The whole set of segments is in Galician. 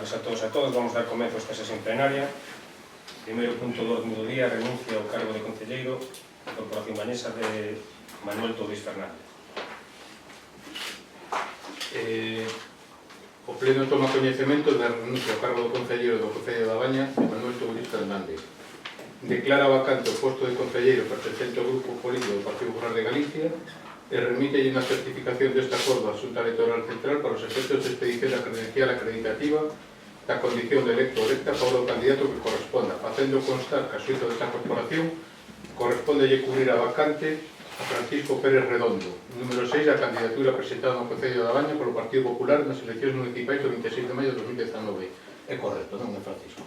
tardes a todos e a todas. Vamos dar comezo a esta sesión plenaria. Primeiro punto do orden do día, renuncia ao cargo de concelleiro da Corporación Bañesa de Manuel Touriz Fernández. O Pleno toma coñecemento da renuncia ao cargo do concelleiro do Concello da Baña de Manuel Touriz Fernández. Declara vacante o posto de concelleiro pertencente ao Grupo Político do Partido Popular de Galicia e remítelle unha certificación deste acordo á Xunta Electoral Central para os efectos de expedición da credencial acreditativa da condición de electo ou electa para o candidato que corresponda, facendo constar que a xuízo desta corporación correspondelle cubrir a vacante a Francisco Pérez Redondo, número 6 da candidatura presentada no Concello da Baña polo Partido Popular nas eleccións municipais do 26 de maio de 2019. É correcto, non é Francisco?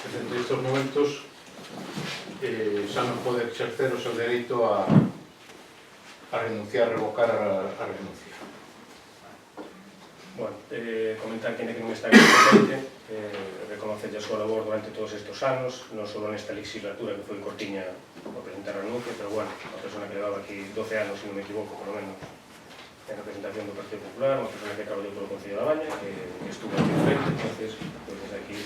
Desde estes momentos xa non pode exercer o seu dereito a renunciar, a revocar a renuncia. Bueno, comentar que non está aquí presente, reconocer a súa labor durante todos estes anos, non só nesta legislatura que foi cortiña para presentar a renuncia, pero bueno, unha persona que levaba aquí 12 anos, se non me equivoco, por lo menos, en representación do Partido Popular, unha persona que traballou polo Concello da Baña, que estuvo aquí en frente, entonces, pues desde aquí,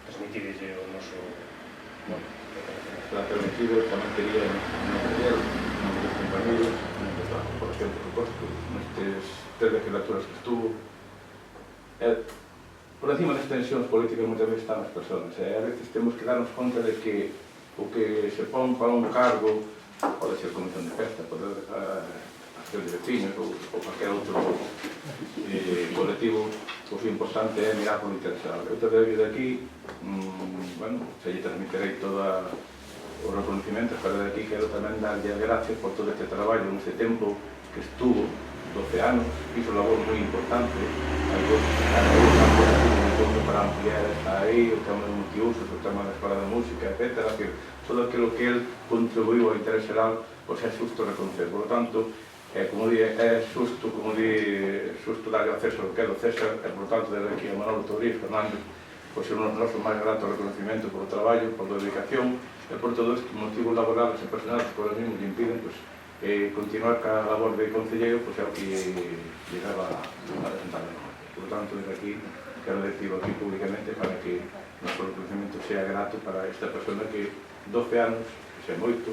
transmitirlle o noso, bueno, está permitido, tamén quería agradecer a meus compañeros, a corporación, por suposto, nestes 3 legislaturas que estuvo. Por encima das tensións políticas moitas veces están as persoas, a veces temos que darnos conta de que o que se pon para un cargo, pode ser comisión de festa, pode ser acción de vecinos ou cualquier outro colectivo, o importante é mirar por interesado. Eu desde aquí, bueno, se lle transmiterei toda o reconocimiento, pero de aquí quero tamén darlle as gracias por todo este traballo neste tempo que estuvo 12 anos, hizo un labor moi importante, para ampliar esta aí, o tema de multiusos, o tema da escola de música, etc. Todo aquilo que él contribuiu ao interés xeral, pois é xusto reconocer. Por lo tanto, como di, é xusto darlle acceso ao que é do César, e por tanto, desde aquí a Manuel Touriz Fernández, pois é o noso máis grato reconocimiento polo traballo, por a dedicación, e por todos os motivos laborales e personales que por mesmo lle impiden, pois, continuar ca labor de concelleiro, pois é o que llegaba a presentar. Por tanto, desde aquí, quero decirlo aquí públicamente para que o noso reconocimiento sea grato para esta persona que 12 anos, que é moito,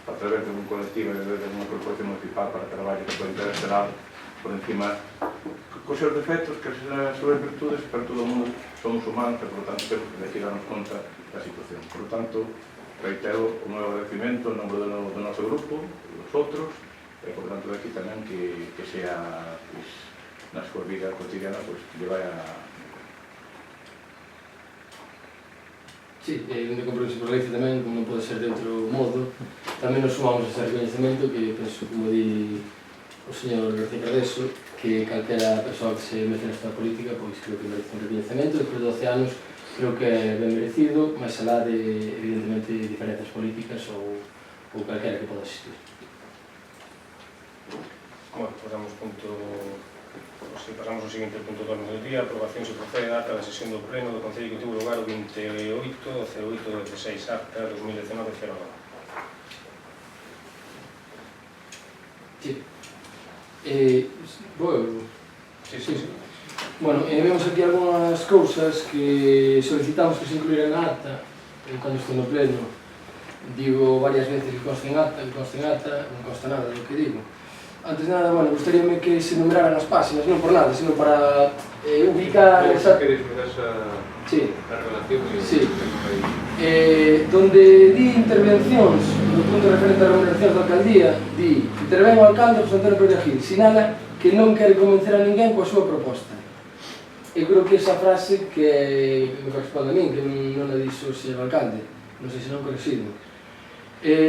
a través de un colectivo e de unha corporación municipal para traballo que pode interesar por encima cos seus defectos, que as súas virtudes, pero todo o mundo somos humanos e, por lo tanto, temos que darnos conta da situación. Por lo tanto, reitero o meu agradecimento en nome do noso grupo, dos outros, e, por lo tanto, de aquí tamén que sea, pues, na súa vida cotidiana, pues, lle vai a... Sí, un compromiso por Galicia tamén, como non pode ser de outro modo, tamén nos sumamos a ese reconhecemento que penso, como di o señor García Cardeso, que calquera persoa que se mete nesta política, pois creo que merece un reconhecemento, despois de 12 anos creo que é ben merecido, máis alá de, evidentemente, diferenzas políticas ou calquera que poda existir. Bueno, pasamos ao seguinte punto do orden do día, aprobación se procede a ata da sesión do Pleno do Concello que tuvo lugar o 28/08/16, acta 2019-09. Sí. Bueno, sí. Bueno, vemos aquí algunhas cousas que solicitamos que se incluíran na acta, cando estou no Pleno. Digo varias veces que conste en acta, non consta nada do que digo. Antes de nada, bueno, gustaríame que se numeraran as páxinas, non por nada, sino para ubicar... Que desmiras a relación e... Sí. Donde di intervencións, no punto referente a remuneracións da alcaldía, di intervén o alcalde José Antonio Pérez Gil, sinala que non quere convencer a ninguén coa súa proposta. Eu creo que esa frase que me corresponde a min, que non a dixo o señor alcalde, non sei se non correxido.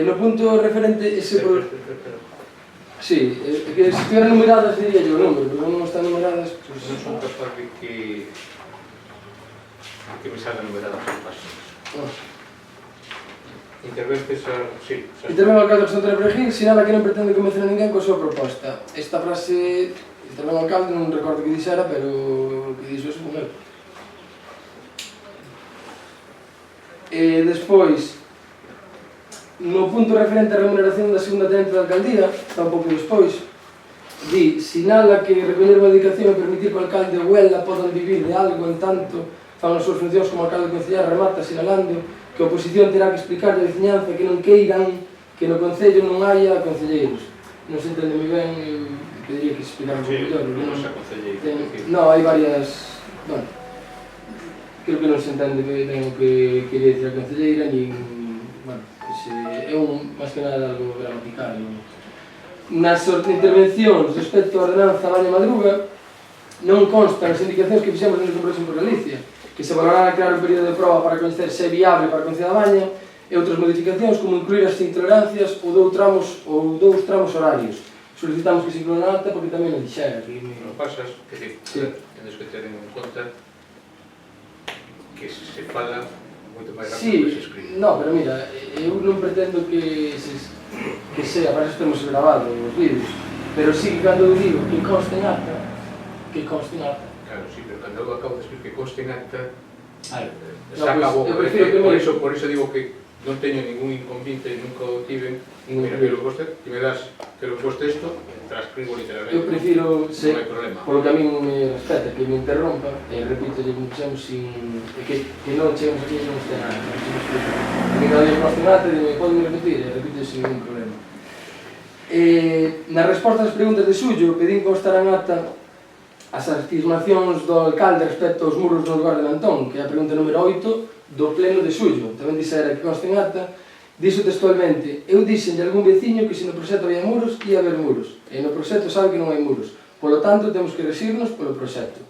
No punto referente ese... Sí, que se estiveran numeradas diría yo o número, pero non están numeradas, pois non son capaz de que me salgan numeradas as páxinas. Intervences a... sí. Intervén o alcalde José Antonio Pérez Gil, sinala que non pretende convencer a ninguén coa súa proposta. Esta frase, intervén o alcalde, non recordo que dixera, pero que dixo eso con el. Despois, no punto referente á remuneración da segunda tenente da alcaldía, está un pouco despois, sinala que recoller unha dedicación e permitir que o alcalde ou ela podan vivir de algo en tanto fan as súas funcións como alcalde concellar, remata sinalando que a oposición terá que explicar a veciñanza que non queiran que no Concello non haya concelleiros. Non se entende moi ben, eu pediría que se explicara un pouco mellor. Non se aconcelleiro. Non, hai varias... Bueno, creo que non se entende ben o que quería dicir a concelleira, nin... Bueno, é máis que nada algo gramatical. Nas intervencións respecto á ordenanza Baña Madruga non constan as indicacións que fixemos no Congreso por Galicia, que se valorará crear un período de prova para coñecer se é viable para a Concello da Baña e outras modificacións como incluir as intolerancias ou dous tramos horarios. Solicitamos que se inclúa na acta porque tamén o dixera. Non pasas, que tens que ter en conta que se fala moito máis rápido que se escribe. No, pero mira, eu non pretendo que sea, para eso temos grabado os vídeos, pero sí que cando eu digo que conste en acta, Claro, sí, pero cando eu acabo de escribir que conste en acta, saca boca. Por eso digo que non teño ningún inconveniente, nunca o tive. Mira, que me das o texto, transcribo literalmente. Eu prefiro, non hai problema. polo que a mí me respeta, que me interrompa, e repito, como fixemos sin... que non chegamos aquí e non este nada. A mí non hai conste en acta, e poden repetir, e repito sin ningún problema. Na resposta ás preguntas de Sullo, pedín constar en acta as afirmacións do alcalde respecto aos muros no lugar de Lantón, que é a pregunta número 8 do pleno de Sullo. Tamén dixera que consta en acta, dixo textualmente: eu dixenlle a algún veciño que se no proxecto había muros, ia haber muros, e no proxecto sabe que non hai muros, polo tanto temos que regirnos polo proxecto.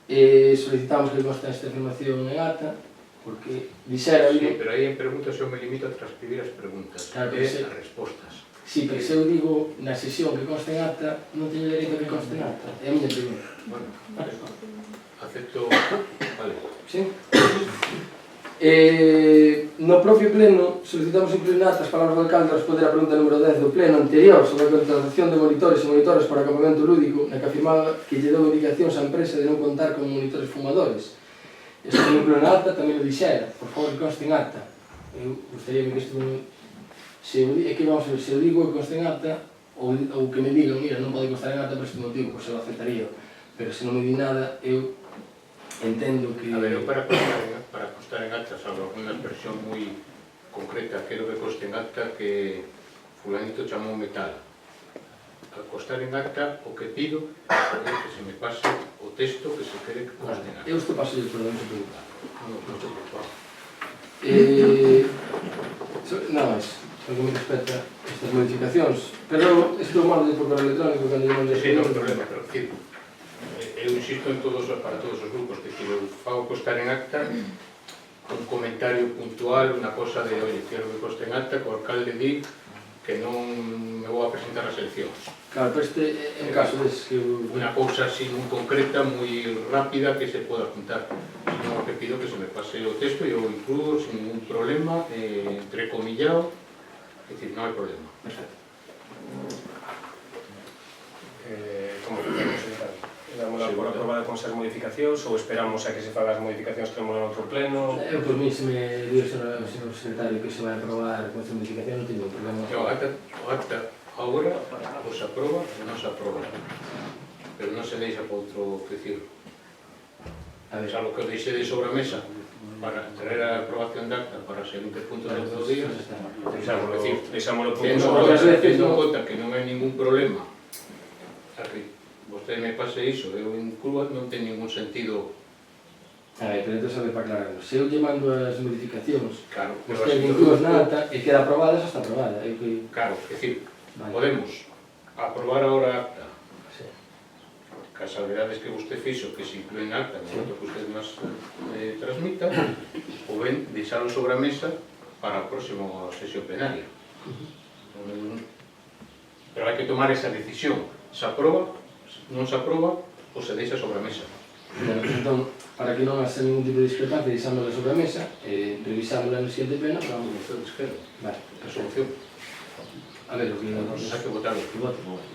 Solicitamos que conste esta afirmación en acta, porque dixera... Sí, pero aí en preguntas eu me limito a transcribir as preguntas, claro, e as respostas. Sí, pero se eu digo na sesión que conste en acta, non teño dereito a que conste en acta. É a miña pregunta. Bueno, acepto... Vale. Sí? No propio pleno solicitamos incluir na acta as palabras do alcalde a responder a pregunta número 10 do pleno anterior sobre a contratación de monitores e monitoras para o acampamento lúdico, na que afirmaba que lle dou indicacións á empresa de non contar con monitores fumadores. Isto non incluir na acta, tamén o dixera, por favor que conste en acta. Eu gustaría que isto... É que vamos a ver, se eu digo que conste en acta, ou que me digan, mira, non pode constar en acta por este motivo, pois eu aceptaría. Pero se non me di nada, eu entendo que... A ver, eu para constar en acta, salvo unha expresión moi concreta, quero que conste en acta que fulanito chamoume tal. Al constar en acta, o que pido é que se me pase o texto que se quere que conste en acta. Eu isto paso yo por non se preguntar. Non se preocupa. Nada máis. Porque me respecta estas modificacións. Pero isto é malo de por correo electrónico cando eu non lle... Sí, non, problema, pero eu insisto para todos os grupos que eu fago constar en acta un comentario puntual, unha cosa de, oye, quero que conste en acta que o alcalde di que non me vou a presentar as eleccións. Claro, pero este é un caso deses que... Unha cousa así moi concreta, moi rápida que se poda juntar. Non, que pido que se me pase o texto e eu incluo sin ningún problema, entrecomillado. É dicir, non hai problema. Perfecto. Como queremos, dámola por aprobada con esas modificacións ou esperamos a que se fagan as modificacións que temos no outro pleno? Eu, por mí, se me digo ao señor secretario que se vai aprobar con esta modificación, non teño problema. O acta agora ou se aproba ou non se aproba. Pero non se deixa para outro, que decir, salvo que o deixe de sobre a mesa para tener a aprobación de acta para seguinte punto de outro día, Deixámoslo tendo en conta que non hai ningún problema a que vostede me pase iso, eu inclúa, non ten ningún sentido. Pero entón sabe para aclararlo. Se eu lle mando as modificacións, Claro, vostede inclúas na acta e queda aprobada, xa está aprobada. Claro, é dicir, podemos aprobar agora a acta que as salvedades que vostede fixo que se incluen na acta no momento que usted nos transmita, ou ben deixalo sobre a mesa para a próxima sesión plenaria. Pero hai que tomar esa decisión. Se aproba, non se aproba, ou se deixa sobre a mesa. Entón, para que non haxa ningún tipo de discrepancia, deixámosla sobre a mesa e revisámosla no siguiente pleno. Vamos, ustedes quedan. Vale, A solución. a ver, o que... Hai que votarlo. Que vote. Bueno,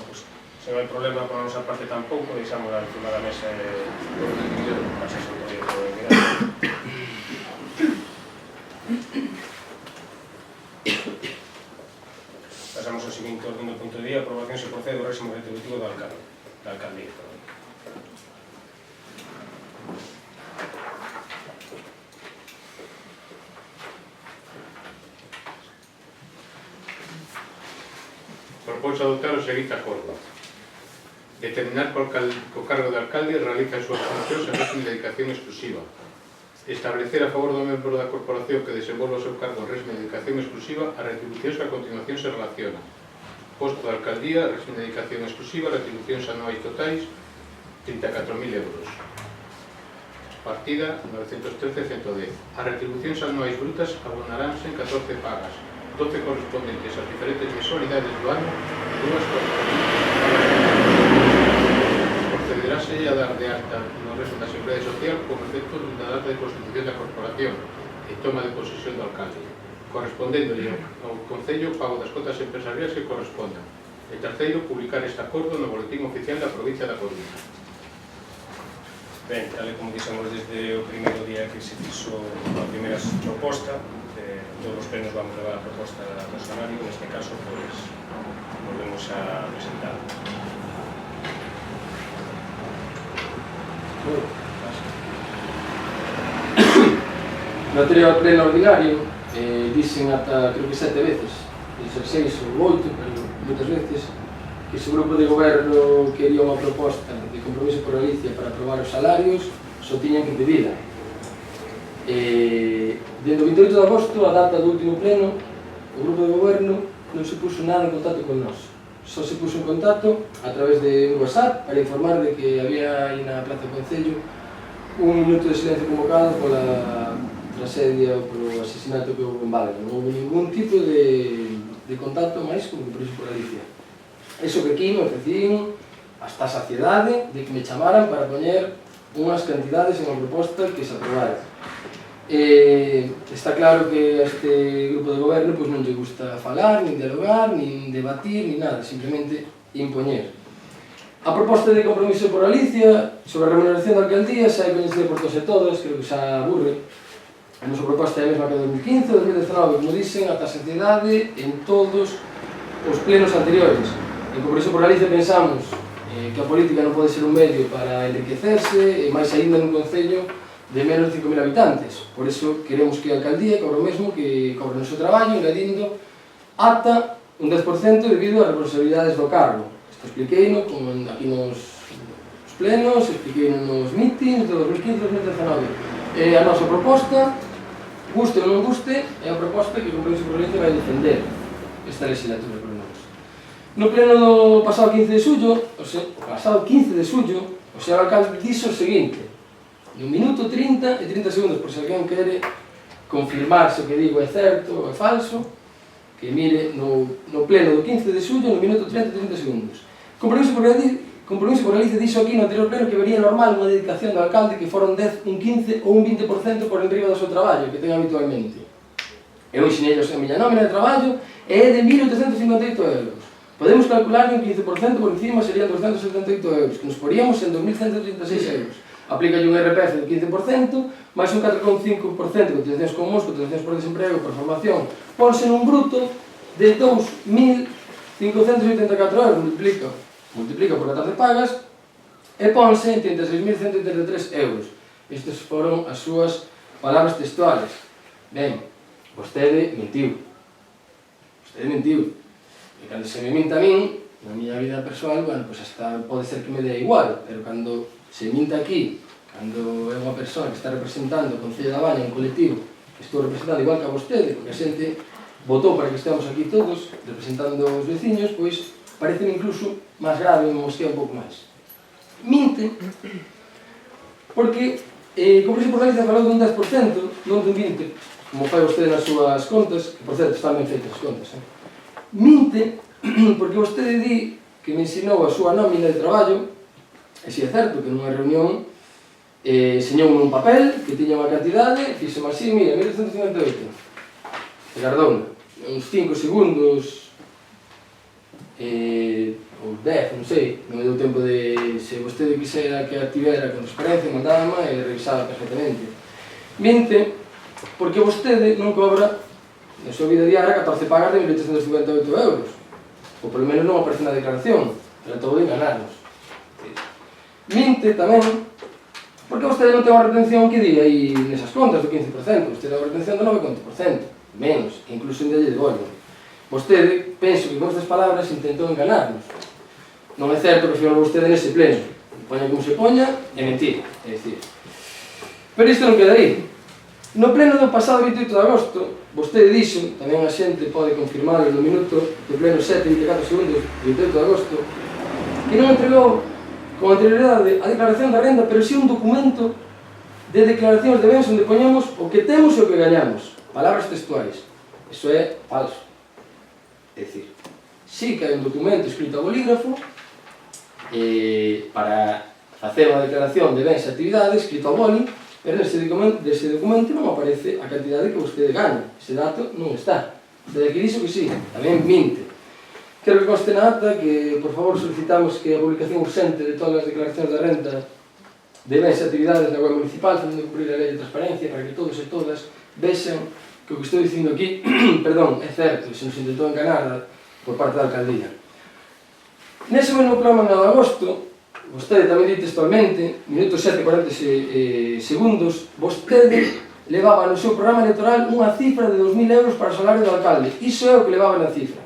pues, se non hai problema por a nosa parte tampouco, deixámosla encima da mesa e pasa a autoridade de mirar. Pasamos ao seguinte orden propónse adoptar o seguinte acordo: determinar co cargo de alcalde realiza as súas funcións en régimen de dedicación exclusiva, establecer a favor do membro da corporación que desenvolva o seu cargo en régimen de dedicación exclusiva as retribucións que a continuación se relacionan: posto de alcaldía, régimen de dedicación exclusiva, retribucións anuais totais 34.000 euros, partida 913.110. As retribucións anuais brutas abonaránse en 14 pagas, 12 correspondentes ás diferentes mensualidades do ano e 2 correspondentes. Procederáse a dar de alta no régimen da Seguridade Social como efecto da data de constitución da corporación e toma de posesión do alcalde, correspondéndole ao Concello o pago das cotas empresariais que correspondan. E terceiro, publicar este acordo no Boletín Oficial da Provincia da Coruña. Ben, tal e como dixemos desde o primeiro día que se fixo a primeira proposta, todos os plenos vamos levar a proposta do funcionario, neste caso, pois, volvemos a presentar. No anterior pleno ordinario dixen ata, creo que 7 veces, dixen 6 ou 8, pero moitas veces, que se o grupo de goberno quería unha proposta de compromiso por Galicia para aprobar os salarios, só tiñan que pedila. Dende o 28 de agosto, a data do último pleno, o grupo de goberno non se puso nada en contacto con nós. Só se puso en contacto a través de un WhatsApp para informar de que había aí na Plaza do Concello un minuto de silencio convocado pola tragedia ou polo asesinato que houve en Valga. Non houve ningún tipo de contacto máis con o compromiso por Galicia. Eso que aquí me ofrecían hasta a saciedade de que me chamaran para poñer unhas cantidades en unha proposta que se aprobara. Está claro que a este grupo de goberno pois non lle gusta falar, nin dialogar, nin debatir, nin nada, simplemente impoñer. A proposta de compromiso por Galicia sobre a remuneración da alcaldía xa é coñecida por todos e todas, creo que xa aburre. A nosa proposta é a mesma que 2015 ou 2019, como dicen, ata a saciedade en todos os plenos anteriores. En Compromiso por Galicia pensamos que a política non pode ser un medio para enriquecerse, e máis aínda nun concello de menos de 5.000 habitantes. Por iso queremos que a alcaldía cobre o mesmo que cobre o noso traballo, engadindo ata un 10% debido ás responsabilidades do cargo. Isto expliqueino aquí nos plenos, expliqueino nos meetings de 2015-2019. A nosa proposta, guste ou non guste, é a proposta que o Compromiso por Galicia vai defender esta legislatura por nós. No pleno do pasado 15 de xullo, o señor alcalde dixo o seguinte: no minuto 30 e 30 segundos, por se alguén quere confirmar se o que digo é certo ou é falso, que mire no pleno do 15 de xullo, no minuto 30 e 30 segundos. Compromiso por Galicia dixo aquí no anterior pleno que vería normal unha dedicación do alcalde que fora un 10, un 15 ou un 20% por enriba do seu traballo que ten habitualmente. Eu ensinei a miña nómina de traballo e é de 1.858 euros. Podemos calcular que un 15% por encima serían 278 euros, que nos poríamos en 2.136 euros. Aplícalle un RPF do 15%, máis un 4,5% de cotizacións con MOS, cotizacións por desemprego, por formación, ponse nun bruto de 2.584 euros, multiplica por 14 pagas, e ponse en 36.183 euros. Estas foron as súas palabras textuales. Ben, vostede mentiu. E cando se me minta a min, na miña vida persoal, bueno, pois hasta pode ser que me dé igual, pero cando se minta aquí, cando é unha persoa que está representando o Concello da Baña, un colectivo que estou representando igual que a vostede, porque a xente votou para que estemos aquí todos, representando os veciños, pois parece incluso máis grave, me mosquea un pouco máis. Minte, porque Compromiso por Galicia falou dun 10%, non dun 20%, como fai vostede nas súas contas, que por certo están ben feitas as contas. Minte, porque vostede di que me ensinou a súa nómina de traballo, e si é certo que nunha reunión enseñoume un papel que tiña unha cantidade, fixeme así, mira, 1.158. E gardouna, uns 5 segundos, ou 10, non sei, non me deu tempo de, se vostede quixera que a tivera con transparencia, mandaba e revisaba perfectamente. Minte, porque vostede non cobra na súa vida diaria 14 pagas de 1.858 euros, ou polo menos non aparece na declaración, tratou de enganarnos. Minte tamén, porque vostede non ten unha retención que di aí nesas contas do 15%, vostede ten unha retención do 9,5%, menos, que incluso en delle de bollo. Vostede, penso que con estas palabras intentou enganarnos. Non é certo que fixeron vostede nese pleno. Poña como se poña, é mentira, é dicir. Pero isto non queda aí. No pleno do pasado 28 de agosto, vostede dixo, tamén a xente pode confirmarlo no minuto do pleno 7, 24 segundos, 28 de agosto, que non entregou con anterioridade a declaración da renda, pero si un documento de declaracións de bens onde poñamos o que temos e o que gañamos. Palabras textuais. Iso é falso. É dicir, sí que hai un documento escrito a bolígrafo para facer unha declaración de bens e actividades escrito a boli, pero nese documento non aparece a cantidade que vostede gaña. Ese dato non está. Vostede que dixo que sí, tamén minte. Quero que conste na acta que, por favor, solicitamos que a publicación urxente de todas as declaracións de renta de bens e actividades na web municipal, facendo cumprir a lei de transparencia para que todos e todas vexan que o que estou dicindo aquí, perdón, é certo, se nos intentou enganar por parte da alcaldía. Nese mesmo programa de agosto, vostede tamén di textualmente, minuto 7:40 segundos, vostede levaba no seu programa electoral unha cifra de 2.000 euros para o salario do alcalde. Iso é o que levaba na cifra.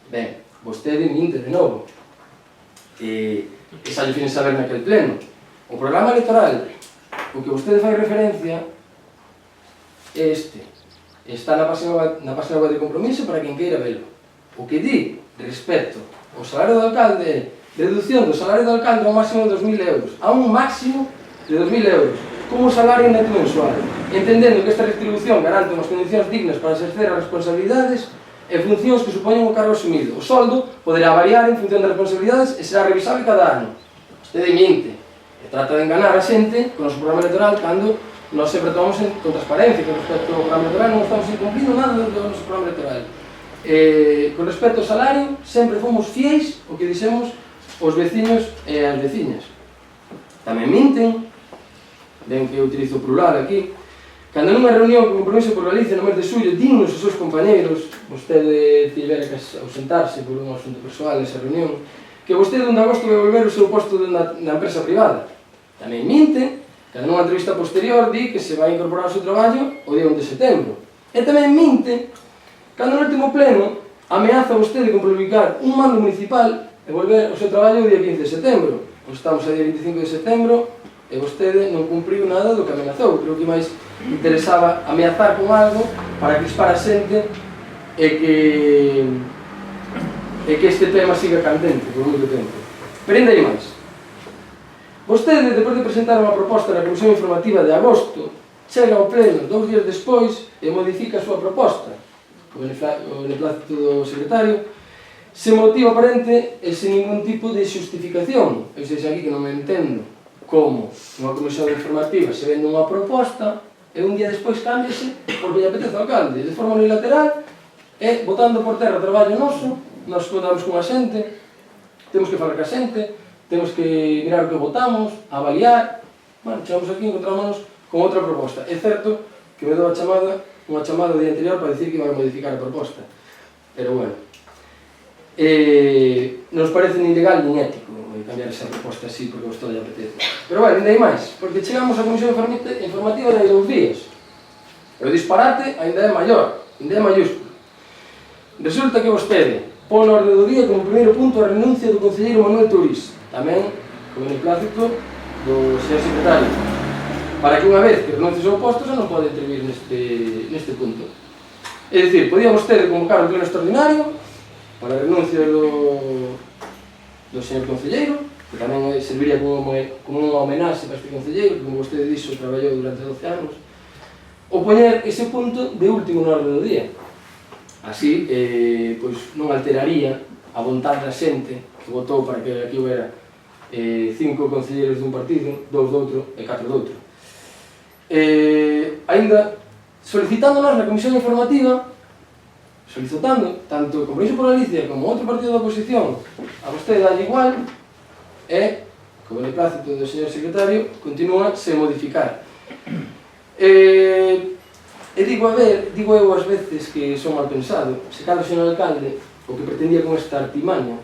Ben, vostede minte de novo. E xa lle fines saber naquel pleno. O programa electoral, o que vostede fai referencia, é este. Está na página web de Compromiso para quen queira velo. O que di respecto ao salario do alcalde é reducción do salario do alcalde a un máximo de 2.000 euros, a un máximo de 2.000 euros, como salario neto mensual, entendendo que esta retribución garante unhas condicións dignas para exercer as responsabilidades e funcións que supoñen o cargo asumido. O soldo poderá variar en función das responsabilidades e será revisable cada ano. Vostede minte e trata de enganar a xente con o noso programa electoral cando nós sempre tomamos con transparencia con respecto ao programa electoral, non estamos incumplindo nada do noso programa electoral. Con respecto ao salario, sempre fomos fiéis o que dixemos os veciños e as veciñas. Tamén minten, ven que eu utilizo o plural aquí, cando nunha reunión con Compromiso por Galicia no mes de xullo, dignos os seus compañeiros, vostede tivera que ausentarse por un asunto persoal nesa reunión, que vostede un de agosto vai volver o seu posto na empresa privada. Tamén minte, cando nunha entrevista posterior di que se vai incorporar ao seu traballo o día 1 de setembro. E tamén minte, cando no último pleno ameaza vostede con publicar un mando municipal e volver ao seu traballo o día 15 de setembro. Pois estamos a día 25 de setembro e vostede non cumpriu nada do que amenazou. Creo que máis interesaba ameazar con algo para crispar a xente e que este tema siga candente por moito tempo. Pero ainda hai máis. Vostede, depois de presentar unha proposta na Comisión Informativa de agosto, chega ao pleno 2 días despois e modifica a súa proposta. O beneplácito do secretario, sen motivo aparente e sen ningún tipo de xustificación. Eu sei aquí que non me entendo como unha comisión informativa se vende unha proposta e un día despois cámbiase porque lle apetece ao alcalde, de forma unilateral e botando por terra o traballo noso. Nos contamos con a xente, temos que falar ca xente, temos que mirar o que votamos, avaliar. Bueno, chegamos aquí e encontrámonos con outra proposta. É certo que me dou unha chamada o día anterior para dicir que iba a modificar a proposta, pero bueno, nos parece nin legal nin ético cambiar esa proposta así porque vos todo lle apetece. Pero bueno, ainda hai máis, porque chegamos á Comisión Informativa de 2 días. O disparate ainda é maior, ainda é mayúsculo. Resulta que vostede pon na orde do día como primeiro punto a renuncia do concelleiro Manuel Tourís, tamén con o beneplácito do señor secretario, para que unha vez que renuncie ao posto xa non pode intervir neste punto. É dicir, podía vostede convocar un pleno extraordinario para a renuncia do señor concelleiro, que tamén serviría como unha homenaxe para este concelleiro, que como vostede dixo traballou durante 12 anos, ou poñer ese punto de último na orde do día. Así, pois non alteraría a vontade da xente que votou para que aquí houbera 5 concelleiros dun partido, 2 doutro e 4 doutro. Ainda solicitándonos na Comisión Informativa, solicitando tanto o Compromiso por Galicia como outro partido da oposición, a vostede dalle igual, e, como beneplácito do señor secretario, continúa sen modificar. E digo eu ás veces que son mal pensado, se cada señor alcalde o que pretendía con esta artimaña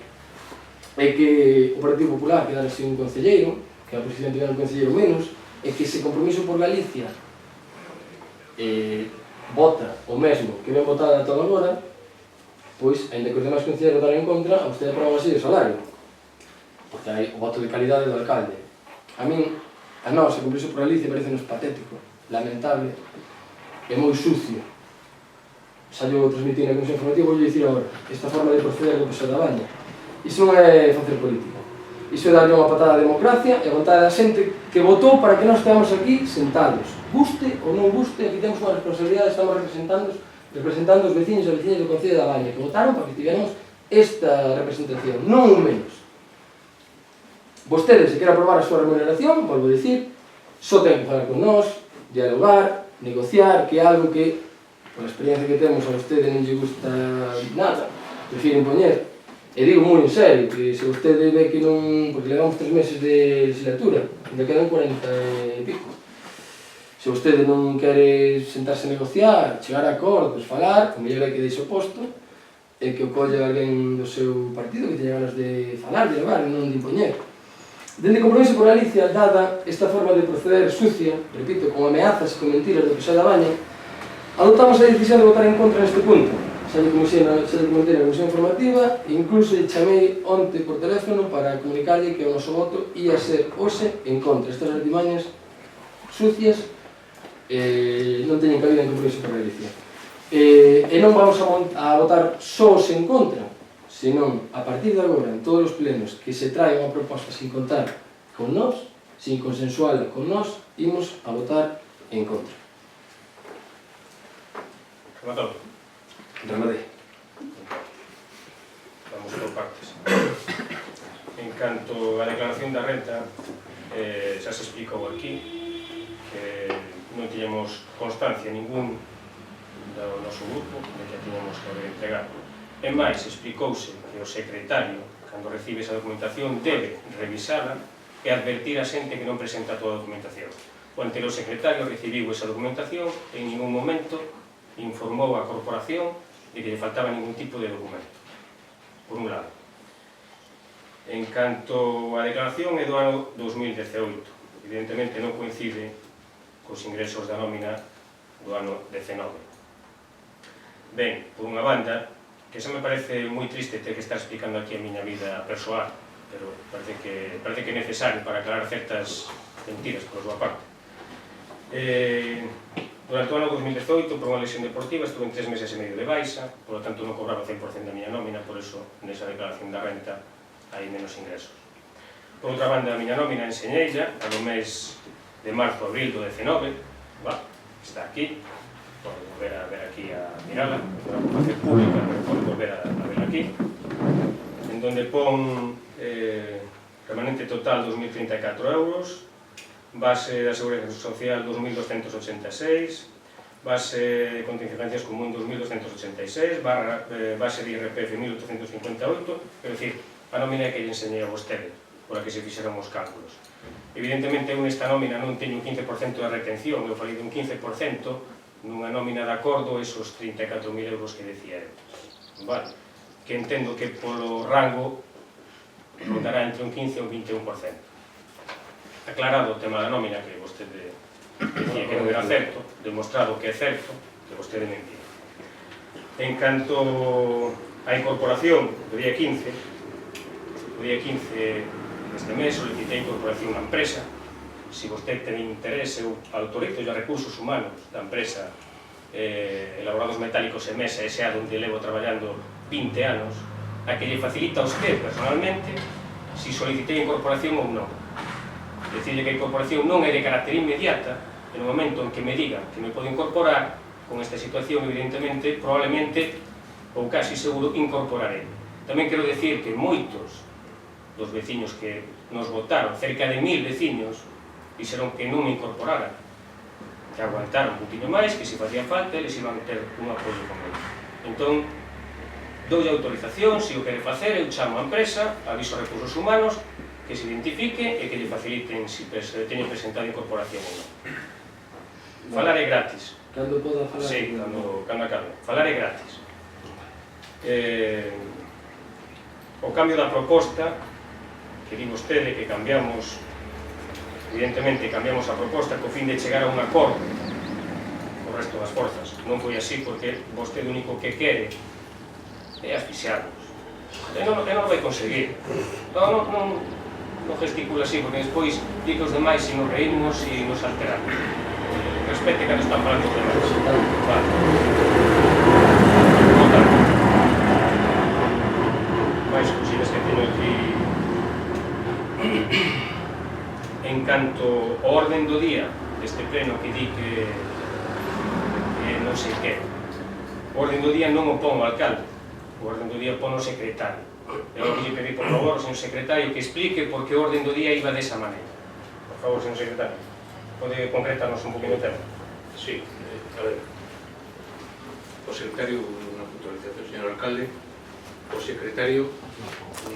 é que o Partido Popular quedara sin un concelleiro, que a oposición tivera un concelleiro menos, e que se Compromiso por Galicia vota o mesmo que ven votada todo agora, pois, ainda que os demais concelleiros votaran en contra, a vostede aproba así o salario. Porque hai o voto de calidade do alcalde. A min, a nós, a Congreso por Galicia, parece-nos patético, lamentable e moi sucio. Xa yo transmití na Comisión Informativa, vou dicir agora, esta forma de proceder do Pessoa da Baña. Iso non é facer política. Iso é darlle unha patada á democracia e a vontade da xente que votou para que nós estemos aquí sentados. Guste ou non guste, aquí temos unha responsabilidade, estamos representando os veciños e veciñas do Concello da Baña, que votaron para que tivéramos esta representación, non un menos. Vostedes, se queren aprobar a súa remuneración, volvo a dicir, só ten que falar con nós, dialogar, negociar, que é algo que, por a experiencia que temos, a vostede non lle gusta nada, prefieren poñer. E digo moi en serio, que se vostede ve que non... porque levamos 3 meses de legislatura, ainda quedan 40 e pico. Se vostede non quere sentarse a negociar, chegar a acordos, falar, o mellor é que deixe o posto, e que o colle alguén do seu partido que teña ganas de falar, de levar, e non de impoñer. Dende Compromiso por Galicia, dada esta forma de proceder sucia, repito, con ameazas e con mentiras do Pessoa da Baña, adoptamos a decisión de votar en contra neste punto. Xa lle comentei na Comisión Informativa e incluso lle chamei onte por teléfono para comunicarlle que o noso voto ia ser hoxe en contra. Estas artimañas sucias non teñen cabida en Compromiso por Galicia. E non vamos a votar só en contra, senón, a partir de agora, en todos os plenos que se trae unha proposta sin contar con nós, sin consensuala con nós, imos a votar en contra. Rematado. Rematei. Vamos por partes. En canto á declaración da renta, xa se explicou aquí que non tiñamos constancia ningún do noso grupo de que tiñamos que entregar. E máis, explicouse que o secretario, cando recibe esa documentación, debe revisala e advertir a xente que non presenta toda a documentación. O anterior secretario recibiu esa documentación e en ningún momento informou a corporación de que lle faltaba ningún tipo de documento, por un lado. En canto á declaración é do ano 2018, evidentemente non coincide cos ingresos da nómina do ano 19. Ben, por unha banda, que xa me parece moi triste ter que estar explicando aquí a miña vida persoal, pero parece que é necesario para aclarar certas mentiras por súa parte. Durante o ano 2018, por unha lesión deportiva, estuve en 3 meses e medio de baixa, por lo tanto non cobraba 100% da miña nómina, por eso nesa declaración da renta hai menos ingresos. Por outra banda, a miña nómina enseñeilla a do mes de marzo, abril do 19, está aquí, pode volver a ver aquí a mirala, é unha ocupación pública, pero pode volver a ver aquí, en donde pon remanente total 2.034 euros, base da Seguridade Social 2.286, base de contingencias común 2.286, base de IRPF 1.858, é dicir, a nómina que lle enseñei a vostede, por a que se fixeron os cálculos. Evidentemente, eu nesta nómina non teño un 15% de retención, eu falei dun 15%, nunha nómina de acordo, esos 34.000 euros que decía eu. Vale, que entendo que polo rango rondará entre un 15 e un 21%. Aclarado o tema da nómina, que vostede dicía que non era certo, demostrado que é certo, que vostede mentía. En canto á incorporación do día 15 deste mes solicitei a incorporación a empresa. Se vostede ten interese, eu autorizo os recursos humanos da empresa Elaborados Metálicos e Mesa S.A., onde levo traballando 20 anos, a que lle facilita a usted personalmente se solicitei a incorporación ou non. Decirle que a incorporación non é de carácter inmediata, e no momento en que me diga que me podo incorporar, con esta situación, evidentemente, probablemente, ou casi seguro, incorporarei. Tamén quero decir que moitos dos veciños que nos votaron, cerca de 1000 veciños, dixeron que non me incorporaran, que aguantaron un poquinho máis, que se facía falta, eles iban a ter un apoio con eles. Entón, doulle autorización, se o quere facer, eu chamo a empresa, aviso a recursos humanos, que se identifique e que lle faciliten se teñen presentado incorporación ou non. Falar é gratis. Cando poda falar? Sí, cando acabe. Falar é gratis. O cambio da proposta, que di vostede que cambiamos, evidentemente cambiamos a proposta co fin de chegar a un acordo co resto das forzas. Non foi así porque vostede o único que quere é asfixiarnos. E non vai conseguir. Non gesticula así, porque despois di que os demais se nos reímos e nos alteramos. Respete cando están falando os demais. Vale. Non tanto. Mais cosillas que teño aquí. En canto ao orden do día deste pleno que di que non sei que. O orden do día non o pon o alcalde, o orden do día pon o secretario. Eu lle pedi, por favor, ao señor secretario, que explique por que o orden do día iba desa maneira. Por favor, señor secretario, pode concretarnos un poquinho o tema? Sí, a ver. O secretario, unha puntualización, señor alcalde, o secretario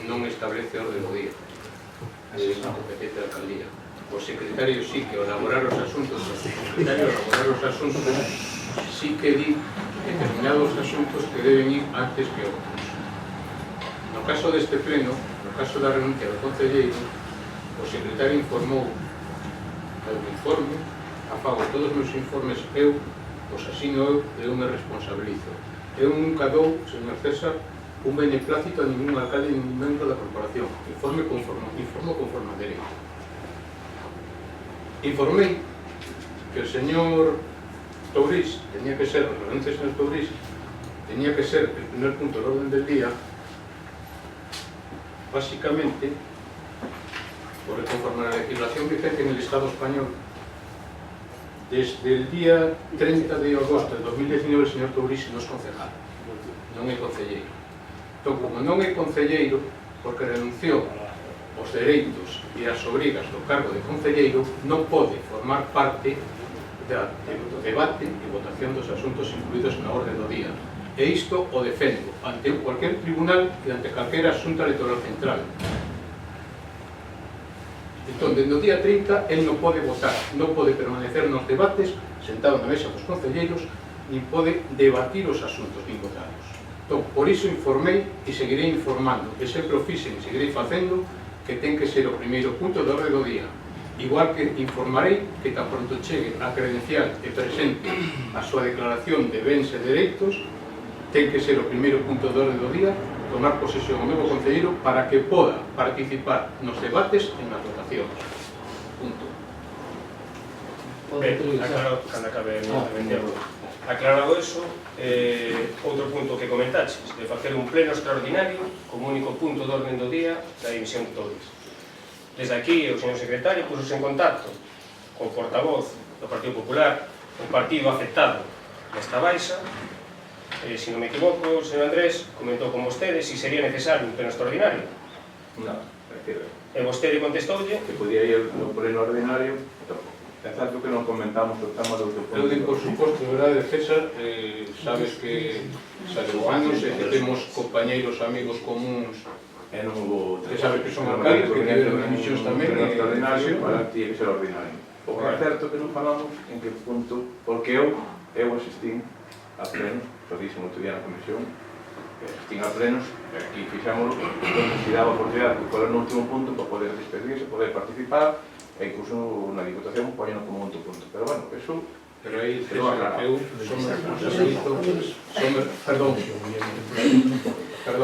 non establece orden do día. É unha competencia da alcaldía. O secretario sí que ao elaborar os asuntos, sí que di determinados asuntos que deben ir antes que outros. No caso deste pleno, no caso da renuncia do concelleiro, o secretario informou do informe, afago todos os meus informes eu, os asino eu me responsabilizo. Eu nunca dou, señor César, un beneplácito a ningún alcalde ni membro da corporación. Informo conforme a dereito. Informei que o señor Tourís tenía que ser, o renuncia señor Tourís, tenía que ser el primer punto del orden del día, básicamente, por conforme a la legislación vigente en el Estado español. Desde el día 30 de agosto de 2019 el señor Tourís non é concejal, non é concelleiro. Entón, como non é concelleiro, porque renunciou os dereitos e as obrigas do cargo de concelleiro, non pode formar parte do debate e votación dos asuntos incluídos na orde do día. E isto o defendo ante cualquier tribunal e ante calquera asunto electoral central. Entón, dende o día 30, el non pode votar, non pode permanecer nos debates, sentado na mesa dos concelleiros, nin pode debatir os asuntos nin votados. Entón, por iso informei e seguirei informando, e sempre o fixen e seguirei facendo, que ten que ser o primeiro punto da orde do día. Igual que informarei que tan pronto chegue a credencial e presente a súa declaración de bens e dereitos, ten que ser o primeiro punto da orde do día, tomar posesión ao novo concelleiro para que poda participar nos debates e nas votacións. Punto. Ben, aclarado, cando acabe a intervención. Aclarado eso, outro punto que comentaches, de facer un pleno extraordinario como único punto de orden do día da dimisión de Tourís. Desde aquí, o señor secretario puso en contacto co portavoz do Partido Popular, un partido afectado nesta baixa, se non me equivoco, o señor Andrés comentou con vostedes se sería necesario un pleno extraordinario. Non, E vostede contestoulle que podía ir no pleno ordinario, é certo que non comentamos o tema do teu Eu digo, por suposto, de verdade, César, sabes que saleu anos e que temos compañeiros, amigos comuns, e non hubo... que sabes que son alcaldes, que tiveron dimisións tamén, pleno extraordinario para ti que ser ordinario. O que é certo que non falamos en que punto, porque eu asistín a plenos, o dixen outro día na comisión, asistín a plenos, e aquí fixámoslo, onde se daba oportunidade de colar no último punto para poder despedirse, poder participar, e incluso na Diputación poñeno como outro punto. Pero bueno, eso... Pero aí, César, eu son responsabilizo, perdón,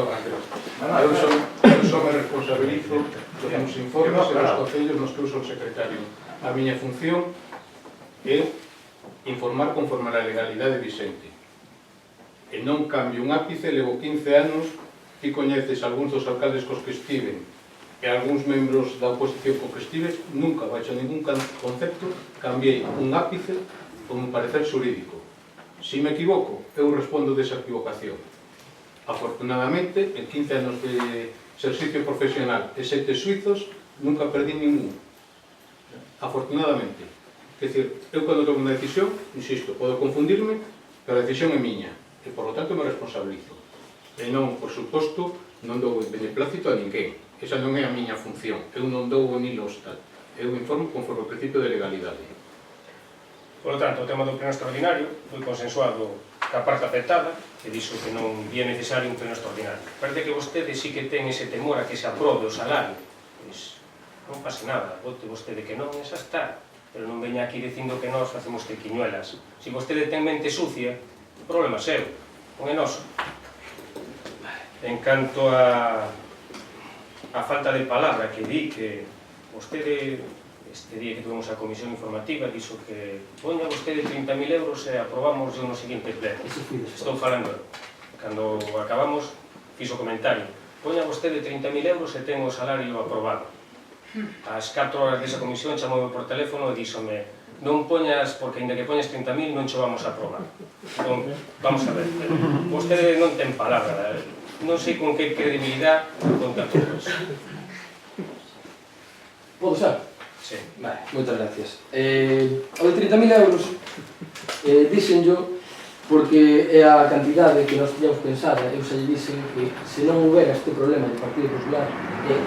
Andrés, eu son responsabilizo dos meus informes e dos concellos nos que uso o secretario. A miña función é informar conforme a legalidade vigente. E non cambio un ápice, levo 15 anos, ti coñeces algúns dos alcaldes cos que estiven e algúns membros da oposición co que estives, nunca, baixo ningún concepto, cambiei un ápice con un parecer xurídico. Si me equivoco, eu respondo desa equivocación. Afortunadamente, en 15 anos de exercicio profesional e 7 suizos, nunca perdí ningún. Afortunadamente. Quer dizer, eu cando tomo unha decisión, insisto, podo confundirme, pero a decisión é miña, e por lo tanto me responsabilizo. E non, por suposto, non dou beneplácito a ninguén. Esa non é a miña función. Eu non dou o nilo hostal. Eu informo conforme ao principio de legalidade. Por lo tanto, o tema do pleno extraordinario foi consensuado ca parte afectada, que dixo que non vía necesario un pleno extraordinario. Parece que vostede sí que ten ese temor a que se aprobe o salario. Pois non pasa nada, vote vostede que non, esa está. Pero non veña aquí dicindo que nós facemos triquiñuelas. Se vostede ten mente sucia, o problema é seu, non é noso. En canto a falta de palabra que di que vostede, este día que tuvemos a comisión informativa, dixo que poña vostede 30.000 euros e aprobamos no seguinte pleno. Estou falando, cando acabamos, fixo comentario, poña vostede 30.000 euros e ten o salario aprobado. Ás 4 horas desa comisión chamoume por teléfono e díxome non poñas, porque ainda que poñas 30.000 non cho vamos a aprobar. Entón, vamos a ver, vostede non ten palabra, non sei con que credibilidade conta todo iso. Podo xa? Sí. Vale, moitas gracias. O de 30.000 euros díxenllo porque é a cantidade que nós tiñamos pensada. Eu xa lle dixen que se non houbera este problema do Partido Popular,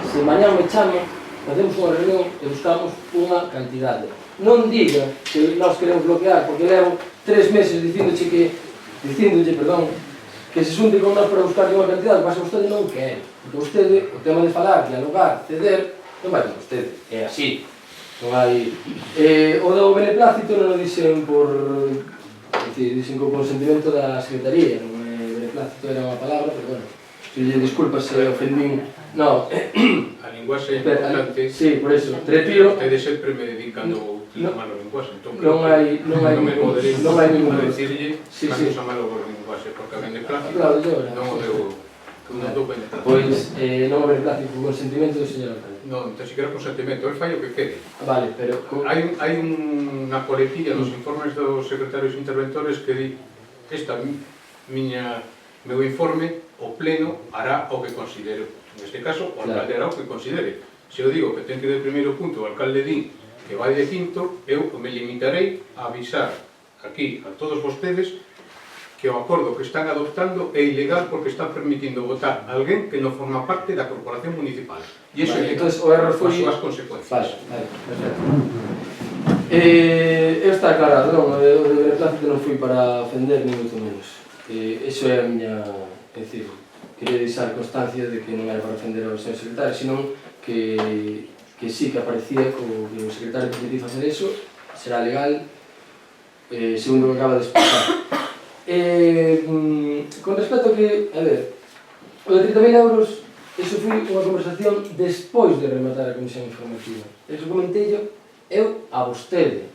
se mañá me chama, facemos unha reunión e buscamos unha cantidade. Non diga que nós queremos bloquear, porque levo 3 meses dicíndolle, que se xunte con nós para buscarlle unha cantidade, mas vostede non quer. Porque vostede, o tema de falar, dialogar, ceder, non vai con vostede. É así. Non hai... O do beneplácito non o dixen por... dixen co consentimento da Secretaría. Non é beneplácito, era unha palabra, pero bueno, se lle disculpas se ofendín. No. A linguaxe é importante. Sí, por eso. Retiro. Ustedes sempre me dedican a utilizar malo linguaxe. Non hai ningún decirlle cando usa malo linguaxe, porque a beneplácito non o deu beneplácito. Pois non o beneplácito co consentimento do señor alcalde. Non, tan siquiera consentimento, el fai o que quede. Vale, pero... Hai unha coletilla nos informes dos secretarios interventores que di meu informe, o pleno hará o que considere. Neste caso, o alcalde hará o que considere. Se eu digo que ten que ir de primeiro punto, o alcalde di que vai de quinto, eu me limitarei a avisar aquí a todos vostedes que o acordo que están adoptando é ilegal porque están permitindo votar a alguén que non forma parte da corporación municipal. E iso é o error foi... as súas consecuencias. Vale, perfecto. Está aclarado, non? O de beneplácito non foi para ofender, ni moito menos. Iso é a miña... É dicir, quería deixar constancia de que non era para ofender ao señor secretario, senón que sí que aparecía que o secretario permitiu facer iso, será legal, segundo o que acaba de explicar. Con respecto a que, a ver, o de 30.000 euros, iso foi unha conversación despois de rematar a comisión informativa. Iso comenteio eu a vostede,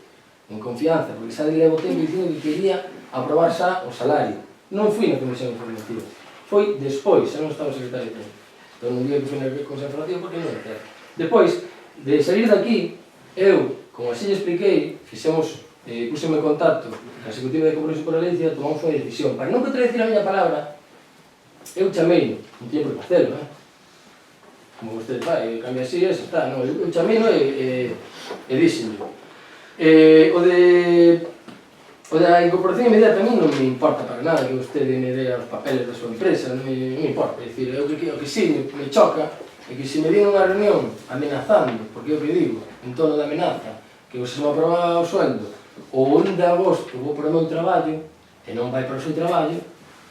en confianza, porque xa levo tempo dicindo que quería aprobar xa o salario. Non fui na comisión informativa, foi despois, xa non estaba o secretario de tempo. Entón non digo que foi na comisión informativa porque non é certo. Depois de salir daqui, eu, como así lle expliquei, puseme en contacto na Executiva de Compromiso por a Galicia, tomamos unha decisión. Para non contradicir a miña palabra, eu chamei, non tiña por que facelo, como vostede fai, cambia así, eso está, non, eu chamei e díxenlo. O da incorporación inmediata a mí non me importa para nada que vostede me dé os papeles da súa empresa, non me importa. É dicir, o que sí me choca é que se me viene unha reunión amenazando, porque é o que digo, en tono de amenaza, que se me aproba o sueldo, o 1 de agosto vou para o meu traballo e non vai para o seu traballo,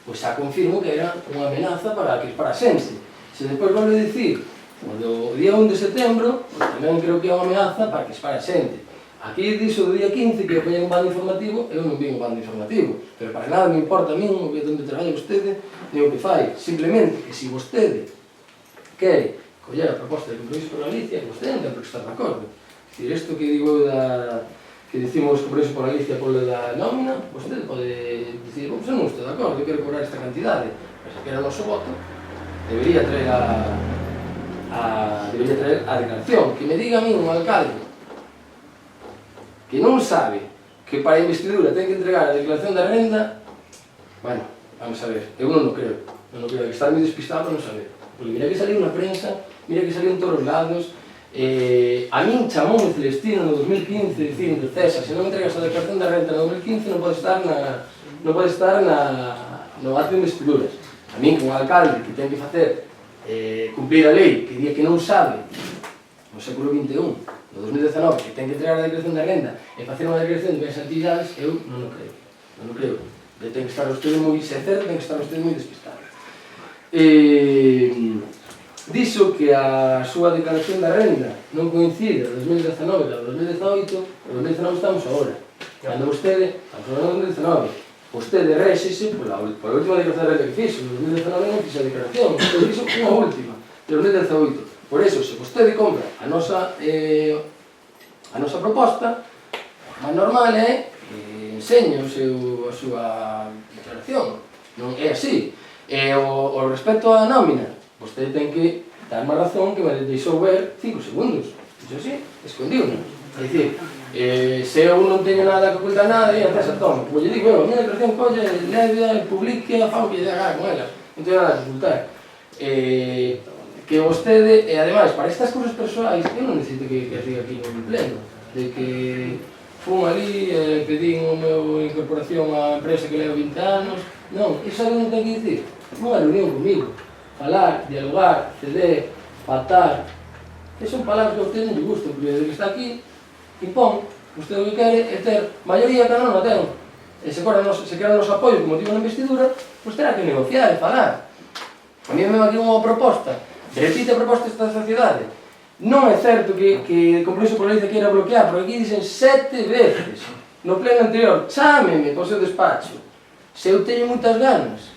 pois xa confirmo que era unha amenaza para que para xense. Se depois volve a dicir o do día 1 de setembro, pois tamén creo que é unha amenaza para que para xente. Aquí dixo do día 15 que poñen un bando informativo, eu non vi un bando informativo, pero para nada me importa a min o que onde traballa vostede, nem o que fai. Simplemente que se vostede quere coller a proposta de Compromiso por Galicia, que vostede non ten por que estar de acordo. É dicir, isto que digo que dicimos Compromiso por Galicia polo da nómina, vostede pode dicir, eu non estou de acordo, eu quero cobrar esta cantidade, mas se quero o noso voto, debería traer a declaración, que me diga a mí un alcalde que non sabe que para a investidura ten que entregar a declaración da renda, bueno, vamos a ver, eu non o creo, que está moi despistado para non saber, porque mira que saliu na prensa, mira que saliu en todos os lados, a min chamoume Celestino no 2015 dicindo, César, se non entregas a declaración da renta no 2015 non pode estar no acto de investiduras. A min, como alcalde, que ten que facer cumplir a lei, que día que non sabe, no século XXI, no 2019, que ten que entregar a declaración da renda e facer unha declaración de bens actividades, eu non o creo. Ten que estar vostede moi sincero, ten que estar vostede moi despistado. Dixo que a súa declaración da renda non coincide do 2019 ao 2018, o 2019 estamos agora. Cando vostede, estamos agora no 2019, vostede réxese pola última declaración de renta que fixo. En 2019 non fixe a declaración, vostede fixo unha última, de 2018. Por eso, se vostede compra a nosa proposta, o máis normal é que enseñe a súa declaración. Non é así. E o respecto á nómina, vostede ten que dar má razón que me deixou ver 5 segundos. Iso sí, escondiu, non? É dicir, se eu non teño nada que ocultar nada, e até esa toma. Como lle digo, a minha declaración colle, leve, publique, fago que lle dá gana con ela. Non teño nada que ocultar. Que vostede, e ademais, para estas cousas persoais, eu non necesito que as diga aquí no pleno, de que fun ali, pedín a meu incorporación á empresa que levo 20 anos. Non, iso sabe non ten que dicir. Unha reunión comigo, falar, dialogar, ceder, pactar. Que son palabras que a vostede non lle gustan, porque desde que está aquí, impón, vostede o que quere é ter maioría que non a ten. E se quere o noso apoio como motivo na investidura, pois terá que negociar e falar. A mí me aquí unha proposta, repite a proposta desta sociedade. Non é certo que compromiso por lei que queira bloquear, porque aquí dicen 7 veces no pleno anterior, chámeme para o seu despacho. Se eu teño moitas ganas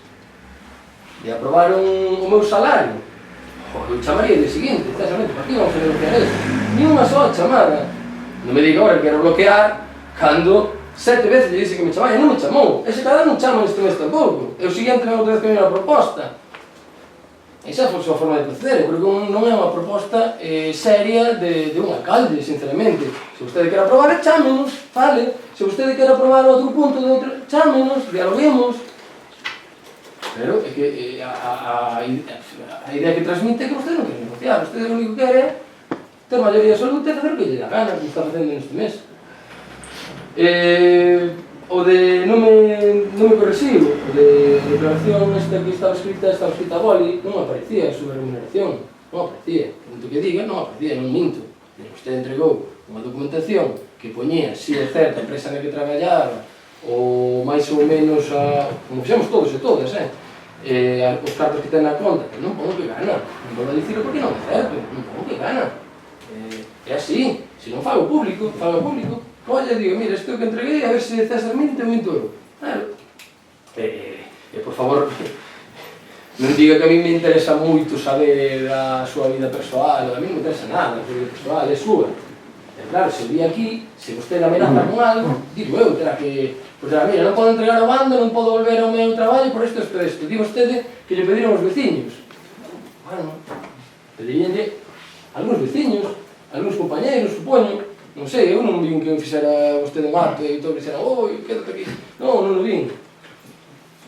de aprobar o meu salario, eu chamaría de seguinte, precisamente, para que vamos a negociar eso? Ni unha sola chamada. Non me diga agora que quero bloquear cando 7 veces lle dice que me chamara e non me chamou. Ese cada non chama neste mes tampouco. E o seguinte me outra vez que me a proposta. Esa foi a súa forma de proceder. Eu creo que non é unha proposta seria de un alcalde, sinceramente. Se vostede quer aprobar, chámenos, fale. Se vostede quer aprobar outro punto, chámenos, dialoguemos. Pero é que a idea que transmite é que vostede non quer negociar. Vostede o único que quer é ter maioría absoluta e facer o que lle dá gana, como está facendo neste mes. O de non me correxivo, o de declaración esta que estaba escrita a boli, non aparecía a súa remuneración, non aparecía. Minto que diga, non aparecía, non minto. Vostede entregou unha documentación que poñía, si é certa, a empresa na que traballaba, ou máis ou menos, como fixemos todos e todas, os cartos que ten na conta, que non pon o que gana. Non vou a dicirlo porque non é certo, non pon o que gana. É así, se non fago público, Oye, digo, mira, isto que entreguei, a ver se César Mini ten 20 euros. Claro. Por favor, non diga que a mí me interesa moito saber a súa vida persoal, a mí non me interesa nada, a súa vida persoal é súa. E claro, se vi aquí, se vostede amenaza con algo, digo eu, terá que... Pois mira, non podo entregar o bando, non podo volver ao meu traballo por isto e por isto. Digo vostede que lle pediron os veciños. Bueno, pediríanlle algúns veciños, algúns compañeros, supoño. Non sei, eu non vin que fixera vostede un acto e todo dixera, oi, quédate aquí. Non o vin.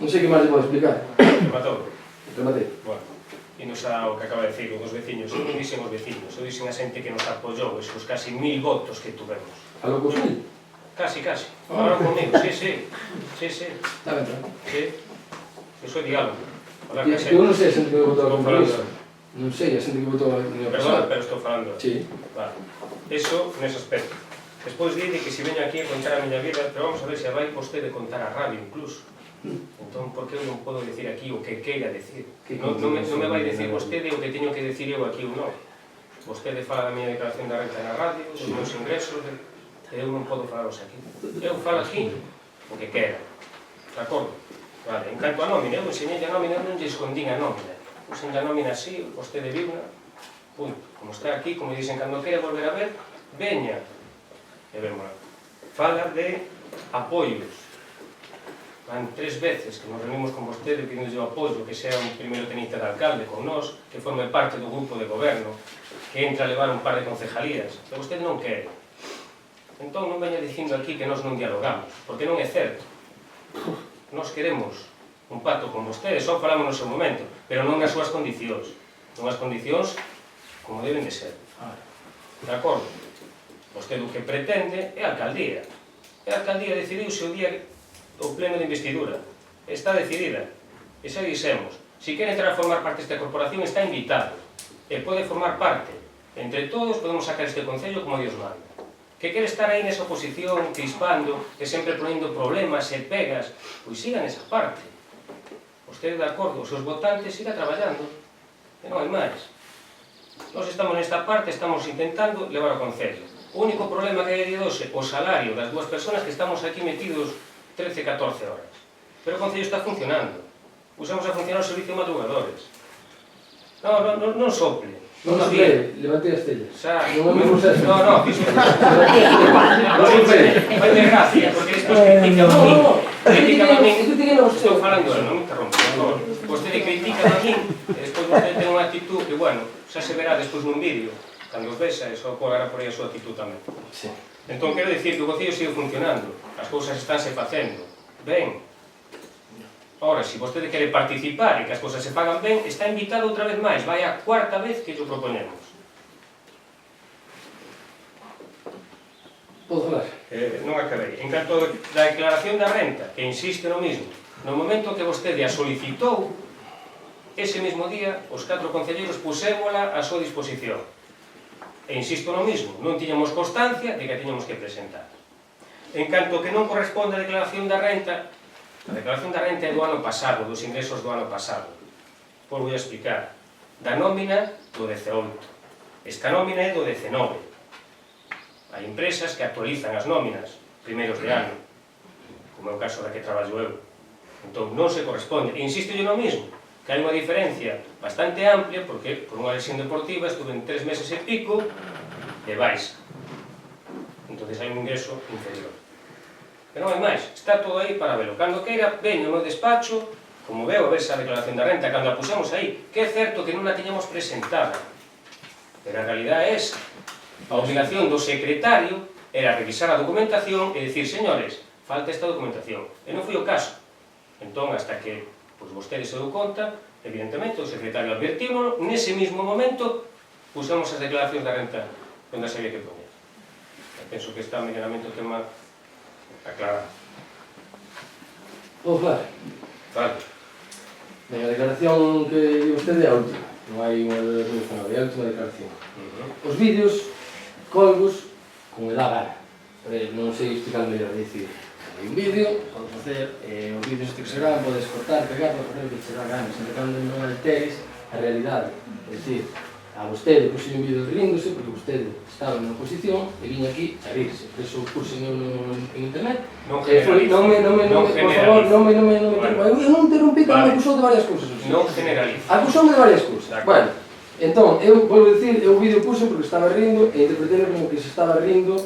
Non sei que máis lle podo explicar. Rematou. Rematei. Bueno, e nos ao que acaba de decir os veciños, eu non dixen os veciños, eu dixen a xente que nos apoyou, esos casi 1000 votos que tuvemos. Falou cos 1000? Casi. Falaron comigo, sí. Está ben, tranquilo. Sí. Eso é diálogo. Eu non sei a xente que votou a compromiso. Non sei a xente que votou a Perdón, pero estou falando. Sí. Vale. Eso, nese aspecto. Despois dide que se veño aquí a contar a miña vida, pero vamos a ver se vai vostede contar a radio incluso. Entón, por que eu non podo decir aquí o que queira decir? Non me vai decir vostede o que teño que decir eu aquí ou non. Vostede fala da miña declaración da renta na radio, dos meus ingresos, eu non podo falaros aquí. Eu falo aquí o que quera. De acordo? Vale, en canto a nómina, eu enseñei a nómina, non lle escondín a nómina. Usen a nómina así, vostede viuna, punto. Como está aquí, como dicen, cando quere volver a ver, veña. E vémola. Fala de apoios. Van 3 veces que nos reunimos con vostede pedindo o apoio, que sea un primeiro teniente de alcalde con nós, que forme parte do grupo de goberno, que entra a levar un par de concejalías. Pero vostede non quere. Entón non veña dicindo aquí que nós non dialogamos, porque non é certo. Nós queremos un pacto con vostede, só falamos no seu momento, pero non nas súas condicións. Non as condicións como deben de ser. De acordo? Vostede o que pretende é a alcaldía. E a alcaldía decidiuse o día do pleno de investidura. Está decidida. E xa dixemos, se quere entrar a formar parte desta corporación está invitado. E pode formar parte. Entre todos podemos sacar este concello como Dios manda. Que quere estar aí nesa oposición, crispando, que sempre poniendo problemas e pegas, pois siga nesa parte. Vostede de acordo, os seus votantes siga traballando. E non hai máis. Nós estamos nesta parte, estamos intentando levar ao concello. O único problema que hai de hoxe, o salario das dúas persoas que estamos aquí metidos 13-14 horas. pero o Concello está funcionando. Usamos a funcionar o servicio de madrugadores. Non sople. Non sople, levante as tellas. Non me gusta. No, fixo. Vai de gracia, porque despois critica a min. Critica a min. Estou falando, non me interrompo, por favor. Vostede critica a min, e despois vostede ten unha actitud que, bueno, xa se verá despois nun vídeo, cando os vexa, e só colará por aí a súa actitud tamén. Entón, quero dicir que o Concello sigue funcionando, as cousas estánse facendo ben. Ora, se vostede quere participar e que as cousas se fagan ben, está invitado outra vez máis, vai a cuarta vez que o proponemos. Podo falar? Non acabei. En canto da declaración da renta, que insiste no mismo, no momento que vostede a solicitou, ese mesmo día, os 4 concelleiros pusémola a súa disposición. E insisto no mismo, non tiñamos constancia de que a tiñamos que presentar. En canto que non corresponde a declaración da renta, a declaración da renta é do ano pasado, dos ingresos do ano pasado. Pois vou explicar. Da nómina do 18. Esta nómina é do 19. Hai empresas que actualizan as nóminas primeiros de ano, como é o caso da que traballo eu. Entón, non se corresponde. E insisto yo no mismo, que hai unha diferencia bastante amplia, porque por unha lesión deportiva estuve en 3 meses e pico de baixa. Entón, hai un ingreso inferior. Pero non hai máis, está todo aí para velo. Cando queira, veño no meu despacho, como veo a ver esa declaración da renta, cando a pusemos aí, que é certo que non a tiñamos presentada. Pero a realidade é esa. A obligación do secretario era revisar a documentación e dicir, señores, falta esta documentación. E non foi o caso. Entón, hasta que vostede se deu conta, evidentemente, o secretario advertímonos, nese mismo momento, pusemos as declaracións da renta onde se había que poñer. Penso que está medianamente o tema aclarado. Podo falar? Vale. Ben, a declaración que di vostede é a última. Non hai unha revolución, é a última declaración. Os vídeos colgos como me dá gana. Non sei explicar mellor, dicir, hai un vídeo, podes facer os vídeos que se gravan, podes cortar, pegar, poner o que se dá gana, sempre cando non alteres a realidade. É dicir, a vostede puse un vídeo rindo-se porque vostede estaba na oposición e viña aquí a rirse. Por iso puse en internet. Non generalice. Por favor, non me interrompa. Eu non interrompi, que me acusou de varias cousas. Non generalice. Acusoume de varias cousas. Bueno, entón, eu volvo a dicir, eu o vídeo puse porque estaba rindo e interpretei como que se estaba rindo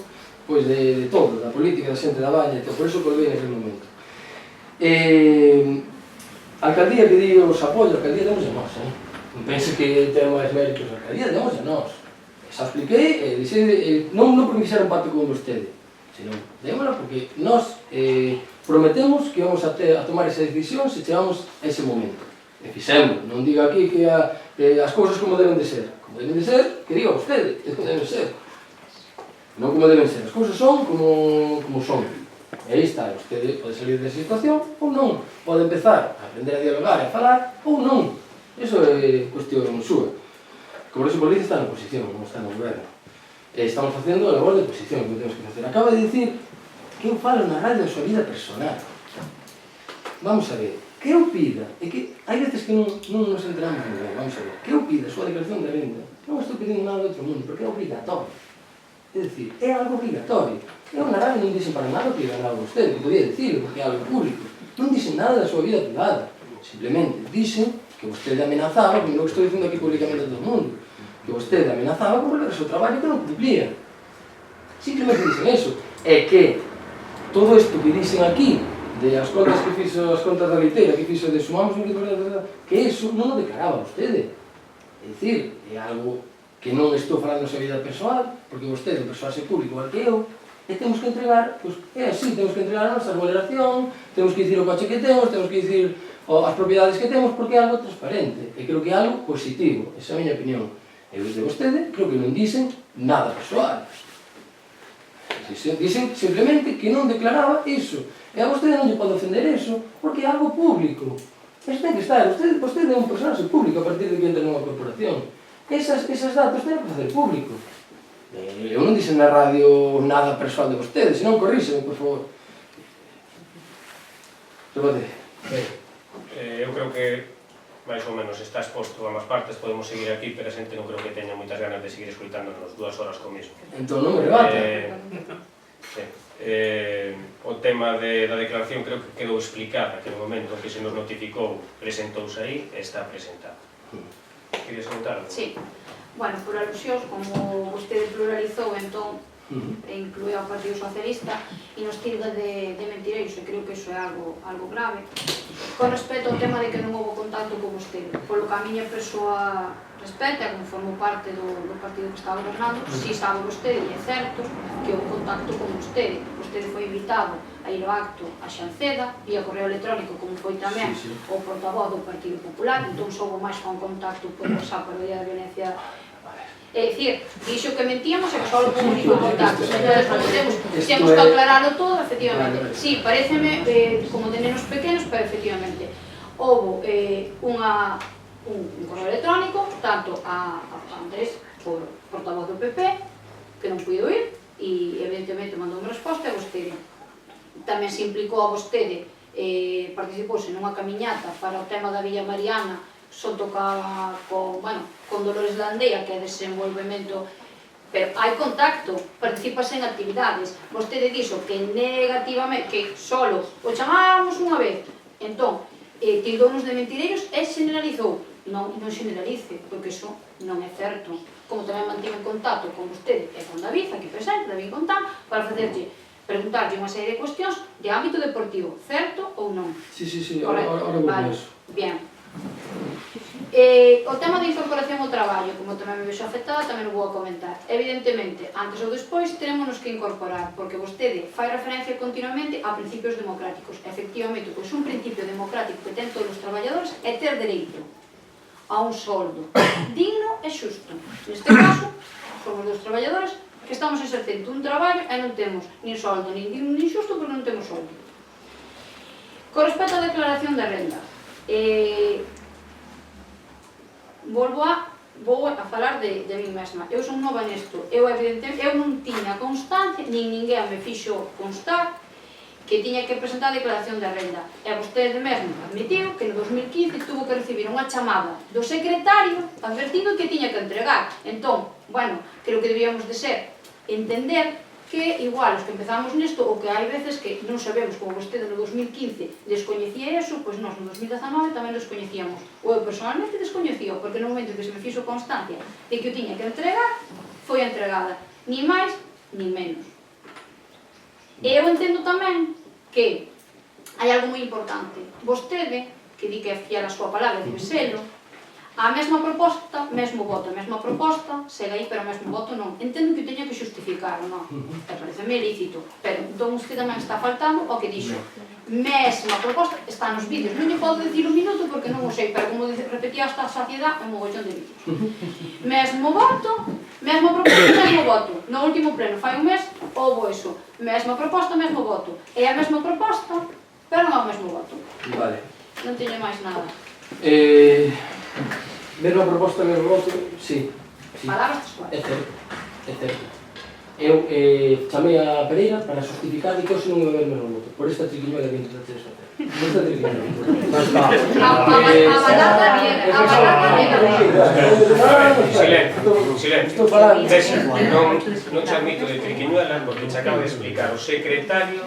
pois de todo, da política, da xente da Baña e todo, por iso colguei naquele momento. A alcaldía que di os apoios, a alcaldía demos a nós, non pense que ten máis méritos a alcaldía, demos a nós. Xa expliquei, non porque fixera un pacto con vostede, senón, démola porque nós prometemos que vamos a tomar esa decisión se chegamos a ese momento. E fixemos, non diga aquí que as cousas como deben de ser. Como deben de ser, que diga vostede, como deben de ser. Non como deben ser, as cousas son como son. E aí está, vostede pode salir desa situación ou non. Pode empezar a aprender a dialogar e a falar ou non. Iso é cuestión súa. Como eso polícia está na oposición, non está no goberno. Estamos facendo a labor de oposición, que temos que facer. Acaba de dicir que eu falo na radio da súa vida personal. Vamos a ver, que eu pida, e que hai veces que non nos enteramos moi ben, vamos a ver, que eu pida a súa declaración de renda, non estou pedindo nada do outro mundo, porque é obligatorio. É dicir, é algo obligatorio. Eu na radio non dixen para nada que iba nada a vostede, que podía dicirlo, porque é algo público. Non dixen nada da súa vida privada. Simplemente dixen que vostede amenazaba, como eu estou dicindo aquí públicamente a todo o mundo, que vostede amenazaba con volver ao seu traballo que non cumplía. Simplemente dixen eso. É que todo isto que dixen aquí, de as contas que fixo, as contas da leiteira, que fixo de sumamos un que eso non o declaraba vostede. É dicir, é algo que non estou falando da súa vida persoal, porque vostede é un personaxe público igual que eu, e temos que entregar, pois, é así, temos que entregar a nosa remuneración, temos que dicir o coche que temos que dicir as propiedades que temos, porque é algo transparente, e creo que é algo positivo, esa é a miña opinión. E desde vostede, creo que non dicen nada persoal. Dicen simplemente que non declaraba iso, e a vostede non lle pode ofender iso, porque é algo público. Eso ten que estar, vostede é un personaxe público a partir de que entra nunha corporación. Esos datos ten que facer público. Eu non dixen na radio nada persoal de vostede, senón corríxeme, por favor. Repate. Eu creo que máis ou menos está exposto a ambas partes, podemos seguir aquí, pero a xente non creo que teña moitas ganas de seguir escoitándonos 2 horas co mismo. Entón non me rebata. O tema da declaración creo que quedou explicada, que no momento que se nos notificou presentouse aí e está presentado. Querías contar algo? Sí. Bueno, por alusións, como vostede pluralizou, entón, incluía o Partido Socialista e nos tilda de mentireiros, e creo que iso é algo grave. Con respecto ao tema de que non houve contacto con vostede, polo que a miña persoa respecta, como formo parte do partido que está gobernando, si sabe vostede, e é certo, que houve contacto con vostede. Vostede foi invitado a ir ao acto a Xanceda, vía correo electrónico, como foi tamén o portavoz do Partido Popular, entón soubo máis con contacto por WhatsApp para o Día da Violencia. É dicir, dixo que mentíamos e que só con único contacto. Temos que aclararlo todo, efectivamente. Sí, pareceme como de nenos pequenos, pero efectivamente houve un correo electrónico, tanto a Andrés, por portavoz do PP, que non puido ir, e evidentemente mandou unha resposta a vostede. Tamén se implicou a vostede, participouse nunha camiñata para o tema da Villa Mariana, xunto con Dolores Landea, que é desenvolvemento, pero hai contacto, participase en actividades. Vostede dixo que negativamente, que solo o chamábamos unha vez, entón, tildounos de mentireiros e generalizou. Non generalice, porque iso non é certo. Como tamén mantive en contacto con vostede e con David, aquí presente, David Contán, para preguntarlle unha serie de cuestións de ámbito deportivo, certo ou non? Sí, ahora vou con eso. Bien. O tema de incorporación ao traballo, como tamén me vexo afectada, tamén o vou a comentar. Evidentemente, antes ou despois, terémonos que incorporar, porque vostede fai referencia continuamente a principios democráticos. Efectivamente, pois un principio democrático que ten todos os traballadores é ter dereito a un soldo digno e xusto. Neste caso, somos dos traballadores que estamos exercendo un traballo e non temos nin soldo, nin digno, nin xusto, porque non temos soldo. Con respecto á declaración de renda, vou a falar de min mesma. Eu son nova nesto. Eu non tiña constancia, nin ninguén me fixo constar que tiña que presentar a declaración de renda. E vostede mesmo admitiu que no 2015 tuvo que recibir unha chamada do secretario advertindo que tiña que entregar. Entón, bueno, creo que debíamos de ser entender que igual os que empezamos nesto, ou que hai veces que non sabemos, como vostede no 2015 descoñecía eso, pois nós no 2019 tamén descoñecíamos. Ou eu personalmente descoñecía, porque no momento que se me fixo constancia de que o tiña que entregar, foi entregada. Ni máis, ni menos. E eu entendo tamén que hai algo moi importante. Vostede, que di que é fiel a súa palabra, debe selo, a mesma proposta, mesmo voto, a mesma proposta, segue aí, pero o mesmo voto non. Entendo que o teña que justificar, non? E pareceme lícito, pero entón usted tamén está faltando o que dixo. Mesma proposta, está nos vídeos, non lle podo dicir un minuto porque non o sei, pero como repetía hasta a saciedade, é un mogollón de vídeos. Mesmo voto, mesma proposta, mesmo voto. No último pleno, fai un mes, houbo eso. Mesma proposta, mesmo voto. É a mesma proposta, pero non é o mesmo voto. Vale. Non teño máis nada. Mesma proposta, mesmo voto, sí. Palabras textuais. É certo. Eu chamei a Pereira para justificar que hoxe non ia haber mesmo voto, por esta triquiñuela que intentaches facer. Por esta triquiñuela. Silencio. Non te admito de triquiñuela porque te acabo de explicar o secretario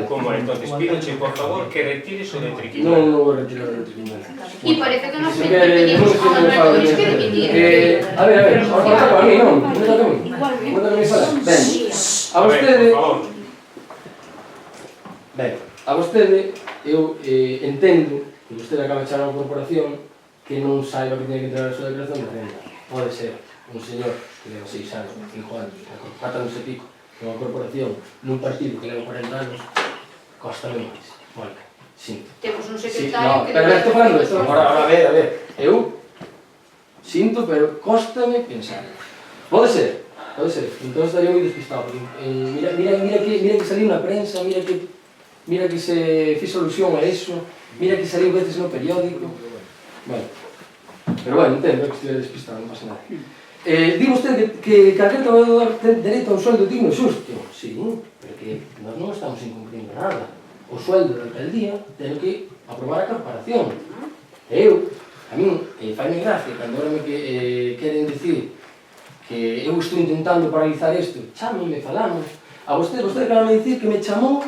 como é. Entonces, pídoche, por favor, que retires o de triquiñuela. Non vou retirar o de triquiñuela. E parece que nos pedimos a Alberto Luis que dimitir. A ver, ahora toca a mí, non? Non toca a mí. Non toca a mí falar. Ben, a vostede... Ben, a vostede, eu entendo que vostede acaba de chamar a corporación que non saiba que tiene que entregar a súa declaración de renda. Pode ser un señor que leva 6 anos, 5 anos, 4 anos e pico, nunha corporación, nun partido que leva 40 anos, costa máis. Mónica, sinto. Temos un secretario que... Pero estou falando isto. Ahora, a ver. Eu sinto, pero cóstame pensar. Pode ser. Entón estaría moi despistado. Mira que saliu na prensa, mira que se fixo alusión a eso, mira que saliu veces no periódico. Bueno, pero bueno, entendo que estive despistado, non pasa nada. Di vostede que calquer traballador ten dereito a un sueldo digno e xusto. Sí, porque nós non estamos incumplindo nada. O sueldo da alcaldía ten que aprobar a corporación. A min, faime gracia, cando ahora me queren dicir que eu estou intentando paralizar isto, chámenme, falamos. A vostede acaba de dicir que me chamou,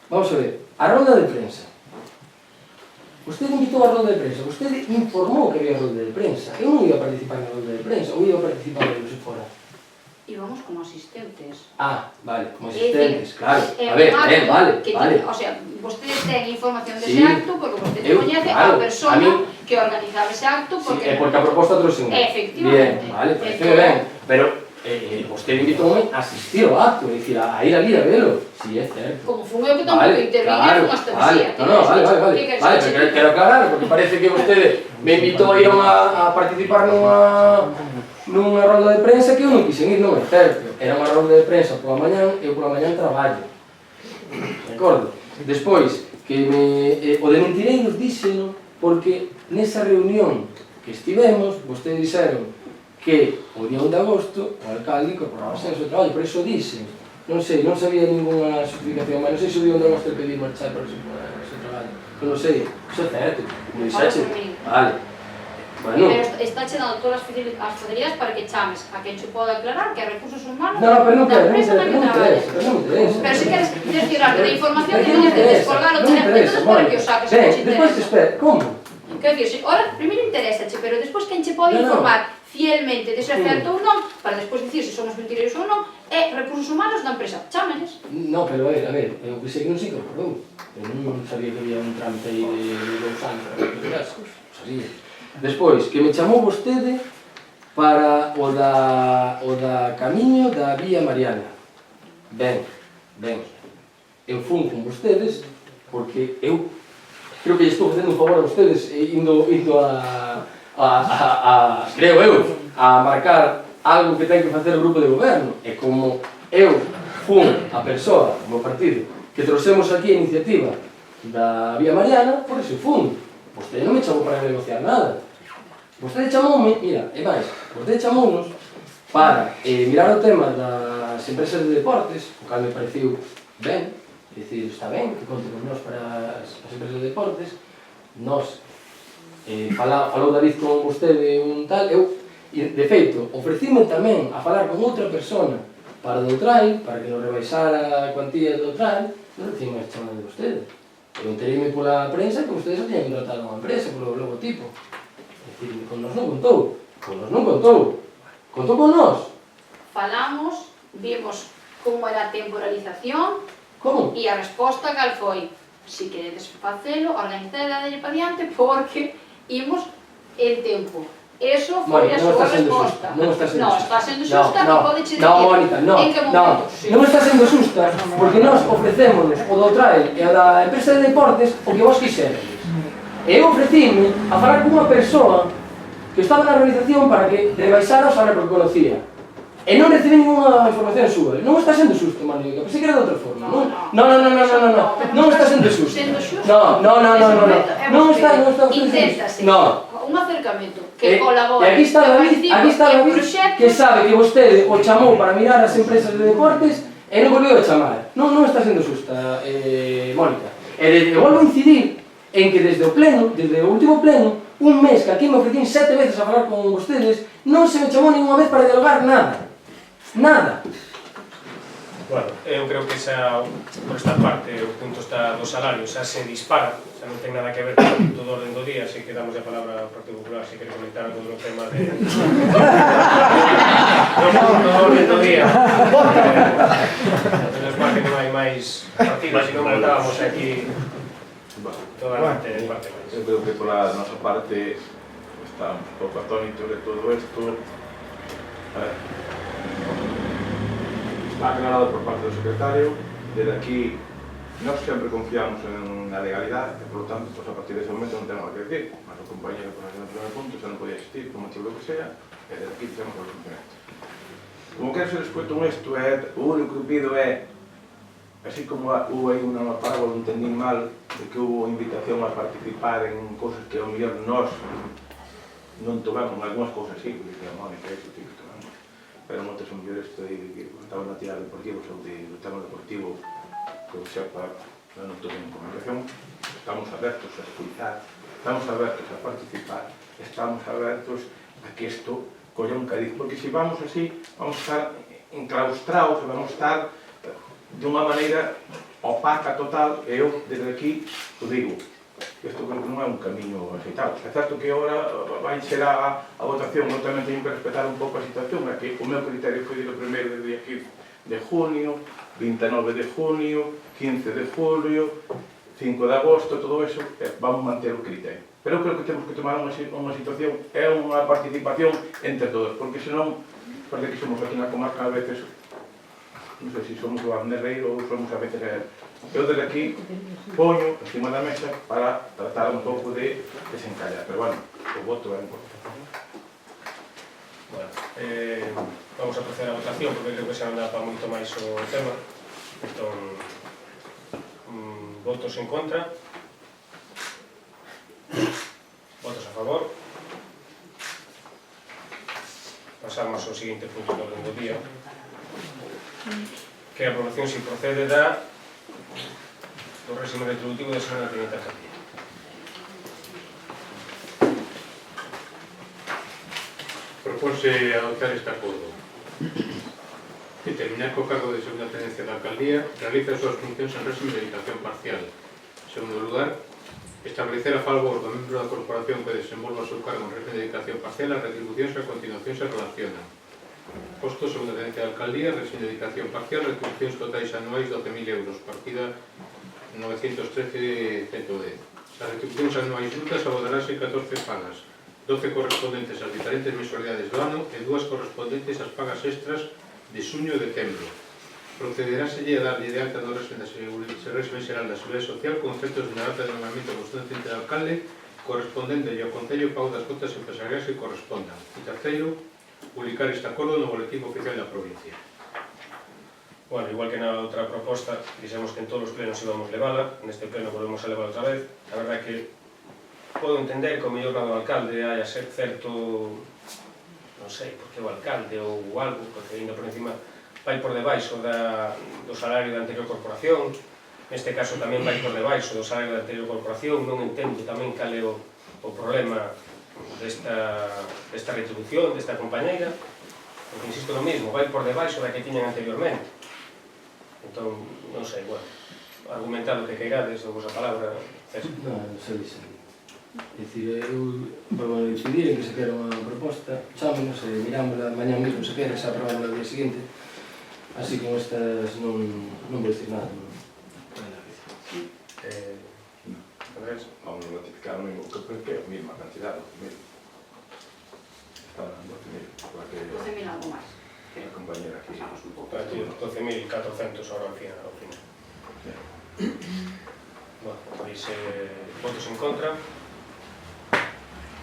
vamos a ver, a rolda de prensa. Vostede invitou a rolda de prensa, vostede informou que había rolda de prensa. Eu non iba a participar na rolda de prensa, ou iba a participar se fora. Íbamos como asistentes. Ah, vale, como asistentes, claro. É A ver, vale. O sea, vostedes ten información dese Sí. acto porque vostede coñece a persona que organizaba ese acto porque... É porque a proposta trouxe un. Efectivamente. Bien, vale, parece ben. Pero vostede invitoume a asistir ao acto, é dicir, a ir ali a velo. Si, é certo. Como fun eu que tampouco interviñe con hasta Vale, vale, pero quero aclarar, porque parece que vostede me invitou a ir a participar nunha rolda de prensa que eu non quixen ir, non é certo. Era unha rolda de prensa pola mañán, eu pola mañán traballo. De acordo? Despois, que o de mentireiros díxeno porque nesa reunión que estivemos, vostedes dixeron que o día 1 de agosto o alcalde incorporábase ao seu traballo, por iso dixen. Non sei, non sabía ninguna justificación, mas non sei se o día 1 de agosto pedir marchar para o seu traballo. Non sei, iso é certo, como dixeche. Vale. Bueno. Pero está che dando todas as facilidades para que chames a quen che poda aclarar que a recursos humanos No, pero non da empresa na que traballas. non me interesa. Pero se queres decir algo de información, deberías de descolgar o teléfono para que o saques, non che despois interesa. espera, como? Quer dicir, ora, primeiro interésache, pero despois quen che pode informar fielmente de se é certo ou non, para despois dicir se somos mentireiros ou non, é recursos humanos da empresa. Chámenes. No, pero a ver, eu pensei que non se incorporou. Eu non sabía que había un trámite aí de 2 anos para que non sabía. Despois, que me chamou vostede para o da camiño da Vía Mariana. Ben. Eu fun con vostedes porque eu creo que estou facendo un favor a vostedes indo creo eu, a marcar algo que ten que facer o grupo de goberno. E como eu fun a persoa, o meu partido, que trouxemos aquí a iniciativa da Vía Mariana, por iso fun. Vostede non me chamou para negociar nada. Vostede chamoume, mira, e máis, vostede chamounos para mirar o tema das empresas de deportes, o cal me pareciu ben, é dicir, está ben que conte con nós para as empresas de deportes. Nos falou David con vostede un tal, eu, de feito, ofrecíme tamén a falar con outra persona para do trail, para que nos rebaixara a cuantía do trail, non recibimos a chamada de vostede. Eu entereime pola prensa que vostedes habían contratado unha empresa polo logotipo. Con nos non contou. Contou con nós. Falamos, vimos como era a temporalización. Como? E a resposta cal foi? Si queredes facelo, organizade a dalle pa diante porque imos en tempo. Eso foi a súa resposta. Non está sendo xusta. Que pode che dicir Mónica, en que momento. Non está sendo xusta porque nós ofrecémonos o do trail e a da empresa de deportes o que vos quixeres. E eu ofrecíme a falar con unha persoa que estaba na organización para que rebaixara o salario porque conocía. E non recibí ninguna información súa. Non está sendo xusto, Mónica. Pensei que era de outra forma. Non está sendo xusto. Non está Inténtase un acercamento que E colabore. aquí está David, que sabe que vostede o chamou para mirar as empresas de deportes e non volveu a chamar. Non está sendo xusta, Mónica. E volvo a incidir en que desde o pleno, desde o último pleno, un mes que aquí me ofrecín 7 veces a falar con vostedes, non se me chamou ninguna vez para dialogar nada. Nada. Bueno, eu creo que por esta parte o punto está do salario xa se dispara, xa non ten nada que ver con todo o orden do día, así que damos a palabra ao Partido Popular se quere comentar algo do tema de... do orden do día. Menos mal que non hai máis partidos, se non montábamos aquí toda a parte máis. Eu creo que pola nosa parte está un pouco atónito de todo isto. Está aclarado por parte do secretario. Desde aquí, nós sempre confiamos na legalidade e, por lo tanto, a partir dese momento non temos nada que decir. Mas o compañero que nos dio no primeiro punto xa non podía existir, por motivo que sea, e desde aquí temos o cumprimento. Como quero ser expuesto en isto, o único que pido é, así como hubo aí unha parábola, non entendí mal, de que hubo invitación a participar en cousas que ao mellor nós non tomamos, algunhas cousas sí, porque a Mónica iso sí que tomamos, pero moitas son mellor isto de que estamos na tirada deportiva ou do tema deportivo que o sepa, non tomen en comunicación. Estamos abertos a escutar, estamos abertos a participar, estamos abertos a que isto colla un cadiz, porque se vamos así, vamos a estar enclaustrados, vamos a estar dunha maneira opaca total, e eu desde aquí o digo, isto creo que non é un camiño aceitado. É certo que agora vai ser a votación, eu tamén teño que respetar un pouco a situación, é que o meu criterio foi o primeiro de día 15 de junio, 29 de junio, 15 de julio, 5 de agosto, todo eso, vamos manter o criterio. Pero eu creo que temos que tomar unha situación, é unha participación entre todos, porque senón, parece que somos aquí na comarca a veces, non sei se somos o Arnerreiro ou somos a veces... Eu desde aquí poño encima da mesa para tratar un pouco de desencallar, pero bueno, o voto é importante. Bueno, vamos a proceder a votación porque creo que se anda para moito máis o tema. Entón, votos en contra, votos a favor. Pasamos ao seguinte punto do orden do día, que a aprobación se procede do régimen retributivo de Semana Trinita Castilla. Propónse adoptar este acordo. Que terminar co cargo de segunda tenencia da alcaldía realiza as súas funcións en régimen de dedicación parcial. En segundo lugar, establecer a favor do membro da corporación que desenvolva o seu cargo en régimen de dedicación parcial as retribucións que a continuación se relacionan. Posto segunda tenencia da alcaldía, régimen de dedicación parcial, retribucións totais anuais 12.000 euros, partida 913.110. As retribucións anuais brutas abodarase 14 pagas, 12 correspondentes ás diferentes mensualidades do ano e 2 correspondentes ás pagas extras de xuño e decembro. Procederáselle a darlle de alta no régimen xeral da Seguridade Social con efectos de data de nombramiento constante do alcalde correspondente ao Concello pago das cotas empresariais que correspondan. E terceiro, publicar este acordo no boletín oficial da provincia. Bueno, igual que na outra proposta, dixemos que en todos os plenos íbamos levala, neste pleno volvemos a levar outra vez. A verdade é que podo entender que o mellor do alcalde haya certo, non sei, porque o alcalde ou algo, porque ainda por encima vai por debaixo do salario da anterior corporación, neste caso tamén vai por debaixo do salario da anterior corporación, non entendo tamén cal é o problema desta retribución, desta compañeira, porque insisto no mismo, vai por debaixo da que tiñan anteriormente. Entón, non sei, bueno, argumentado que queirades, ou vosa palabra, César. Non sei se... É dicir, eu vou decidir en que se quera unha proposta, chámonos e mirámola mañá mesmo se quera, se aprobamos o día seguinte, así con estas non vou dicir nada. Andrés? Vamos a notificar o mismo, que creo que é a mesma cantidad, está en 12.000, 12.000 algo máis. a compañera aquí. 12.400 ahora ao final. Bueno, pois votos en contra,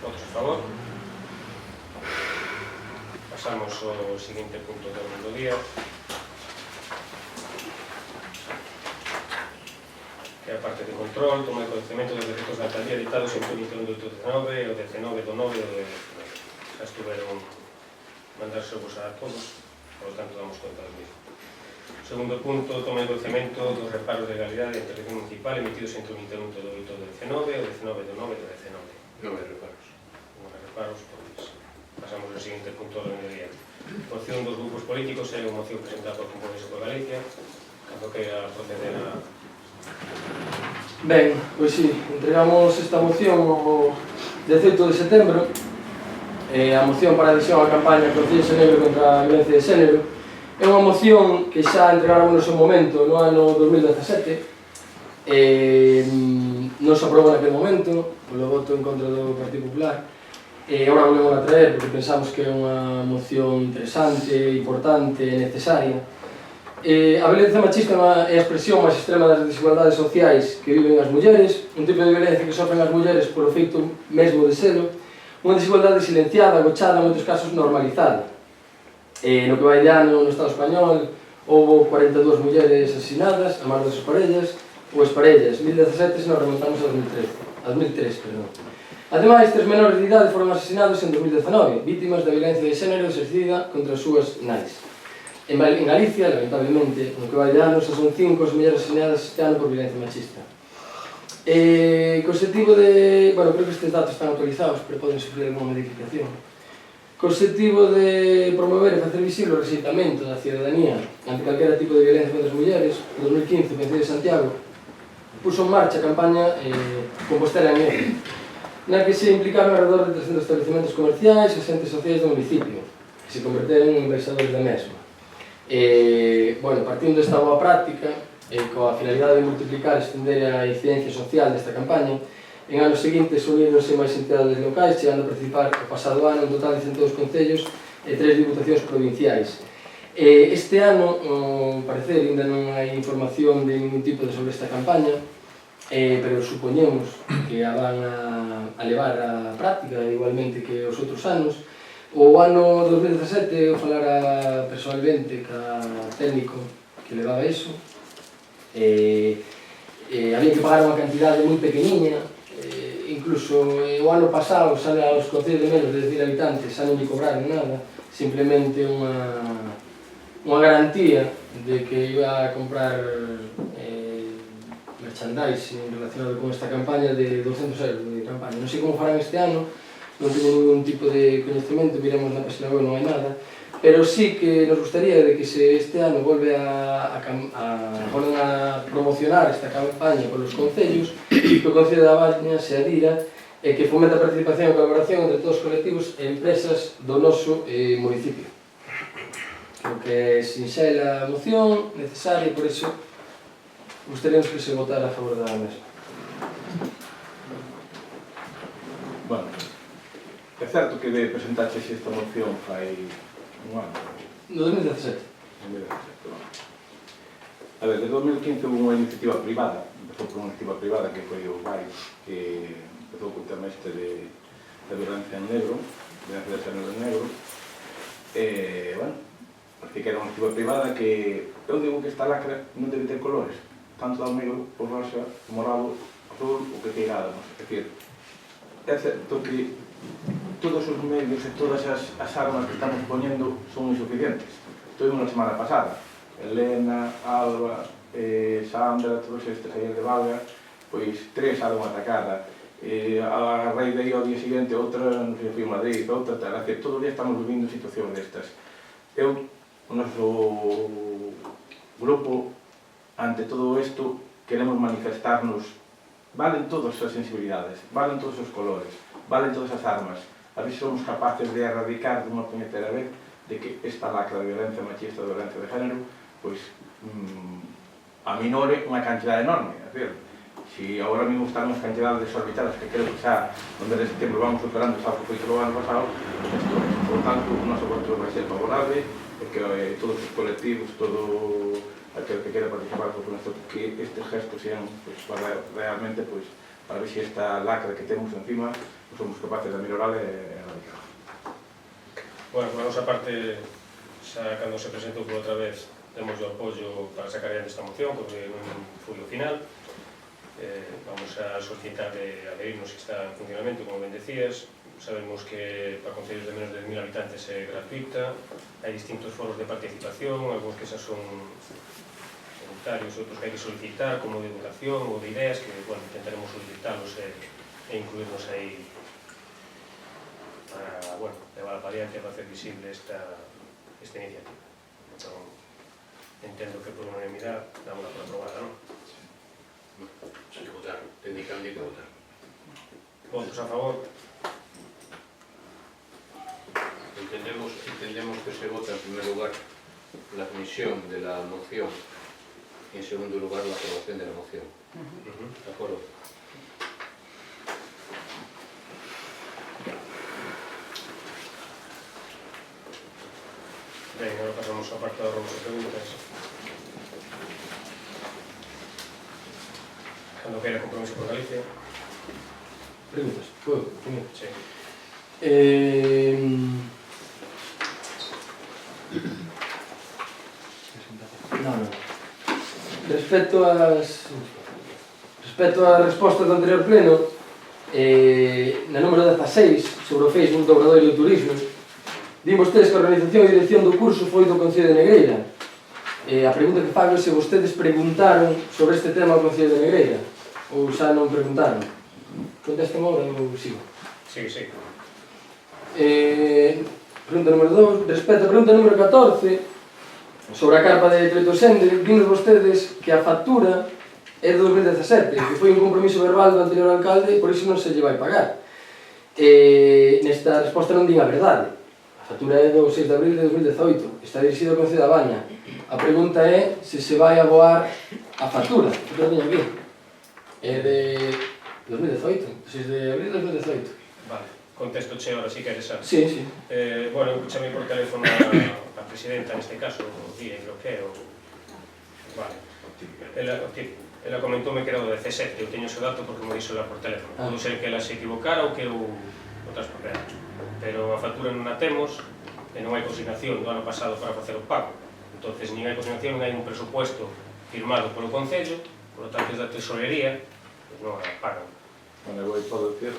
votos a favor. Pasamos ao seguinte punto do día, que é a parte de control, toma de conocimiento dos decretos da alcaldía dictados en 21 de 19 e o 19 do 9 do 19. Xa estuveron mandársevos a todos, por lo tanto damos conta do mismo. Segundo punto, toma de conocimiento dos reparos de legalidade de intervención municipal emitidos entre o 21 do 8 do 19 e o 19 do 9 do 19. Non hai reparos. Non hai reparos, pois pasamos ao seguinte punto do día. Moción dos grupos políticos é unha moción presentada por Compromiso por Galicia, cando queira proceder a... Ben, pois si, entregamos esta moción o 18 de setembro, a moción para adhesión á campaña Concello Xénero contra a violencia de xénero. É unha moción que xa entregaron no seu momento, no ano 2017, non se aprobou naquele momento, polo voto en contra do Partido Popular, e agora volvemos a traer porque pensamos que é unha moción interesante, importante e necesaria. A violencia machista é a expresión máis extrema das desigualdades sociais que viven as mulleres, un tipo de violencia que sofren as mulleres polo feito mesmo de selo, unha desigualdade silenciada, agochada, en moitos casos normalizada. No que vai de ano no Estado español houve 42 mulleres asesinadas a mans das súas parellas ou exparellas, 2017 se nos remontamos a 2003, perdón. Ademais, 3 menores de idade foron asesinados en 2019, vítimas da violencia de xénero exercida contra as súas nais. En Galicia, lamentablemente, no que vai de ano, son 5 as mulleres asesinadas este ano por violencia machista. Co objetivo de... Bueno, creo que estes datos están autorizados, pero poden sufrir alguna modificación. co objetivo de promover e facer visible o rexeitamento da cidadanía ante calquera tipo de violencia contra as mulleres, en 2015 o Concello de Santiago puso en marcha a campaña Compostela en Negro, na que se implicaron alrededor de 300 estabelecimentos comerciais e agentes sociais do municipio, que se converteron en embaixadores da mesma. Bueno, partindo desta boa práctica, coa finalidade de multiplicar e estender a incidencia social desta campaña, en anos seguintes unironse máis entidades locais, chegando a participar o pasado ano un total de 102 concellos e 3 diputacións provinciais. Este ano, ao parecer, ainda non hai información de ningún tipo sobre esta campaña, pero supoñemos que a van a levar a práctica igualmente que os outros anos. O ano 2017 eu falara personalmente ca técnico que levaba iso. Había que pagar unha cantidade moi pequeniña, incluso o ano pasado aos concellos de menos de 10.000 habitantes xa non lle cobraron nada, simplemente unha garantía de que iba a comprar merchandising relacionado con esta campaña de 200 euros de campaña. Non sei como farán este ano, non teño ningún tipo de coñecemento, miramos na página web, non hai nada, pero sí que nos gustaría de que se este ano volve a promocionar esta campaña polos concellos, que o Concello da Baña se adira e que fomenta a participación e colaboración entre todos os colectivos e empresas do noso municipio. Creo que é sinxela a moción, necesaria, e por iso gustaríamos que se votara a favor da mesma. Bueno, é certo que presentaches esta moción fai un ano. No 2017. A ver, de 2015 houve unha iniciativa privada, empezou por unha iniciativa privada que foi o BAI, que empezou co tema este de violencia en negro, violencia de xénero en negro, bueno, porque que era unha iniciativa privada que eu digo que esta lacra non debe ter colores, tanto do negro, por rosa, morado, azul, o que queirádamos. É dicir, é certo que todos os medios e todas as armas que estamos poñendo son insuficientes. Estuve unha semana pasada, Elena, Alba, Sandra, todos estes aí de Valga, pois 3 a unha atacada, a raíz de aí ao día seguinte outra, non sei, fui a Madrid, outra, tal, que todo o día estamos vivindo situacións destas. O noso grupo, ante todo isto, queremos manifestarnos. Valen todas as sensibilidades, valen todos os colores, valen todas as armas. A ver se somos capaces de erradicar dunha puñetera vez de que esta lacra de violencia machista, de violencia de género, pois aminore unha cantidade enorme. É dicir, se agora mesmo están as cantidades desorbitadas que creo que xa no mes de setembro vamos superando xa o que foi todo o ano pasado, por tanto, o noso voto vai ser favorable, e que todos os colectivos, todo aquel que quera participar con esto, que estes gestos sean para realmente para ver se esta lacra que temos encima somos capaces de mellorar e erradicar. Bueno, por a nosa parte, xa cando se presentou por outra vez, temos o apoio para sacar adiante esta moción, porque non foi o final. Vamos a solicitar de adherirnos que está en funcionamento, como ben decías. Sabemos que para concellos de menos de 10.000 habitantes é gratuita, hai distintos foros de participación, algúns que xa son voluntarios, outros que hai que solicitar, como de educación ou de ideas, que, bueno, intentaremos solicitarlos e incluirnos aí para, bueno, levar a padiante para hacer visible esta iniciativa. Entón, entendo que por unanimidade damos por aprobada, non? Hai que votar, técnicamente hai que votar. Votos a favor? Entendemos que se vota en primer lugar la admisión de la moción y en segundo lugar la aprobación de la moción. ¿De acuerdo? Ben, agora pasamos ao apartado de robos e preguntas. Cando queira compromiso por Galicia. Preguntas? Puedo, primeiro. Sí. No. Respecto ás respostas do anterior pleno, na número 16, sobre o Facebook do Obradoiro do Turismo, din vostedes que a organización e dirección do curso foi do Concello de Negreira. A pregunta que fago é se vostedes preguntaron sobre este tema ao Concello de Negreira, ou xa non preguntaron. Contesten agora ou sigo? Sí. Pregunta número 2. Respecto a pregunta número 14, sobre a carpa de Cletosende, dinos vostedes que a factura é de 2017, que foi un compromiso verbal do anterior alcalde e por iso non se lle vai pagar. Nesta resposta non din a verdade. A factura é do 6 de abril de 2018, está dirigida ao Concello da Baña. A pregunta é se se vai aboar a factura. Que lo teño aquí. É de 2018, 6 de abril de 2018. Vale, contesto che ahora si queres, sabes? Sí, sí. Bueno, eu chamei por teléfono a presidenta neste caso, o día, creo que é, o... Vale. Ela comentoume que era do 17, eu teño ese dato porque me dixo lá por teléfono. Non sei que ela se equivocara ou que eu o transportera. Pero a factura non a temos e non hai consignación do ano pasado para facer o pago. Entonces, nin hai consignación, nin hai un presupuesto firmado polo Concello, por lo tanto, da tesorería, pues non a pagan. Bueno, eu podo decir,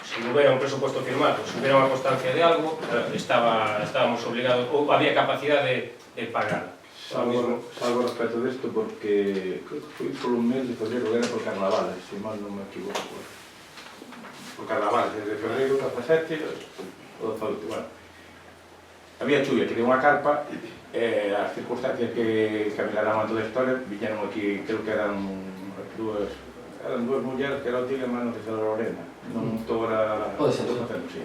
Se houbera un presupuesto firmado, se houbera unha constancia de algo, estábamos obligados, ou había capacidade de pagar. Salvo respecto disto porque foi por un mes de febrero, era por carnavales, se mal non me equivoco. Por carnavales, desde febrero, 17, o 18, bueno. Había chuvia, que deu unha carpa, as circunstancias que caminaran toda a historia, viñeron aquí, creo que eran dúas mulleres, que era o Tigre e Mano de Lorena, non toda a facendo, sí.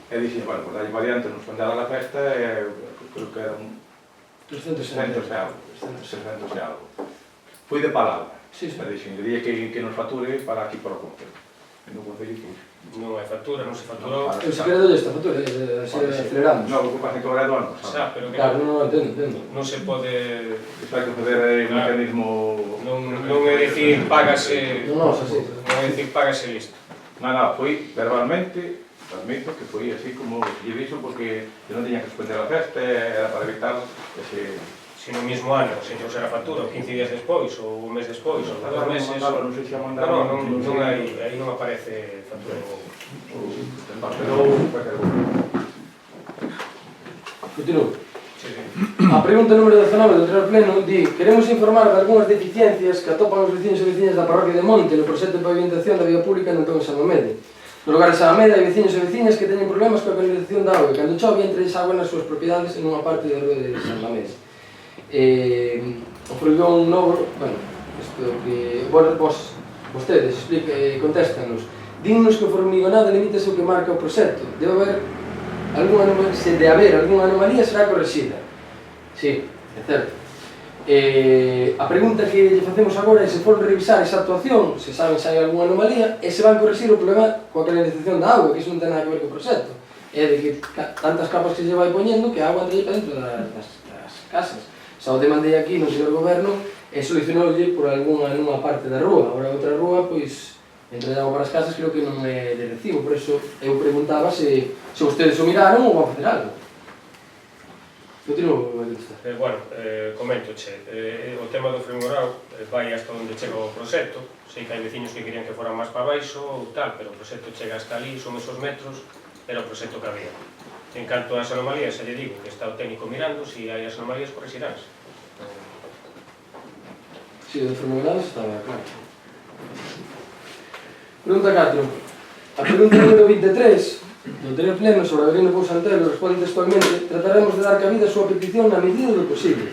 E dixen, bueno, por dalle variante, nos mandara a festa, creo que eran 300 e algo. Fui de palabra. Me dixen, le dije que nos facture para aquí para o Concello. E non Concello que non hai factura, non se facturou. Eu se quero dolle esta factura, así aceleramos. Non, o que pasa é que agora é do ano pasado. Claro, non entendo. Non se pode... Isto hai que fazer un mecanismo... Non é dicir, págase... Non, así. Non é dicir, págase listo. Non, foi verbalmente, admito que foi así como lle dixo, porque eu non tiña que suspender a festa, era para evitar ese... Se no mismo ano, se non será factura, 15 días despois, ou un mes despois, ou 2 meses... Non sei se a mandaba... Non hai, aí non aparece factura. Continuo. A pregunta número 19 do anterior pleno di: queremos informar de algunhas deficiencias que atopan os veciños e veciñas da parroquia de Monte no proxecto de pavimentación da vía pública no Antón San Mamede. No lugar de San Mamede hai veciños e veciñas que teñen problemas coa canalización da auga e cando chove entra esa auga nas súas propiedades en unha parte da rúa de San Mamede. O Frullón novo, bueno, isto que vostedes contéstanos, dinnos que o formigonado limítase o que marca o proxecto. Debe haber alguna anomalía, se de haber alguna anomalía será correxida. Sí, é certo. A pregunta que lle facemos agora é se foron revisar esa actuación, se saben se hai alguna anomalía, e se van correxir o problema coa canalización da auga, que iso non ten nada que ver co proxecto. É de que tantas capas que se vai poñendo que a auga entra para dentro das casas. Xa o demandei aquí no señor goberno e solucionoulle por nunha parte da rúa. Agora outra rúa, pois, entra de agua para as casas, creo que non é de recibo. Por eso eu preguntaba se vostedes o miraron ou van facer algo. Continuo, Evangelista. Bueno, coméntoche. O tema do Frimorao vai hasta onde chega o proxecto. Sei que hai veciños que querían que foran máis para baixo ou tal, pero o proxecto chega hasta ali, son esos metros, era o proxecto que había. En canto ás anomalías, xa lle digo que está o técnico mirando, se hai as anomalías correxiránse. Si, de enfermedades estaba claro. Pregunta 4. A pregunta número 23 do anterior pleno sobre Avelino Pousa Antelo responde textualmente: trataremos de dar cabida a súa petición na medida do posible.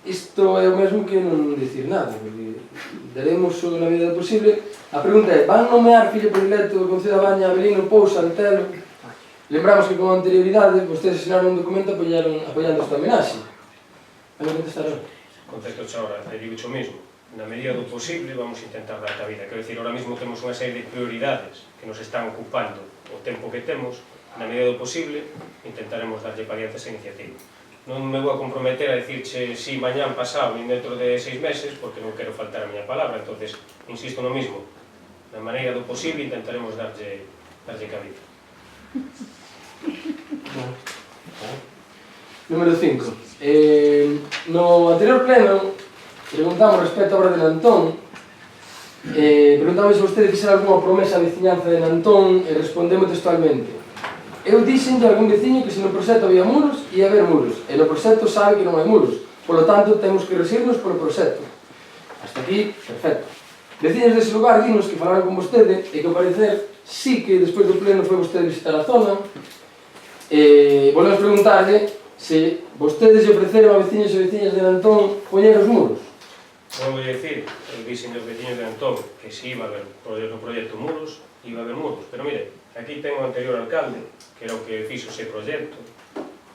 Isto é o mesmo que non dicir nada, porque daremos na medida do posible. A pregunta é: van nomear fillo predilecto do Concello da Baña Avelino Pousa Antelo? Lembramos que con anterioridade vostedes asinaron un documento apoiando esta homenaxe. Vai contestar agora? Contesto ahora, te digo o mismo. Na medida do posible vamos a intentar dar cabida. Quero dicir, ahora mismo temos unha serie de prioridades que nos están ocupando o tempo que temos. Na medida do posible intentaremos darlle palianza a esa iniciativa. Non me vou a comprometer a dicirche si mañán, pasado, nin dentro de 6 meses, porque non quero faltar a miña palabra. Entonces, insisto no mismo. Na maneira do posible intentaremos darlle cabida. Número 5. No anterior pleno preguntamos respecto á obra de Nantón. Preguntamos se vostede fixera alguna promesa á veciñanza de Nantón e respondemos textualmente: eu dixenlle a algún veciño que se no proxecto había muros, ia haber muros, e no proxecto sabe que non hai muros, polo tanto temos que resirnos polo proxecto. Hasta aquí, perfecto. Veciños dese lugar dinos que falaron con vostede e que ao parecer sí que despois do pleno foi vostede visitar a zona Volvemos preguntarle se vostedes lle ofreceron a veciños e veciñas de Nantón poñer os muros. Vou dicir, eu dixen aos veciños de Antón que se iba a haber no proxecto muros, iba a haber muros. Pero mire, aquí ten o anterior alcalde, que era o que fixo ese proxecto.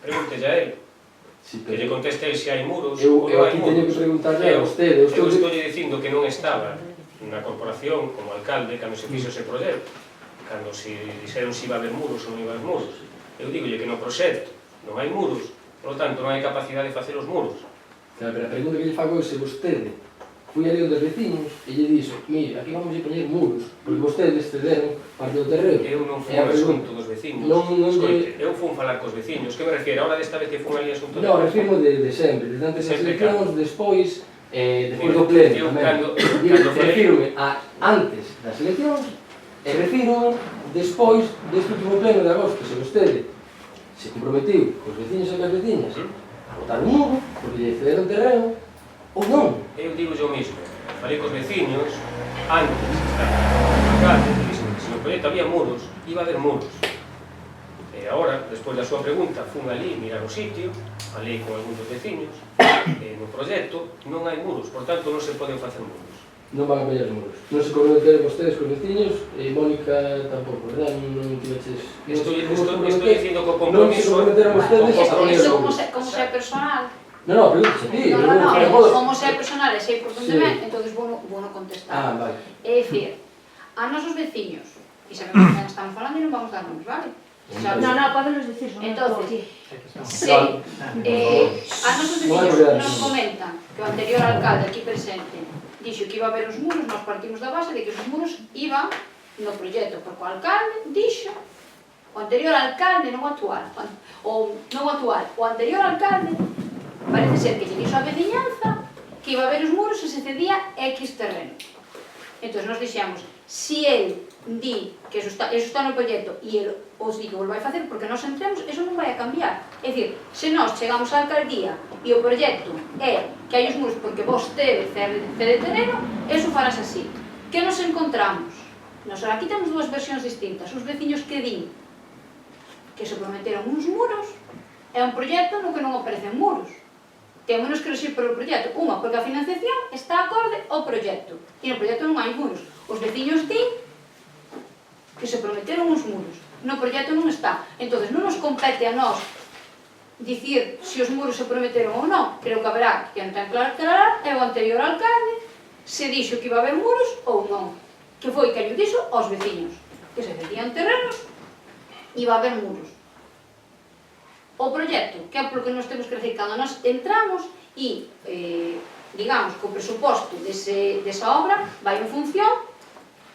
Pregúntelle a él, que lle conteste a él se hai muros ou non hai aquí teño que muros. preguntarle a vostede. Eu estou dicindo que non estaba na corporación como alcalde cando se fixo ese proxecto, cando se dixeron se iba a haber muros ou non iba a haber muros. Eu digolle que no proxecto non hai muros, por lo tanto non hai capacidade de facer os muros. Claro, pero a pregunta que lle fago é se vostede foi ali onde os veciños e lle dixo, mire, aquí vamos a poñer muros, porque vostedes cederon parte do terreno. Eu non fui ao asunto dos veciños. Escoite, eu fui falar cos veciños. Que me refiero? Ahora desta vez que fui ali asunto... Non, refirmo de sempre, desde antes das Sempre, eleccións, despois do pleno eu tamén. cando falei... Refirme a antes das eleccións e refirme despois deste último pleno de agosto, se vostede se comprometiu cos veciños e cos veciñas a botar un muro, porque lle cederon terreno, ou non. Eu digo yo mismo, falei cos veciños antes de estar no alcalde, e dixen que se no proxecto había muros, iba a haber muros. E agora, despois da súa pregunta, fun ali mirar o sitio, falei con algúns dos veciños, e no proxecto non hai muros, por tanto non se poden facer muros. Non van a poñer os muros. Non se comprometeron vostedes cos veciños e Mónica tampouco, verdad? Non tiveches... Estou dicindo que o compromiso... Non se comprometeron vostedes a poñer os Iso muros. como se é personal. Non, pregúntese a ti. Como se é personal e sei por onde ven, entonces vou no contestar. Vale. É dicir, a nosos veciños, e sabemos que estamos falando e non vamos dar nomes, vale? No, podemos decir. Entonces, se a nosos veciños nos comentan que o anterior alcalde aquí presente dixo que iba a haber os muros, nós partimos da base de que os muros iban no proxecto, porque o alcalde dixo, o anterior alcalde, non o actual, o anterior alcalde parece ser que lle dixo a veciñanza que iba a haber os muros e se cedía X terreno. Entón, nos dixemos, si el di que eso está no proxecto e el os di que o vai facer porque nós entremos, eso non vai a cambiar. É dicir, se nós chegamos á alcaldía e o proxecto é que hai os muros porque vos cede terreno, eso farás así. Que nos encontramos? Nos aquí temos dúas versións distintas. Os veciños que din que se prometeron uns muros é un proxecto no que non aparecen muros. Témonos que regir polo proxecto. Unha, porque a financiación está acorde ao proxecto. E no proxecto non hai muros. Os veciños din que se prometeron uns muros. No proxecto non está. Entón, non nos compete a nós dicir se os muros se prometeron ou non. Creo que haberá que ten claro aclarar é o anterior alcalde se dixo que iba a haber muros ou non. Que foi que lle dixo aos veciños que se cedían terrenos e iba a haber muros. O proxecto, que é polo que nos temos que decir cando nos entramos e, digamos, que o presuposto desa obra vai en función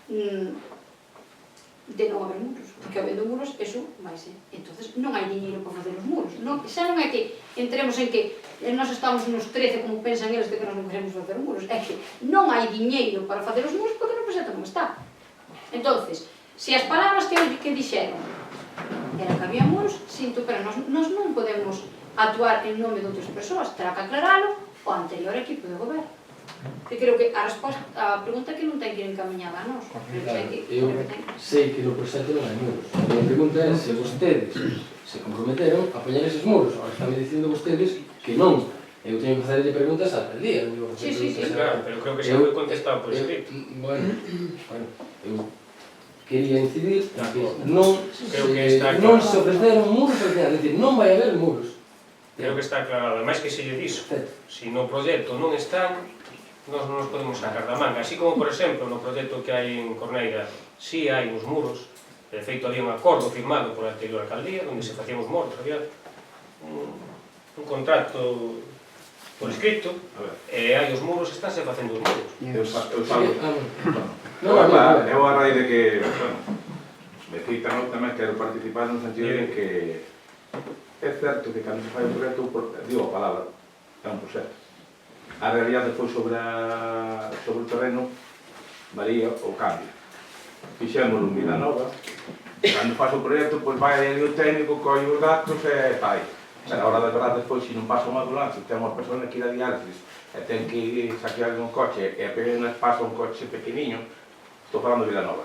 de non haber muros, porque habendo muros, eso vai ser. Entón, non hai diñeiro para facer os muros. Xa non é que entremos en que nós estamos nos 13, como pensan eles, de que nós non queremos facer muros. É que non hai diñeiro para facer os muros porque no proxecto non está. Entón, se as palabras que dixeron era que había muros, sinto, pero nós non podemos actuar en nome de outras persoas. Terá que aclaralo o anterior equipo de goberno. Eu creo que a pregunta que non ten que ir encaminhada a nós. Eu sei que no proxecto non hai muros. A minha pregunta é se vostedes se comprometeron a poñer eses muros. Agora están dicindo vostedes que non. Eu teño que facerlle preguntas á alcaldía. Sí, claro, pero creo que se foi contestado por escrito. Bueno, eu quería incidir que non se ofreceron muros ao final, é dicir, non vai haber muros. Creo que está aclarado, ademais que se lle dixo, se no proxecto non están, nós non nos podemos sacar da manga. Así como, por exemplo, no proxecto que hai en Corneira, si hai uns muros, de feito había un acordo firmado por a anterior alcaldía, onde se facían os muros, había un contrato por escrito, e hai os muros, estánse facendo os muros. Eu a raíz de que, me citan tamén, quero participar no sentido de que é certo que cando se fai un proxecto, digo a palabra, é un proxecto. A realidade foi sobre o terreno, varía ou cambia. Fixémoslo en Vilanova, cando faz o proxecto, pois vai ali o técnico, colle os datos e fai. Pero a hora da verdade, despois, se non pasa unha ambulancia, ten unha persona que ir a diálisis e ten que saquear un coche e apenas pasa un coche pequeniño, estou falando de Vilanova.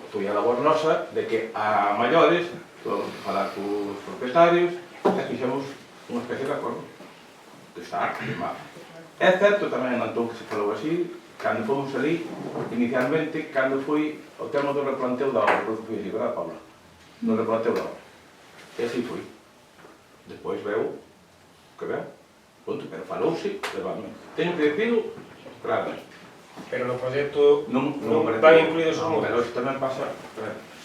Foi a labor nosa de que a maiores Tuvemos que falar cos propietarios e fixemos unha especie de acordo que está firmado. É certo tamén, Antón, que se falou así, cando fomos ali, inicialmente, cando foi o tema do replanteo da obra, que foi así, verdad, Paula? Do replanteo da obra. E así foi. Despois veu, que veu, punto, pero falouse verbalmente. Teño que decirlo claramente. Pero no proxecto Non van incluídos os pero módulos. isto tamén pasa...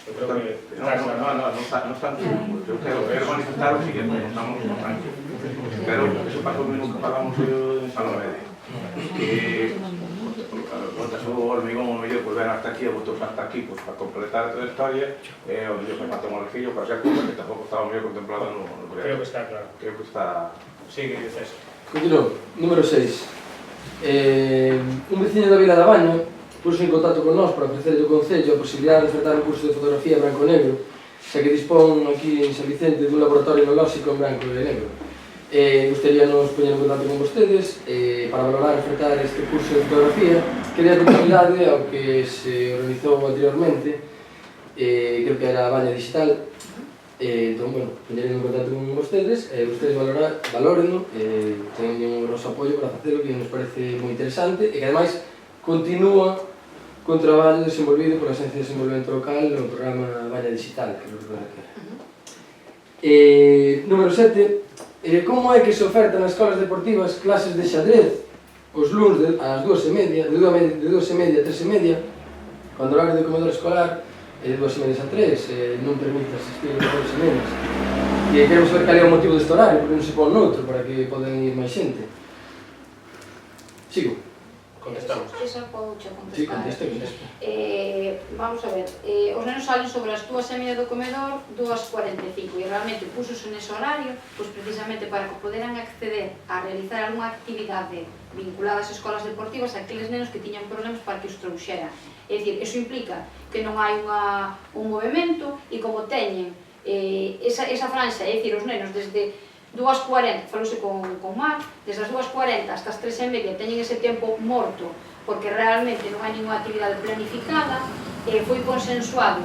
Eu creo que Non están eu quero manifestar o siguiente, non estamos tranquilos. Pero eso pasou mesmo que falamos en Salamedia. Que botas o hormigón o mellor volver hasta aquí, botos hasta aquí para completar toda a historia, e o mellor me falta un orejillo para ser cousa que tampouco estaba mellor contemplada no proyecto. creo que está claro. Creo que está... Sigue, dices. Continuo, número 6. Un veciño da Vila da Baña puso en contacto con nós para ofrecerlle ao Concello a posibilidade de ofertar un curso de fotografía branco e negro, xa que dispón aquí en San Vicente dun laboratorio enolóxico en branco e negro. Gustaríanos poñer en contacto con vostedes para valorar e ofertar este curso de fotografía que dé continuidade ao que se organizou anteriormente, creo que era a Baña Digital. Entón, bueno, poñer en contacto con vostedes e vostedes valórenlo, teñen o noso apoio para facelo, que nos parece moi interesante e que ademais continúa con traballo desenvolvido pola Agencia de Desenvolvemento Local no programa Baña Digital, que nos recorda que era. Número 7. Como é que se ofertan nas escolas deportivas clases de xadrez os luns ás 2:30, de 2:30 a 3:30, cando o horario de comedor escolar é de 2:30 a 3, non permite asistir a todos e nenas. E queremos saber cal é o motivo deste horario, porque non se pon noutro, para que poden ir máis xente. Sigo. Contestamos. Esa podo che contestar. Sí, conteste. Vamos a ver, os nenos salen sobre as 2:30 do comedor, 2:45, e realmente púsose nese horario, pois precisamente para que poderan acceder a realizar algunha actividade vinculada ás escolas deportivas a aqueles nenos que tiñan problemas para que os trouxeran. É dicir, iso implica que non hai un movimento e como teñen esa franxa, é dicir, os nenos desde 2:40, falouse con Mar, desde as 2:40 hasta as 3:30 teñen ese tempo morto porque realmente non hai ninguna actividade planificada, foi consensuado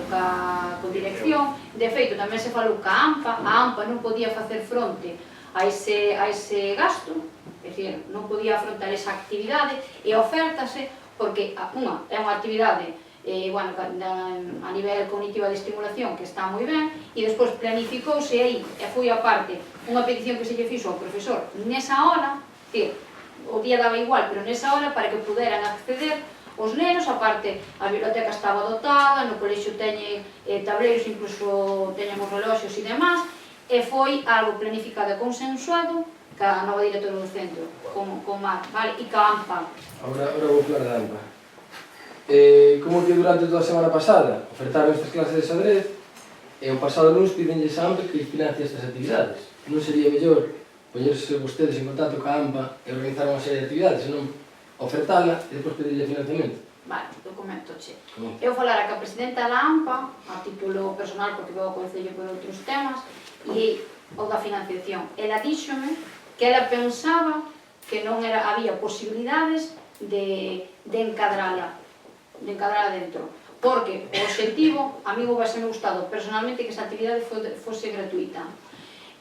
con dirección, de feito tamén se falou ca AMPA, a AMPA non podía facer fronte a ese gasto, é dicir, non podía afrontar esa actividade e ofértase porque, unha, é unha actividade a nivel cognitiva de estimulación que está moi ben e despois planificouse aí e foi a parte unha petición que se lle fixo ao profesor nesa hora, o día daba igual, pero nesa hora para que puderan acceder os nenos, a parte a biblioteca estaba dotada, no colexio teñen tableiros, incluso teñemos reloxos e demás, e foi algo planificado e consensuado ca nova directora do centro, con Mar, vale? E ca AMPA. Ahora vou falar da AMPA. Como que durante toda a semana pasada ofertaron estas clases de xadrez e o pasado lunes pidenlles a AMPA que financie estas actividades. Non sería mellor poñerse vostedes en contacto ca AMPA e organizar unha serie de actividades, senón ofertala e depois pedirle financiamento? Vale, documento-che. Eu falara ca presidenta da AMPA, a título personal, porque vou ao Concello por outros temas, e o da financiación. Ela díxome que ela pensaba que non había posibilidades de encadrala dentro, porque o objetivo, a mí me gustado personalmente que esa actividade fose gratuita.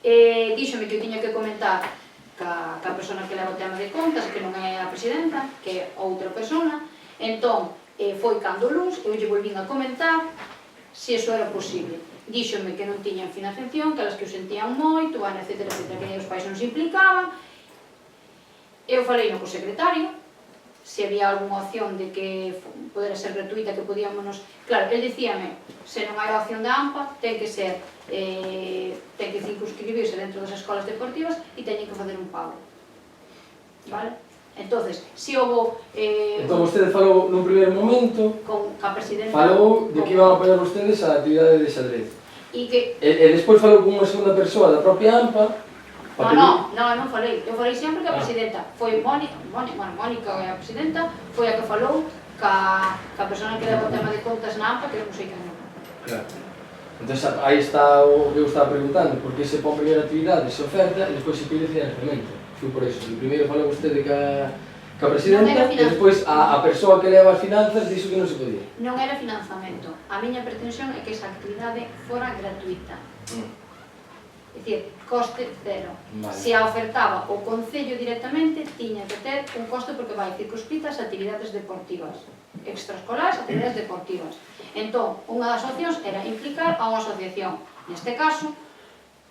Díxome que eu tiña que comentar ca persona que leva o tema de contas, que non é a presidenta, que é outra persona, entón foi cando o luns, eu lle volvín a comentar se iso era posible. Díxome que non tiñan financiación, que elas que o sentían moito, etcétera, que os pais non se implicaban. Eu falei no co secretario, se había algunha opción de que podera ser gratuita, que podíamos... Claro, el dicíame, se non hai opción da AMPA, ten que circunscribirse dentro das escolas deportivas e teñen que facer un pago. Vale? Entonces, si houve... Entón, vostede falou nun primeiro momento, con a presidenta... falou de que iban a apoiar vostedes a actividade de xadrez. E despois falou con unha segunda persoa da propia AMPA. Non falei. Eu falei sempre que a presidenta foi Mónica é a presidenta, foi a que falou ca persona que leva o tema de contas na AMPA, que non sei quen é. Claro. Entón, aí está o que eu estaba preguntando, porque se pon primeira actividade, se oferta, e despois se pide financiamento. Foi por eso. Primeiro falou vostede ca Que a presidenta e despois a persoa que leva as finanzas dixo que non se podía. Non era financiamento. A miña pretensión é que esa actividade fora gratuita. É dicir, coste cero. Vale. Se a ofertaba o Concello directamente, tiña que ter un coste porque vai circunscritas a actividades deportivas. Extraescolares, actividades deportivas. Entón, unha das opcións era implicar a unha asociación. Neste caso,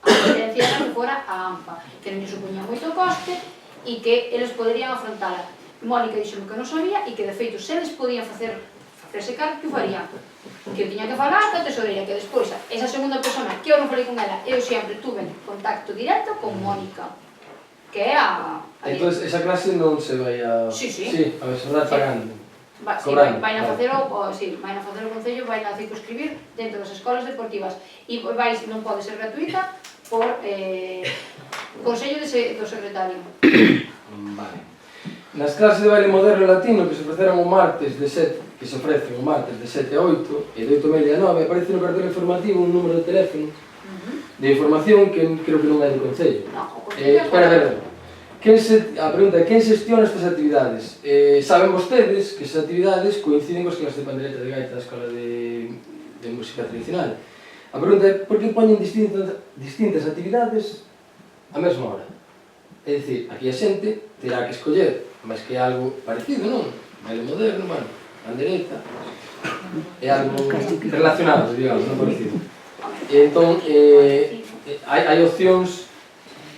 a preferencia era que fora a AMPA, que non lle supoñía moito coste e que eles poderían afrontala. Mónica dixo que non sabía e que, de feito, se eles podían facerse cargo, que o farían. Que eu tiña que falar ca tesoreira, que despois, esa segunda persona, que eu non falei con ela, eu sempre tuve contacto directo con Mónica, que é a... Entón, esa clase non se vai a... Sí, sí. Sí, a ver, pagando. Sí, vai na facer o Concello, vai na circunscribir dentro das escolas deportivas e non pode ser gratuita por Consello do Secretario. Vale. Nas clases de baile moderno latino que se ofreceron o martes de 7, que se ofrecen o martes de 7 a 8 e de 8:30 a 9, aparece no cartel informativo un número de teléfono de información que creo que non é do Concello. No, o Concello A pregunta é quen xestiona estas actividades? Saben vostedes que esas actividades coinciden cos clases de pandereta de gaita da Escola de Música Tradicional. A pregunta é por que poñen distintas actividades á mesma hora? É dicir, aquí a xente terá que escoller, mas que é algo parecido, non? Baile moderno, bueno, pandereta, é algo relacionado, digamos, non parecido. E entón, hai opcións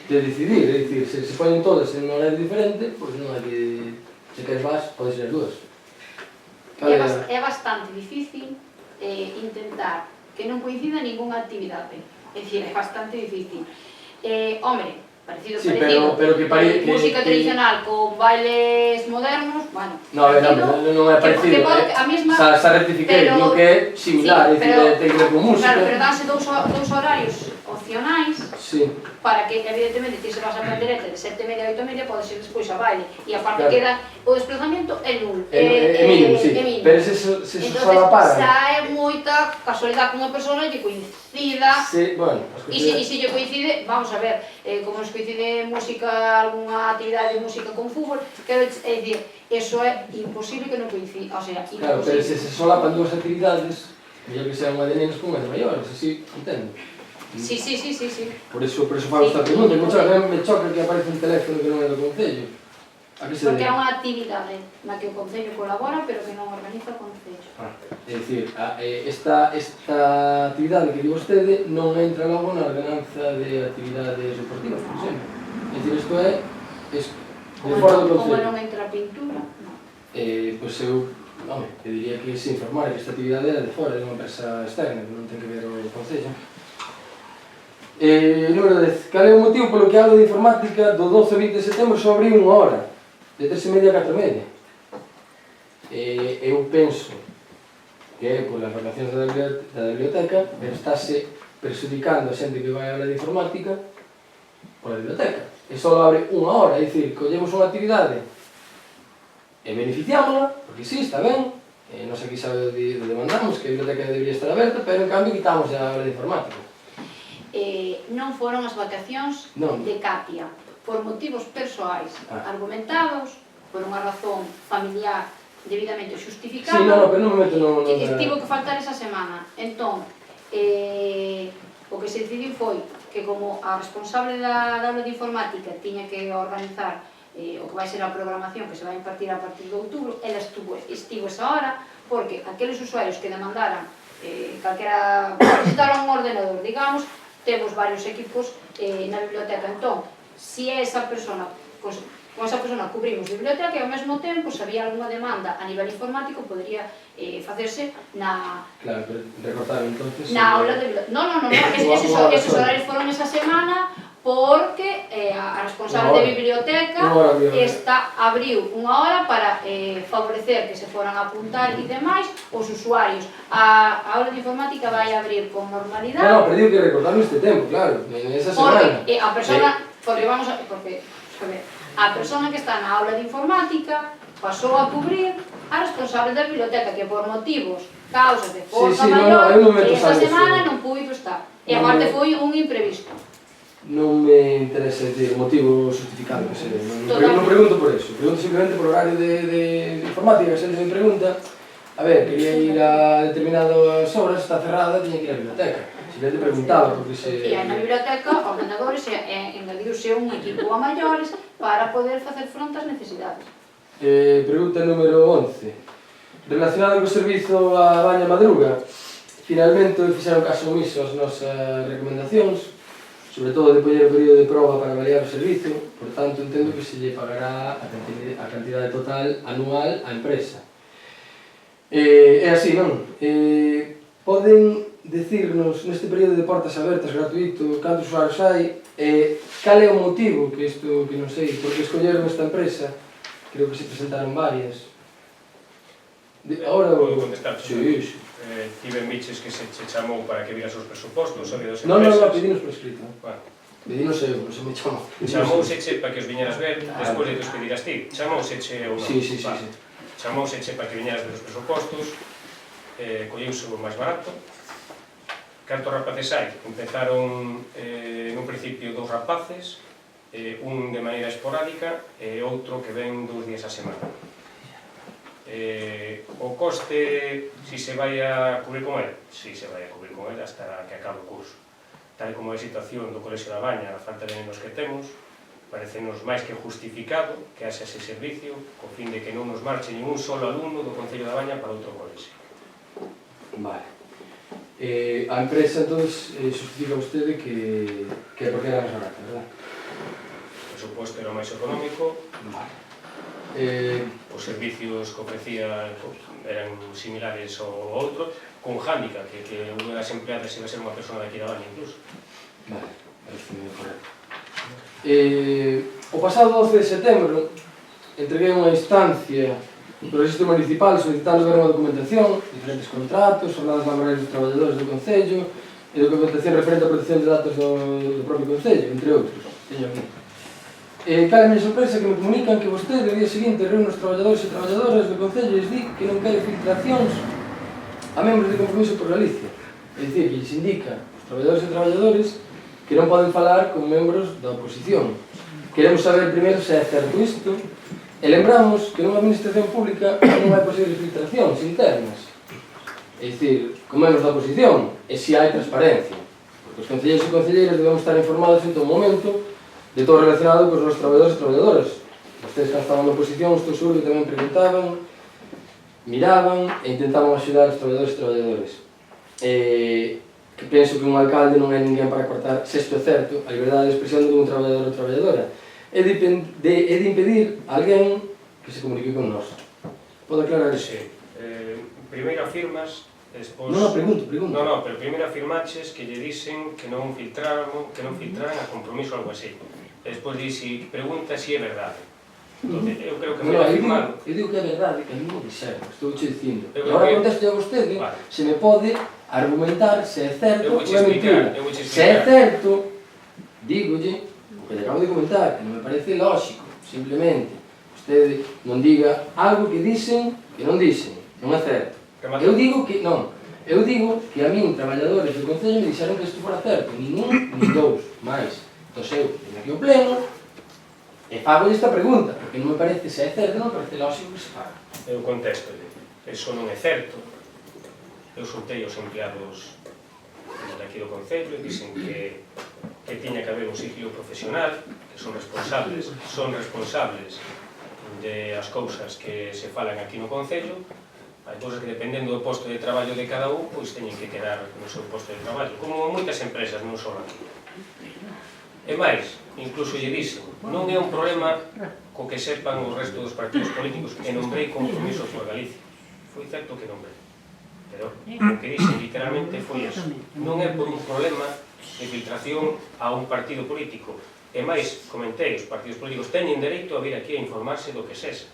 de decidir, é dicir, se poñen todas en un horario diferente, pois non hai que, se queres vas, podes ser as dúas. É bastante difícil intentar que non coincida ninguna actividade, é dicir, é bastante difícil. Hombre, parecido, sí, pero que música tradicional con bailes modernos, bueno... No, a ver, non é parecido, xa rectifiquei, digo que é similar, é dicir, ten que ver con música. Claro, pero danse dous horarios opcionais para que, evidentemente, ti se vas a pandereta de 7:30 a 8:30, podes ir despois a baile, e aparte queda o desplazamento é nulo. É mínimo, sí, pero se solaparan. Entón, xa é moita casualidade con unha persona lle coincida, e se lle coincide, vamos a ver, como nos coincide música, algunha actividade de música con fútbol, quero dicir, eso é imposible que non coincida, o sea, imposible. Claro, pero se solapan dúas actividades, mellor que sea unha de nenos con unha de maiores, así, entendo. Sí. Por eso fago esta pregunta, me choca que aparece un teléfono que non é do Concello. Porque é unha actividade na que o Concello colabora, pero que non organiza o Concello. É dicir, esta actividade que di vostede non entra logo na ordenanza de actividades deportivas, por exemplo. É dicir, isto é de fora do Concello. Como non entra a pintura, non. Pois eu diría que se informara que esta actividade era de fora, de unha empresa externa, que non ten que ver o Concello. Número 10. Cal é o motivo polo que a aula de informática do 12 ao 20 de setembro só abriu unha hora? De 3:30 a 4:30. Eu penso que é polas vacacións da biblioteca, pero estáse perxudicando a xente que vai a aula de informática pola biblioteca. E só abre unha hora, é dicir, collemos unha actividade e beneficiámola, porque sí, está ben, non sei aquí sabe onde demandamos, que a biblioteca debería estar aberta, pero en cambio quitamos a aula de informática. Non foron as vacacións de Katia, por motivos persoais argumentados, por unha razón familiar debidamente justificada. Sí, pero non me meto no... Tivo que faltar esa semana. Entón, o que se decidiu foi que como a responsable da aula de informática tiña que organizar o que vai ser a programación que se vai impartir a partir de outubro, ela estivo esa hora, porque aqueles usuarios que demandaran calquera, necesitaron un ordenador, digamos, temos varios equipos na biblioteca. Entón, se esa persona, con esa persona cubrimos biblioteca e ao mesmo tempo, se había alguna demanda a nivel informático, podría facerse na... Claro, pero recortaron entonces... Na aula de biblioteca. Non, esos horarios foron esa semana porque a responsable de biblioteca abriu unha hora para favorecer que se foran a apuntar e demais os usuarios. A aula de informática vai abrir con normalidade. No, pero digo que recortaron este tempo, claro, en esa semana. Porque a persona, a persona que está na aula de informática pasou a cubrir a responsable da biblioteca que por motivos, causas de forza maior, esa semana non puido estar. E aparte foi un imprevisto. non me interesa decir o motivo justificado que se dé. Non pregunto por eso, pregunto simplemente por horario de informática, que se me pregunta, a ver, quería ir a determinadas horas, está cerrada, tiña que ir á biblioteca. Simplemente preguntaba, porque se... E aí na biblioteca, ordenadores, engadiuse un equipo a maiores para poder facer fronte ás necesidades. Pregunta número 11. Relacionado co servizo a Baña Madruga, finalmente fixeron caso omiso as nosas recomendacións, sobre todo de poñer o período de proba para avaliar o servizo, por tanto entendo que se lle pagará a cantidade total anual á empresa. É así, non? Poden decirnos neste período de portas abertas gratuito cantos usuarios hai e cal é o motivo que isto, que non sei, porque escolleron esta empresa? Creo que se presentaron varias. Ahora Podo contestar? Sí, sí. Ti ben biches que se che chamou para que viras os presupostos ou das Non, empresas? pedinos por escrito. Bueno, Pedinos eu, non se me chamou. chamouseche para que os viñeras ver despois de que os pediras ti. Chamouseche ou non? Sí. Chamouseche para que viñeras ver os presupostos, colleuse o máis barato. Cantos rapaces hai? Empezaron nun principio 2 rapaces, un de maneira esporádica e outro que ven 2 días a semana. O coste, si se vai a cubrir con ele? Si se vai a cubrir con ele hasta que acabe o curso. Tal como é a situación do Colexio da Baña, a falta de nenos que temos, parecenos máis que justificado que haxe ese servicio, co fin de que non nos marche nin un solo alumno do Concello da Baña para outro colexio. Vale. A empresa, entón, justifica vostede que é porque era máis barata, verdad? O suposto era o máis económico, Vale. os servicios que ofrecía eran similares ao outro, con hándicap, que unha das empleadas iba a ser unha persona daqui da Baña incluso. Vale, eso é correcto. O pasado 12 de setembro entreguei unha instancia do Registro Municipal solicitando ver unha documentación, diferentes contratos, jornadas laborais dos traballadores do Concello e documentación referente á protección de datos do propio Concello, entre outros. Teño aquí. Cal é a minha sorpresa que me comunican que vostede o día seguinte reúne os traballadores e traballadoras do Concello e lles di que non quere filtracións a membros de Compromiso por Galicia. É dicir, que lles indica os traballadores e traballadores que non poden falar con membros da oposición. Queremos saber primeiro se é certo isto e lembramos que nunha administración pública non hai posibles filtracións internas. É dicir, con membros da oposición e se hai transparencia. Porque os concelleiros e concelleiras debemos estar informados en todo momento de todo relacionado cos nosos traballadores e traballadoras. Vostedes que estaban na oposición, estou seguro que tamén preguntaban, miraban e intentaban axudar os traballadores e traballadoras. Que penso que un alcalde non é ninguén para cortar, se isto é certo, a liberdade de expresión de un traballador ou traballadora. É de impedir a alguén que se comunique con nós. Pode aclarar iso? Sí. Primeiro afirmas, despois... Non, pregunto. Non, pero primeiro afirmaches que lle dicen que non filtraran a Compromiso ou algo así. Despois pregunta se é verdade. Entón, eu creo que me afirmado. Eu digo que é verdade, que a mí non dixeron, estou che dicindo. E Eu agora creo que- contesto a vostede, Vale. se me pode argumentar se é certo Eu ou vouche é mentira. explicar. Se é certo, dígolle o que le acabo de comentar, que non me parece lógico, simplemente. Vostede non diga algo que dicen que non dicen, non é certo. Remata. Eu digo que a min, traballadores do Concello, me dixeron que isto fora certo, nin un, nin dous, máis. Entón eu, vim aquí ao pleno, e fago esta pregunta, porque non me parece, se é certo, non me parece lógico que se faga. Eu contesto, eso non é certo. Eu soltei os empleados daqui do Concello e dicen que tiña que haber un sigilo profesional, que son responsables de as cousas que se falan aquí no Concello. Hai cousas que, dependendo do posto de traballo de cada un, pois teñen que quedar no seu posto de traballo, como moitas empresas, non só aquí. E máis, incluso lle dixen, non é un problema co que sepan o resto dos partidos políticos que nombrei Compromiso por Galicia. Foi certo que nombrei, pero o que dixen literalmente foi eso. Non é por un problema de filtración a un partido político. E máis, comentei, os partidos políticos teñen dereito a vir aquí a informarse do que sexa.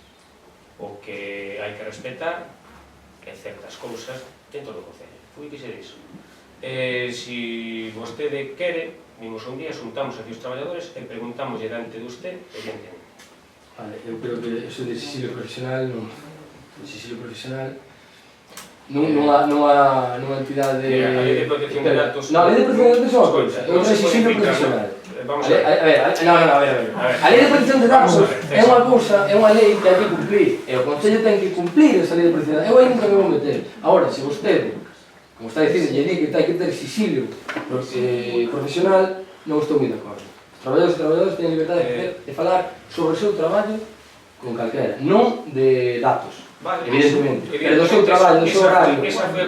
O que hai que respetar é certas cousas dentro do Concello. Foi que se dixo. Si vostede quere, vimos un día, xuntamos aquí os traballadores e preguntamos diante de usted, evidentemente. Vale, eu creo que eso de sigilo profesional non há entidade... A lei de protección de datos... Non, a lei de protección de datos é unha cousa, Non outra é se pode sigilo filtrar, profesional. vamos a ver. A ver. A lei de protección de datos é unha cousa, é unha lei que hai que cumplir. E o Concello ten que cumplir esa lei de protección de datos. Eu aí nunca me vou meter. Agora, se vostede, como está dicindo, lle di que hai que ter sigilo profesional, non estou moi de acordo. Os traballadores e traballadoras teñen libertade de falar sobre o seu traballo con calquera, non de datos. Evidentemente, pero do seu traballo, do seu horario,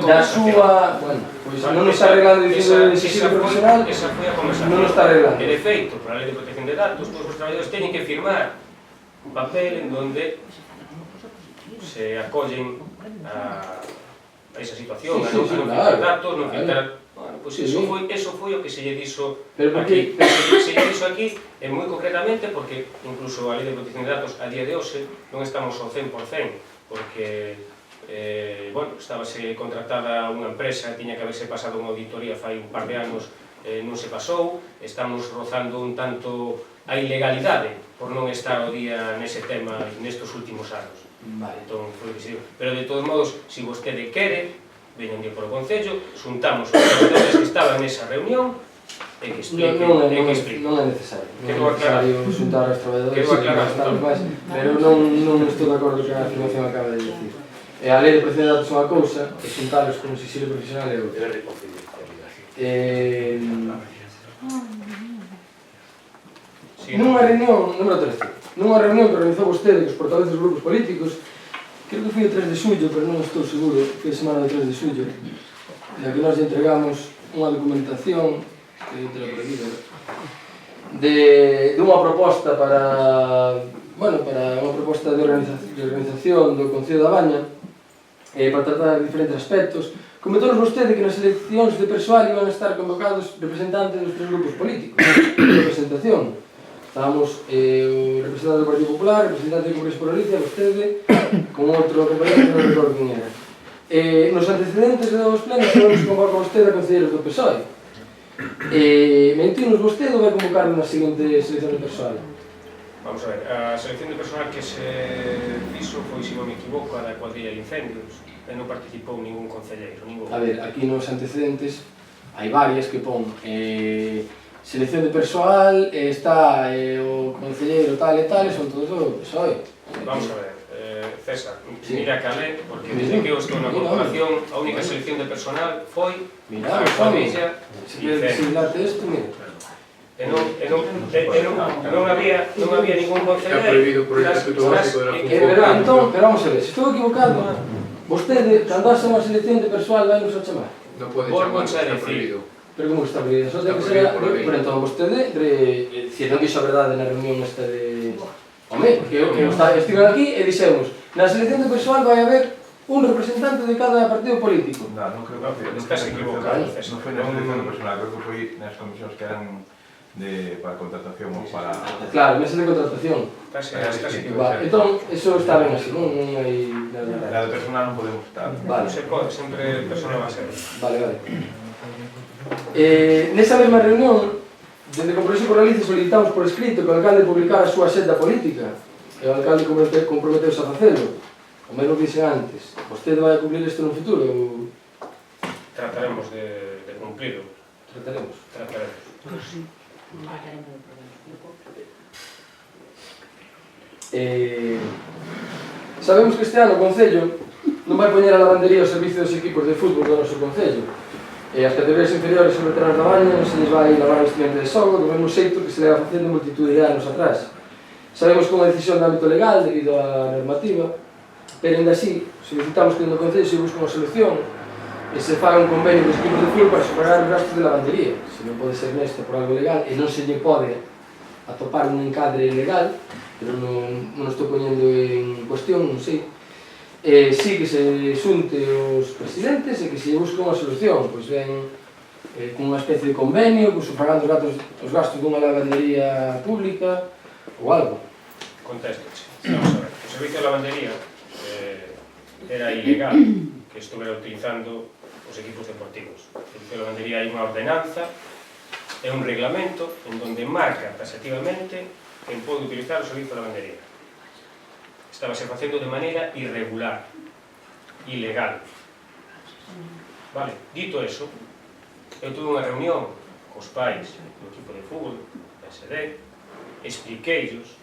da súa... Bueno, pois non nos está arreglando dicindo de sigilo profesional, non nos está arreglando. E de feito, por a lei de protección de datos, todos os traballadores teñen que firmar un papel en donde se acollen a esa situación, a non filtrar datos, non filtrar... Bueno, pois eso foi o que se lle dixo aquí. Se lle dixo aquí, moi concretamente, porque incluso a lei de protección de datos a día de hoxe non estamos ao 100%, porque estábase contratada unha empresa, tiña que haberse pasado unha auditoría fai un par de anos, non se pasou, estamos rozando un tanto a ilegalidade por non estar ao día nese tema nestes últimos anos. Entón, foi o que se diu. Pero de todos modos, se vostede quere, veña un día por o Concello, xuntamos os traballadores que estaban nesa reunión e que expliquen. Non é necesario. Non é necesario xuntar os traballadores, pero non estou de acordo que a afirmación acaba de dicir. A lei de protección de datos é unha cousa, e xuntalos con o sigilo profesional é outra. Nunha reunión, número 13, nunha reunión que organizou vostede cos portavoces dos grupos políticos, creo que foi o 3 de xullo, pero non estou seguro, foi a semana do 3 de xullo, na que nós lle entregamos unha documentación, que eu te la prohibido, de unha proposta para unha proposta de organización do Concello da Baña, para tratar diferentes aspectos. Comentou vostede que nas eleccións de persoal iban a estar convocados representantes dos tres grupos políticos de representación. Estábamos o representante do Partido Popular, o representante do Congreso por Galicia, vostede, con outro compañero que non recordo quen era. Nos antecedentes dos plenos sabemos que convoca vostede a concelleiros do PSOE. Mentinos vostede ou vai convocar na seguinte selección de persoal? Vamos a ver, a selección de personal que se fixo foi, se non me equivoco, a da cuadrilla de incendios, e non participou ningún concelleiro, ningún. A ver, aquí nos antecedentes hai varias que pon selección de persoal, está o concelleiro tal e tal, e son todos o PSOE. Vamos a ver, César, mira calé, porque desde que eu estou na corporación, a única selección de personal foi a cuadrilla de incendios. Non había ningún concelleiro. Está prohibido por el Estatuto Básico de la Pero Función. vamos a ver, se estou equivocado, vostede, cando hace unha selección de persoal, vai nos a chamar? Non pode chamar, está prohibido. Pero como está prohibido? Só ten que ser... Pero entón, vostede, se non dixo a verdade na reunión esta de... Home, que estiven aquí e dixemos, na selección de persoal vai haber un representante de cada partido político. Non creo que... Estás equivocado, César. Non foi na selección personal, creo que foi nas comisións que eran para contratación ou para... Claro, mesas de contratación. Estás equivocado. Entón, eso está ben así, non hai nada. Na de personal non podemos estar. Non se pode, sempre persona va a ser. Vale. Nesa mesma reunión, dende Compromiso por Galicia solicitamos por escrito que o alcalde publicara a súa xenda política e o alcalde comprometeuse a facelo. O mesmo que dixen antes. Vostede vai a cumplir isto no futuro? Trataremos de cumplirlo. Trataremos. Sabemos que este ano o Concello non vai poñer a lavandería ao servicio dos equipos de fútbol do noso Concello. As categorías inferiores e veteranos da Baña non se lles vai lavar o vestimento de xogo do mesmo xeito que se leva facendo multitude de anos atrás. Sabemos que é unha decisión de ámbito legal debido á normativa, pero ainda así solicitamos que no Concello se busque unha solución e se faga un convenio dos equipos de fútbol para superar os gastos de lavandería. Se non pode ser nesta por algo legal e non se lle pode atopar un encadre legal, pero non estou poñendo en cuestión, non sei, sí que se xunte os presidentes e que se lle busque unha solución, pois ben con unha especie de convenio, sufragando os gastos dunha lavandería pública ou algo. Contéstoche. Vamos a ver, o servicio de lavandería era ilegal que estuvera utilizando os equipos deportivos. O servicio de lavandería hai unha ordenanza e un reglamento en donde marca taxativamente quen pode utilizar o servicio de lavandería. Estábase facendo de maneira irregular, ilegal. Vale, dito eso, eu tuve unha reunión cos pais do equipo de fútbol, PSD, expliqueillos,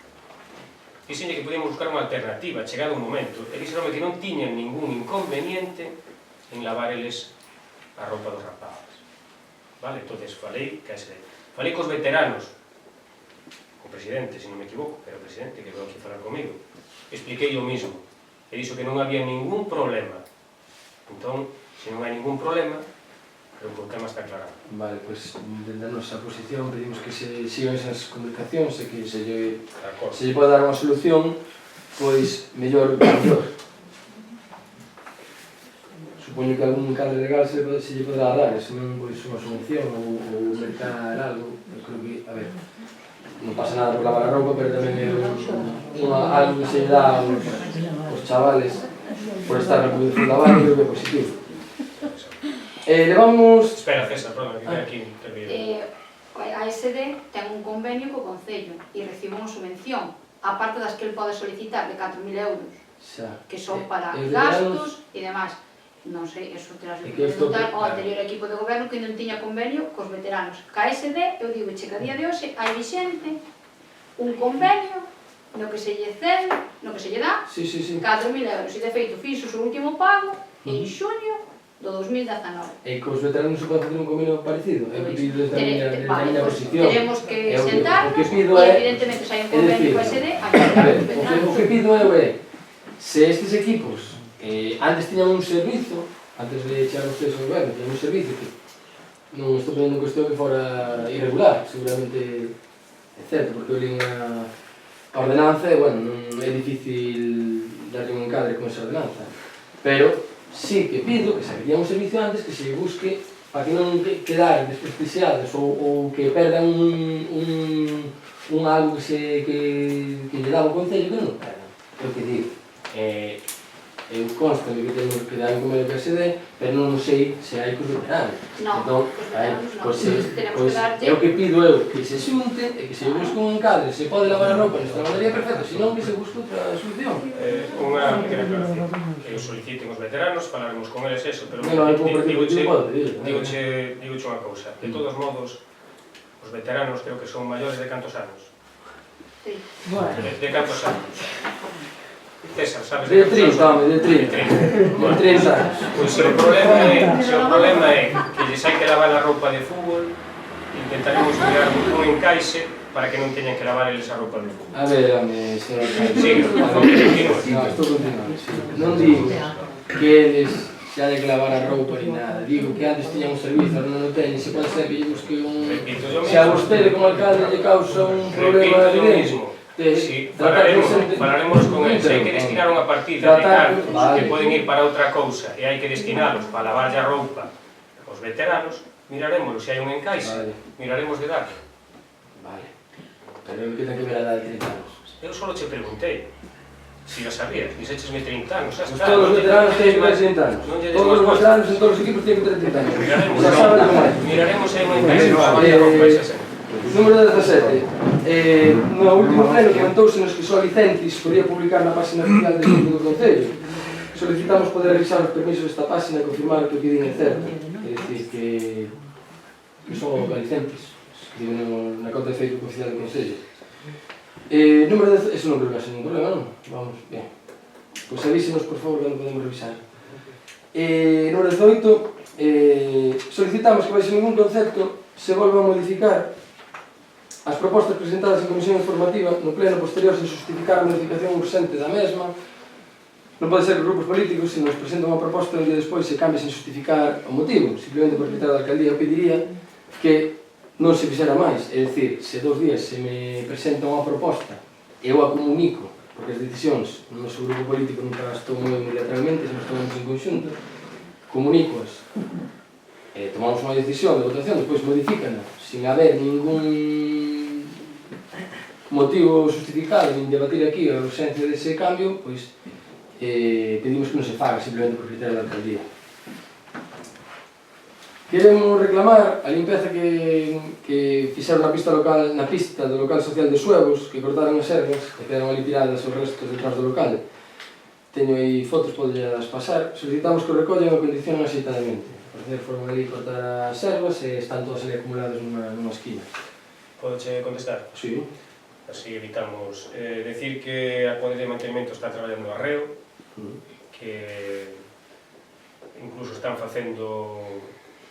dixenlle que podíamos buscar unha alternativa, chegado un momento, e dixeronme que non tiñan ningún inconveniente en lavar eles a roupa dos rapazes. Vale? Entonces falei cos veteranos, co presidente, se non me equivoco, que era o presidente que veio aquí falar comigo, expliquei o mismo, e dixo que non había ningún problema. Entón, se non hai ningún problema, creo que o tema está aclarado. Vale, pois, dende a nosa posición pedimos que se sigan esas comunicacións e que se lle pode dar unha solución, pois, mellor que mellor. Supoño que algún cadre legal se lle poderá dar, se non, pois, unha solución ou mercar algo. Eu creo que, a ver, non pasa nada por lavar a roupa, pero tamén é algo que se lle dá aos chavales por estar na produción da banda, creo que é positivo. Levamos... Espera, César, perdón, que queda aquí intervido. A ASD ten un convenio co Concello e recibe unha subvención, aparte das que el pode solicitar de 4.000 euros, que son para gastos e demais. Non sei, eso terás de preguntar ao anterior equipo de goberno que non tiña convenio cos veteranos. Ca ASD, eu digo, che que a día de hoxe hai vixente un convenio no que se lle cede, no que se lle dá 4.000 euros. E de feito, fixo o último pago en xuño do 2019. E cos veteranos se pode fazer un convenio parecido? É o que pido desde a miña posición. Teremos que sentarnos e evidentemente se hai un convenio co SD, o que pido é se estes equipos antes tiñan un servizo, antes de chegar ustedes ao goberno, tiñan un servizo que non estou poniendo en cuestión que fora irregular, seguramente é certo, porque eu li unha ordenanza e, bueno, non é difícil darlle un encadre con esa ordenanza, pero sí que pido que se abría un servicio antes que se busque para que non quedar desprestixiados ou que perdan un algo que lle dá o Concello, que non o perdan. É o que digo. Eu consta que temos que dar un convenio que se dé, pero non sei se hai cos veteranos. Non, cos veteranos non. Pois é o que pido eu, que se xunte e que se busque un encadre, se pode lavar a roupa nesta lavandería, perfecto, senón que se busque outra solución. Unha pequena aclaración, que os soliciten os veteranos, falaremos con eles eso, pero digoche unha cousa, de todos modos, os veteranos creo que son maiores de cantos anos? Sí. De cantos anos? César, sabes de 30, home, de 30. De 30 anos. Pois se o problema é que lles hai que lavar a roupa de fútbol, intentaremos mirar un encaixe para que non teñan que lavar eles a roupa de fútbol. A ver, home, señor Alcalde. Sí, continúa. Non, estou continuando. Non digo que eles se ha de que lavar a roupa ni nada. Digo que antes tiñan un servizo, non o teñen, se pode ser que lle busque un... Se a vostede como alcalde lle causa un problema evidente. Sí, falaremos con eles. Hai que destinar unha partida de cartos que poden ir para outra cousa e hai que destinalos para lavar a roupa aos veteranos, miraremos se hai un encaixe, miraremos de darle. Vale, pero que ten que ver a dar 30 anos? Eu só che preguntei, si lo sabías, dixéchesme 30 anos, xa está. Todos os veteranos teñen que ter 30 anos. Todos os veteranos en todos os equipos teñen que ter 30 anos. Miraremos se hai un encaixe para lavar a roupa esa sempre. Número 17. No último pleno comentouse nos que só Licentis podía publicar na página oficial do Concello. Solicitamos poder revisar os permisos desta página e confirmar que o que din é certo. É dicir, que son Licentis, que digo na conta de Facebook oficial do Concello. Número 18. Eso non creo que haxa ningún problema, non? Vamos, ben. Pois avísenos, por favor, cando podemos revisar. Número 18. Solicitamos que baixo ningún concepto se volva a modificar as propostas presentadas en comisión informativa no pleno posterior sen justificar a modificación urxente da mesma. Non pode ser que os grupos políticos, se nos presentan unha proposta un día despois se cambie sen justificar o motivo, simplemente por quitar da alcaldía. Eu pediría que non se fixera máis, é dicir, se 2 días se me presenta unha proposta e eu a comunico, porque as decisións no noso grupo político nunca as tomo unilateralmente, se nos tomamos en conxunto, comunicoas, tomamos unha decisión de votación, despois modifícana, sin haber ningún motivo justificado nin debatir aquí a urxencia dese cambio, pois pedimos que non se faga simplemente por criterio da alcaldía. Queremos reclamar a limpeza que fixeron na pista do local social de Suevos, que cortaron as ervas e quedaron ali tiradas os restos detrás do local. Teño aí fotos, podellas pasar. Solicitamos que o recollen e o condicionen axeitadamente. Por facer forma de cortar as ervas e están todas ali acumuladas nunha esquina. Podoche contestar? Sí. Así evitamos decir que a cuadrilla de mantenimento está traballando arreo, que incluso están facendo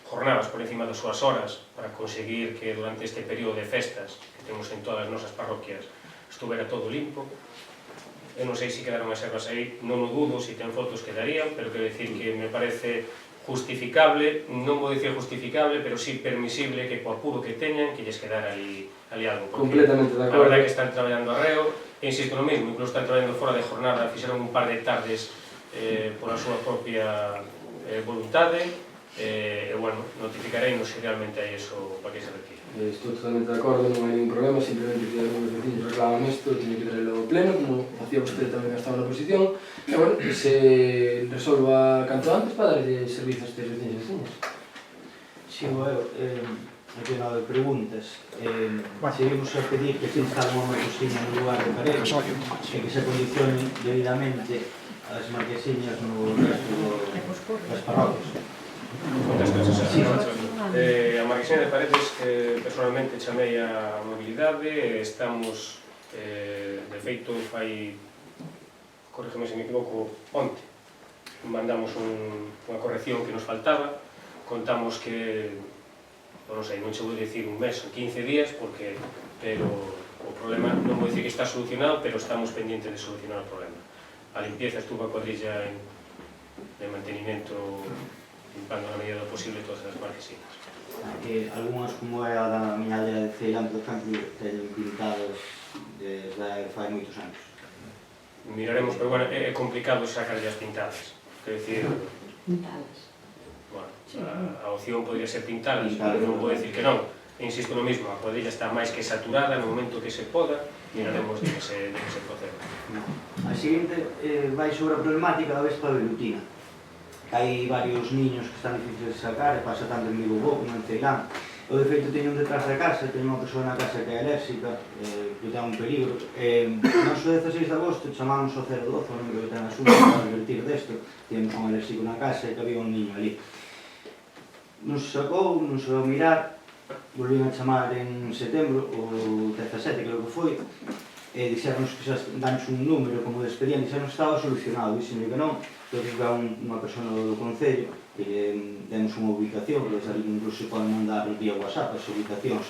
jornadas por encima das súas horas para conseguir que durante este período de festas que temos en todas as nosas parroquias estuvera todo limpo. Eu non sei se quedaron as ervas aí, non o dudo, se ten fotos quedarían, pero quero decir que me parece justificable, non vou dicir justificable, pero sí permisible que co apuro que teñan que lles quedara ali algo. Completamente de A acordo. verdade que están traballando arreo, e insisto no mesmo, incluso están traballando fora de jornada, fixeron un par de tardes por a súa propia voluntade, e bueno, notificareinos se realmente hai eso para que se retire. Estou totalmente de acordo, non hai ningún problema, simplemente que algunos vecinos reclaman isto, teño que traerlo ao pleno, como facía vostede tamén que estaba na oposición, e bueno, que se resolva canto antes para darlle servizo a estes vecinos e vecinas. Sigo eu, aquí non hai preguntas. Seguimos a pedir que se instale unha marquesiña no lugar de parede e que se condicione debidamente as marquesiñas no resto das parroquias. A marquesiña de paredes, personalmente chamei a mobilidade, estamos, de feito, fai, corrígeme se me equivoco, onte, mandamos unha corrección que nos faltaba, contamos que, non sei, non che vou dicir un mes ou 15 días, pero o problema non vou dicir que está solucionado, pero estamos pendientes de solucionar o problema. A limpieza estuvo a cuadrilla de mantenimento limpando na medida do posible todas as marquesinas. Algúnas, como é a da miña aldea de Ceilán, por exemplo, teñen pintadas desde fai moitos anos. Miraremos, pero bueno, é complicado sacar as pintadas. Quero dicir, Pintadas. bueno, a opción podría ser pintadas, pero non vou dicir que non. Insisto no mismo, a cuadrilla está máis que saturada, no momento que se poda, miraremos de que se proceda. A seguinte vai sobre a problemática da vespa velutina. Hai varios niños que están difíciles de sacar, e pasa tanto en Vigo como en Ceilán. Eu, de feito, teño un detrás da casa, teño unha persoa na casa que é alérxica, que ten un peligro. Nos 16 de agosto chamamos ao 012, o número que ten a súa, para advertir desto. Temos un alérxico na casa e que había un niño ali. Nos sacou, nos veu mirar, volvín a chamar en setembro, o 17 creo que foi, e dixernos que xa danos un número como de expediente, xa non estaba solucionado, dixenle que non. Entón, va unha persona do Concello que demos unha ubicación, que desde ali incluso se poden mandar vía WhatsApp as ubicacións.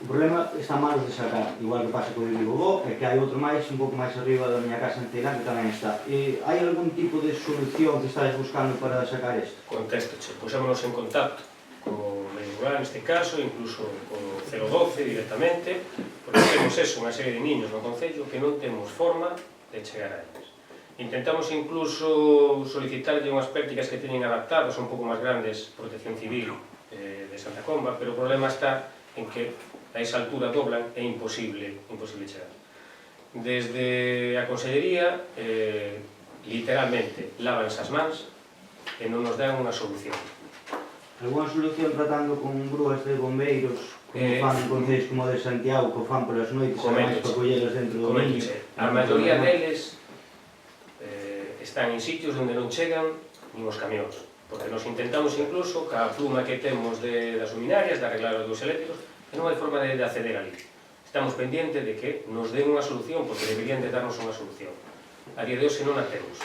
O problema está en manos de sacar, igual que pasa co de Vigo, e que hai outro máis, un pouco máis arriba da miña casa en Ceilán, que tamén está. Hai algún tipo de solución que estáis buscando para sacar isto? Contéstoche, pusémonos en contacto co medio rural neste caso, incluso co 012 directamente, porque temos eso, unha serie de niños no Concello que non temos forma de chegar a eles. Intentamos incluso solicitarlle unhas prácticas que teñen adaptadas, un pouco máis grandes, Protección Civil de Santa Comba, pero o problema está en que a esa altura doblan é imposible chegar. Desde a Consellería, literalmente, lávanse as mans e non nos dan unha solución. Alguna solución tratando con grúas de bombeiros, como fan en concellos como de Santiago, que fan polas noites, e máis para collelas dentro do niño? A maioría deles están en sitios onde non chegan nin os camións, porque nos intentamos incluso, ca pluma que temos das luminarias, de arreglar os dos eléctricos, e non hai forma de acceder ali. Estamos pendientes de que nos den unha solución, porque deberían de darnos unha solución. A día de hoxe non a temos.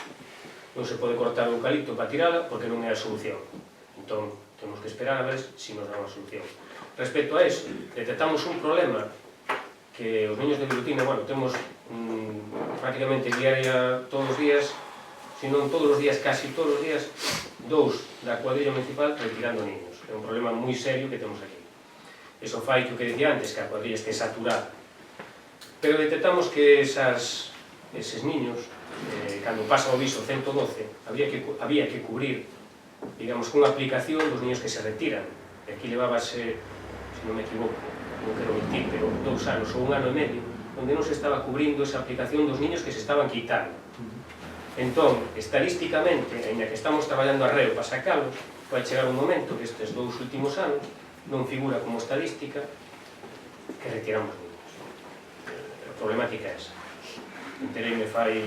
Non se pode cortar o eucalipto para tirala, porque non é a solución. Entón, temos que esperar a ver se nos dan unha solución. Respecto a eso, detectamos un problema que os niños de Velutina, bueno, temos prácticamente diaria todos os días, se non todos os días, casi todos os días, dous da cuadrilla municipal retirando niños. É un problema moi serio que temos aquí. Eso fai que o que decía antes, que a cuadrilla este saturada. Pero detectamos que eses niños, cando pasa o viso 112, había que cubrir, digamos, con unha aplicación dos niños que se retiran. E aquí levábase, se non me equivoco, non quero mentir, pero 2 anos ou 1 ano e medio, onde non se estaba cubrindo esa aplicación dos niños que se estaban quitando. Entón, estadísticamente, ainda que estamos traballando arreo para sacalos, vai chegar un momento que estes 2 últimos anos non figura como estadística que retiramos niños. A problemática é esa. Entereime fai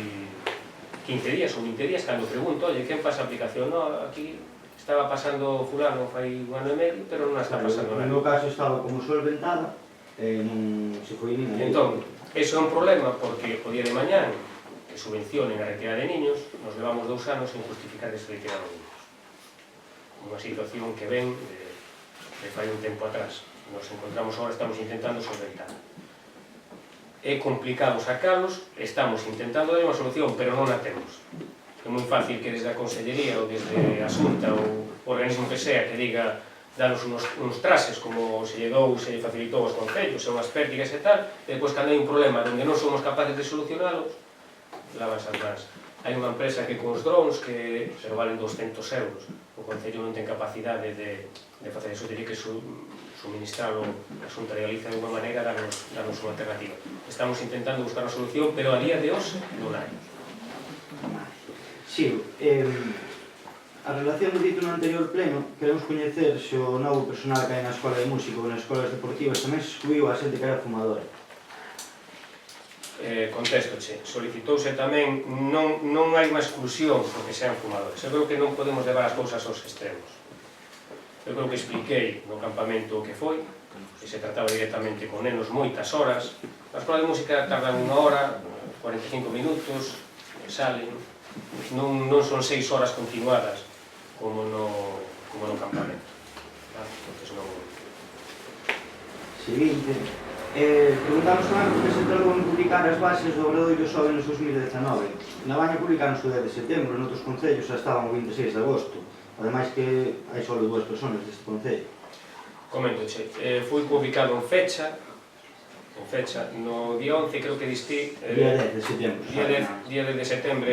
15 días ou 20 días, cando pregunto, oye, quen pasa a aplicación? No, aquí estaba pasando fulano fai 1 ano e medio, pero non está pasando nada. No meu caso estaba como solventada, non se foi nin a Entón, eso é un problema porque o día de mañán que subvencionen a retirada de niños, nos levamos 2 anos en justificar esa retirada de niños. Unha situación que ven de fai un tempo atrás. Nos encontramos agora, estamos intentando solventar. É complicado sacalos, estamos intentando dar unha solución, pero non a temos. É moi fácil que desde a Consellería ou desde a Xunta ou o organismo que sea que diga danos uns trases como se lle dou, se lle facilitou aos concellos, e unhas pértigas e tal, e depois cando hai un problema onde non somos capaces de solucionalos, lavan as mans. Hai unha empresa que con os drones que se valen 200 euros, o concello non ten capacidade de facer eso, teria que suministrarlo a Xunta de Galicia de unha maneira, darnos unha alternativa. Estamos intentando buscar unha solución, pero a día de hoxe non hai. Sí, a relación do dito no anterior pleno, queremos coñecer se o novo personal que hai na Escola de Música ou nas escolas deportivas tamén se excluiu a xente que era fumadora. Contéstoche, solicitouse tamén, non hai unha exclusión porque sean fumadores. Eu creo que non podemos levar as cousas aos extremos. Eu creo que expliquei no campamento o que foi, que se trataba directamente con nenos moitas horas. A Escola de Música tarda 1 hora, 45 minutos, e salen. Non son 6 horas continuadas como no campamento. Entonces non... Seguinte, preguntamos tamén por que se tardou en publicar as bases do Obradoiro Xoven nos 2019. Na Baña publicaron o 10 de setembro, en outros concellos xa estaban o 26 de agosto. Ademais que hai só 2 personas deste concello. Coméntoche, foi publicado en fecha, no día 11, creo que diste... Día 10 de setembro. Día 10 de setembro,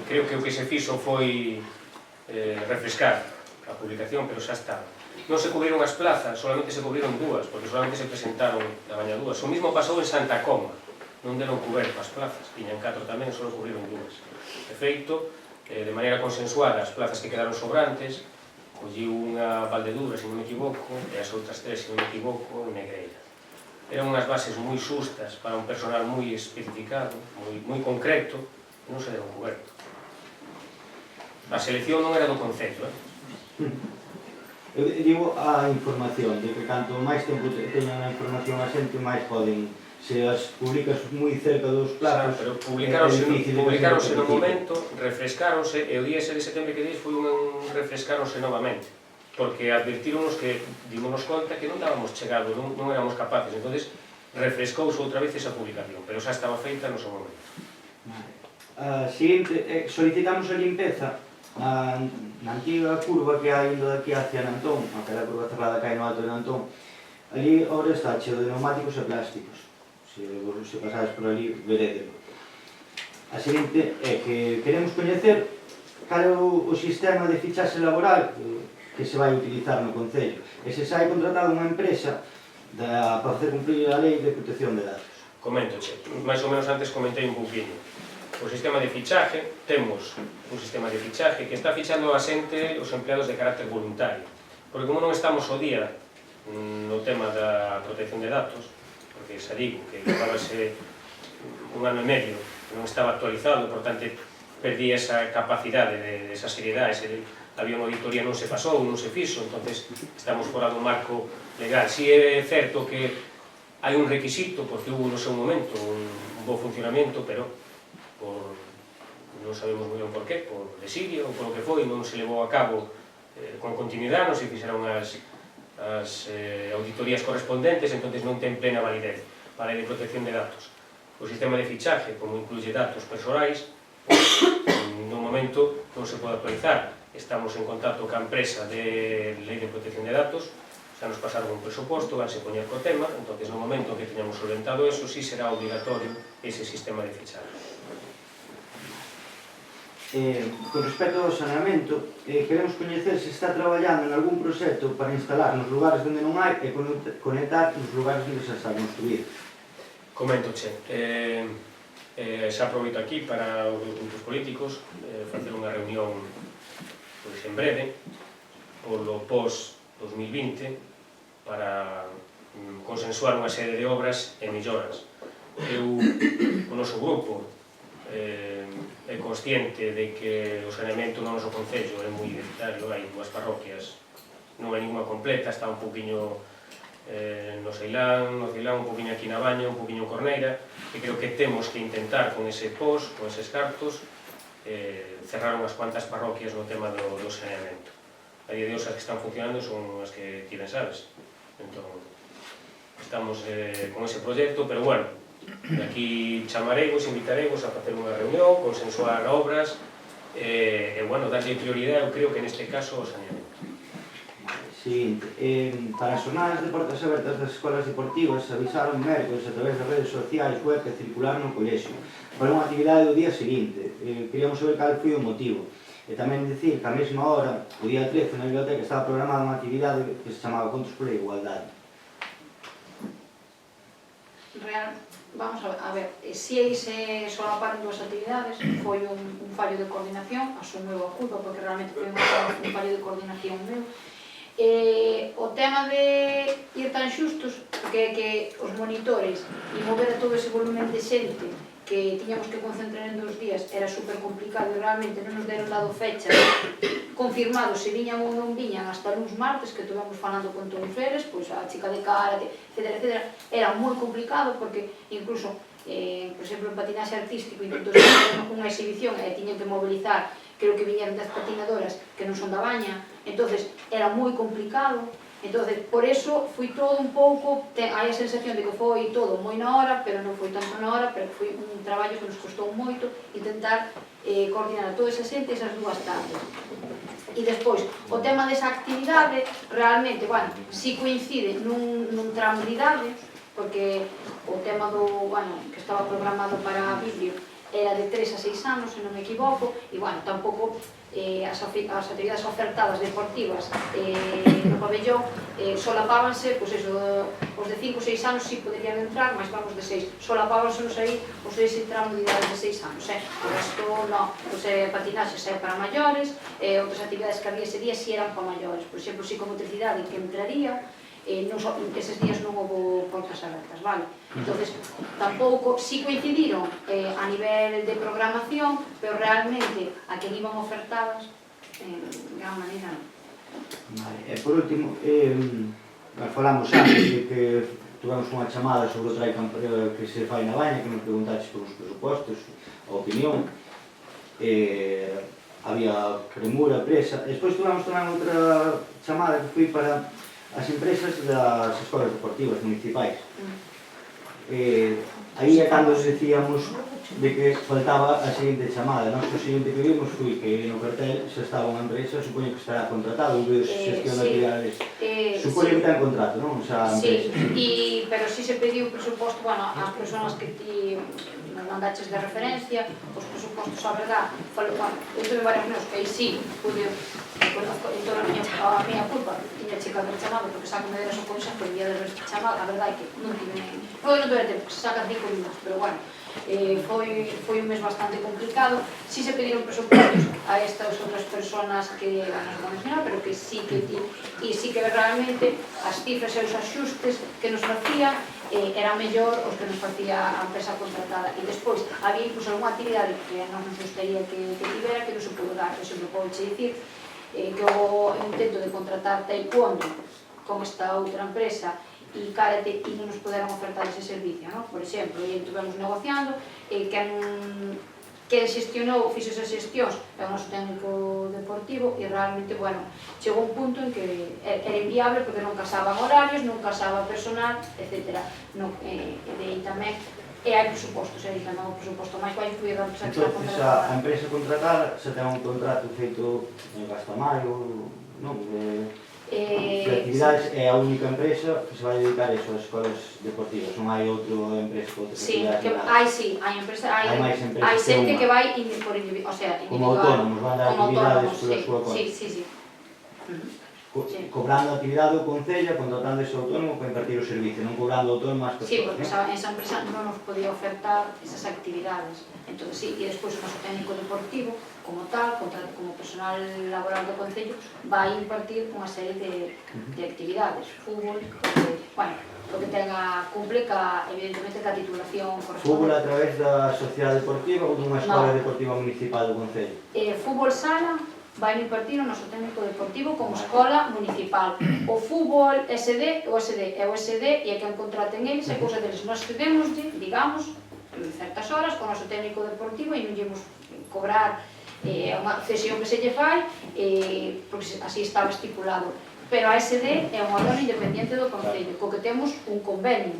creo que o que se fixo foi refrescar a publicación, pero xa está. Non se cubriron as plazas, solamente se cubriron 2, porque solamente se presentaron na Baña 2. O mismo pasou en Santa Coma, non deron cuberto as plazas, tiñan 4 tamén, só cubriron 2. De feito, de maneira consensuada, as plazas que quedaron sobrantes, colliu unha Valdedura, se non me equivoco, e as outras 3, se non me equivoco, en Negreira. Eran unhas bases moi xustas para un personal moi especificado, moi concreto, e non se deron cuberto. A selección non era do concello, Eu digo a información, de que canto máis tempo teñan a información a xente, máis poden. Se as publicas moi cerca dos plazos, pero publicaronse no momento, refrescaronse, e o día 6 de setembro que dis foi un refrescaronse novamente, porque advertíronos que dimos conta que non dábamos chegado, non éramos capaces, entonces refrescouse outra vez esa publicación, pero xa estaba feita no seu momento. A seguinte, solicitamos a limpeza na antiga curva que hai indo daqui hacia Nantón, aquela curva cerrada que hai no alto de Nantón. Ali ahora está cheo de neumáticos e plásticos. Se pasades por ali, verédelo. A seguinte é que queremos coñecer cal é o sistema de fichaxe laboral que se vai utilizar no concello. E se sai contratado unha empresa para facer cumprir a lei de protección de datos. Coméntoche, máis ou menos antes comentei un pouquinho. O sistema de fichaje, temos un sistema de fichaje que está fichando a xente os empleados de carácter voluntario. Porque como non estamos ao día no tema da protección de datos, porque xa digo que levábase 1 ano e medio, non estaba actualizado, por tanto perdí esa capacidade, esa seriedade, había unha auditoría, non se pasou, non se fixo, entonces estamos fora do marco legal. Si é certo que hai un requisito, porque hubo no seu momento un bo funcionamento, pero non sabemos moi ben por qué, por desidia ou por o que foi, non se levou a cabo con continuidade, non se fixeron as auditorías correspondentes, entonces non ten plena validez para a lei de protección de datos. O sistema de fichaje, como incluye datos persoais, no momento non se pode actualizar. Estamos en contacto ca empresa de lei de protección de datos, xa nos pasaron un presuposto, vanse poñer co tema, entonces no momento que teñamos solventado eso, sí será obligatorio ese sistema de fichaje. Con respecto ao saneamento, queremos coñecer se está traballando en algún proxecto para instalar nos lugares onde non hai e conectar nos lugares onde se está construído. Coméntoche, xa aproveito aquí para os grupos políticos facer unha reunión en breve polo pos-2020 para consensuar unha serie de obras e melloras. O noso grupo é consciente de que o saneamento no noso concello é moi deficitario, hai 2 parroquias, non hai ninguna completa, está un poquinho no Ceilán, un poquinho aquí na Baña, un poquinho en Corneira, e creo que temos que intentar con ese POS, con eses cartos, cerrar unhas cuantas parroquias no tema do saneamento. A día de hoxe as que están funcionando son as que ti ben sabes. Entón, estamos con ese proxecto, pero bueno, de aquí chamareivos, invitareivos a facer unha reunión, consensuar obras, e bueno, darlle prioridade, eu creo que neste caso o saneamento. Seguinte, para as jornadas de portas abertas das escolas deportivas avisaron mércoles a través das redes sociais web que circular no colexio para unha actividade do día seguinte. Queríamos saber cal foi o motivo. E tamén dicir que a mesma hora, o día 13, na biblioteca estaba programada unha actividade que se chamaba Contos por a Igualdade. Vamos a ver, se se solaparon dúas actividades, foi un fallo de coordinación, asumeu a culpa porque realmente foi un fallo de coordinación meu. O tema de ir tan xustos, porque é que os monitores e mover a todo ese volumen de xente que tiñamos que concentrar en 2 días era super complicado e realmente non nos deron dado fecha confirmado se viñan ou non viñan hasta luns martes, que estuvemos falando con todos eles, pois a chica de karate, etc. Era moi complicado porque incluso, por exemplo, en patinaxe artístico intentou ser unha exhibición e tiñen que mobilizar, creo que viñeron 10 patinadoras que non son da Baña, entonces era moi complicado. Entonces, por eso, fui todo un pouco, hai a sensación de que foi todo moi na hora, pero non foi tanto na hora, pero foi un traballo que nos costou moito intentar coordinar toda esa xente esas 2 tardes. E despois, o tema desa actividade, realmente, bueno, si coincide nun tramo de idade, porque o tema que estaba programado para vídeo era de 3 a 6 anos, se non me equivoco, e, bueno, tampouco as actividades ofertadas deportivas no pabellón solapábanse, pois eso, os de 5 ou 6 anos si poderían entrar, mas vamos de 6, solapábansenos aí os de ese tramo de idade de 6 anos, o resto non, pois patinaxe é para maiores, outras actividades que había ese día si eran para maiores, por exemplo, psicomotricidade que entraría, eses días non houve portas abertas, vale? Entonces, tampouco, si coincidiron a nivel de programación, pero realmente a que iban ofertadas, en gran maneira non. Vale, e por último, falamos antes de que tivemos unha chamada sobre o traican que se fai na Baña, que nos preguntaches por os presupostos, a opinión, había premura, presa, e despois tivemos tamén outra chamada que foi para as empresas das escolas deportivas municipais. Aí é cando os decíamos de que faltaba a seguinte chamada. Nós o seguinte que vimos foi que no cartel xa estaba unha empresa, supoño que estará contratado, un vídeo de xestión de actividades. Supoño que ten contrato, non? Esa empresa. Sí, pero si se pediu presuposto, bueno, as persoas que ti mandaches de referencia, os presupostos, a verdad, eu tuve varios meus que aí sí, pude, en toda a miña culpa, tiña chica de chamado, porque saco me deras o consejo, e día de haber chamado, a verdade é que non tuve tempo, se sacan 5 minutos, pero bueno, foi un mes bastante complicado. Si se pediron presupostos a estas outras personas que nos vamos a mencionar, pero que sí que realmente as cifras e os axustes que nos facían era mellor os que nos facía a empresa contratada. E despois había incluso alguna actividade que non nos gustaría que tivera, que non se pudo dar. Por exemplo, podo dicir que houve un intento de contratar taekwondo con esta outra empresa e karate e non nos poderon ofertar ese servicio, non? Por exemplo, e estuvemos negociando, que xestionou, fixo esas xestións é o noso técnico deportivo e realmente, bueno, chegou un punto en que era inviable porque non casaban horarios, non casaba personal, etc. E aí tamén, e hai presupostos, e aí tamén o presuposto máis vai influir da empresa que está contratada. Entón, a empresa contratada xa ten un contrato feito en Gastamaio, non? De actividades é a única empresa que se vai dedicar a eso, as escolas deportivas, non hai outra empresa que outras actividades. Sí, hai empresa, hai máis xente que vai por individual, o sea, como autónomos, van dar actividades pola súa conta. Sí. Cobrando a actividade do Concello, contratando ese autónomo para impartir o servicio, non cobrando autónomo ás persoas. Sí, porque esa empresa non nos podía ofertar esas actividades. Entón, sí, e despois o noso técnico deportivo, como tal, como personal laboral do Concello, vai impartir unha serie de actividades. Fútbol, bueno, o que cumple evidentemente ca titulación corresponde. Fútbol a través da sociedade deportiva ou dunha escola deportiva municipal do Concello? Fútbol sala, vai impartir o noso técnico deportivo como escola municipal. O fútbol SD, o SD é o SD e é quen contraten eles, é cousa deles. Nós cedémoslle, digamos, certas horas con o noso técnico deportivo e non llevamos cobrar unha cesión que se lle fai, porque así estaba estipulado. Pero a SD é un órgano independiente do Concello, co que temos un convenio,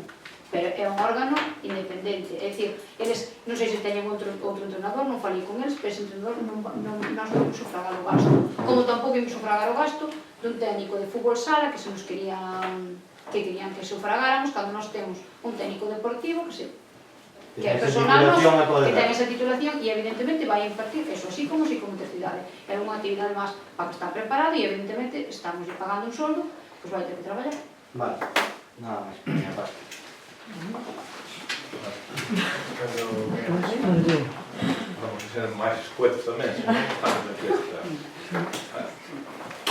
pero é un órgano independente. É dicir, eles, non sei se teñen outro entrenador, non falei con eles, pero ese entrenador nós non imos sufragar o gasto. Como tampouco imos sufragar o gasto dun técnico de fútbol sala que se nos querían que sufragáramos cando nós temos un técnico deportivo que é personal noso, que ten esa titulación e evidentemente vai impartir eso, así como psicomotricidade. É unha actividade máis para que está preparado e evidentemente estamos pagando un soldo, pois vai ter que traballar. Vale, nada máis, por minha parte. Vamos a ser máis escuetos tamén, se non estamos de fiesta.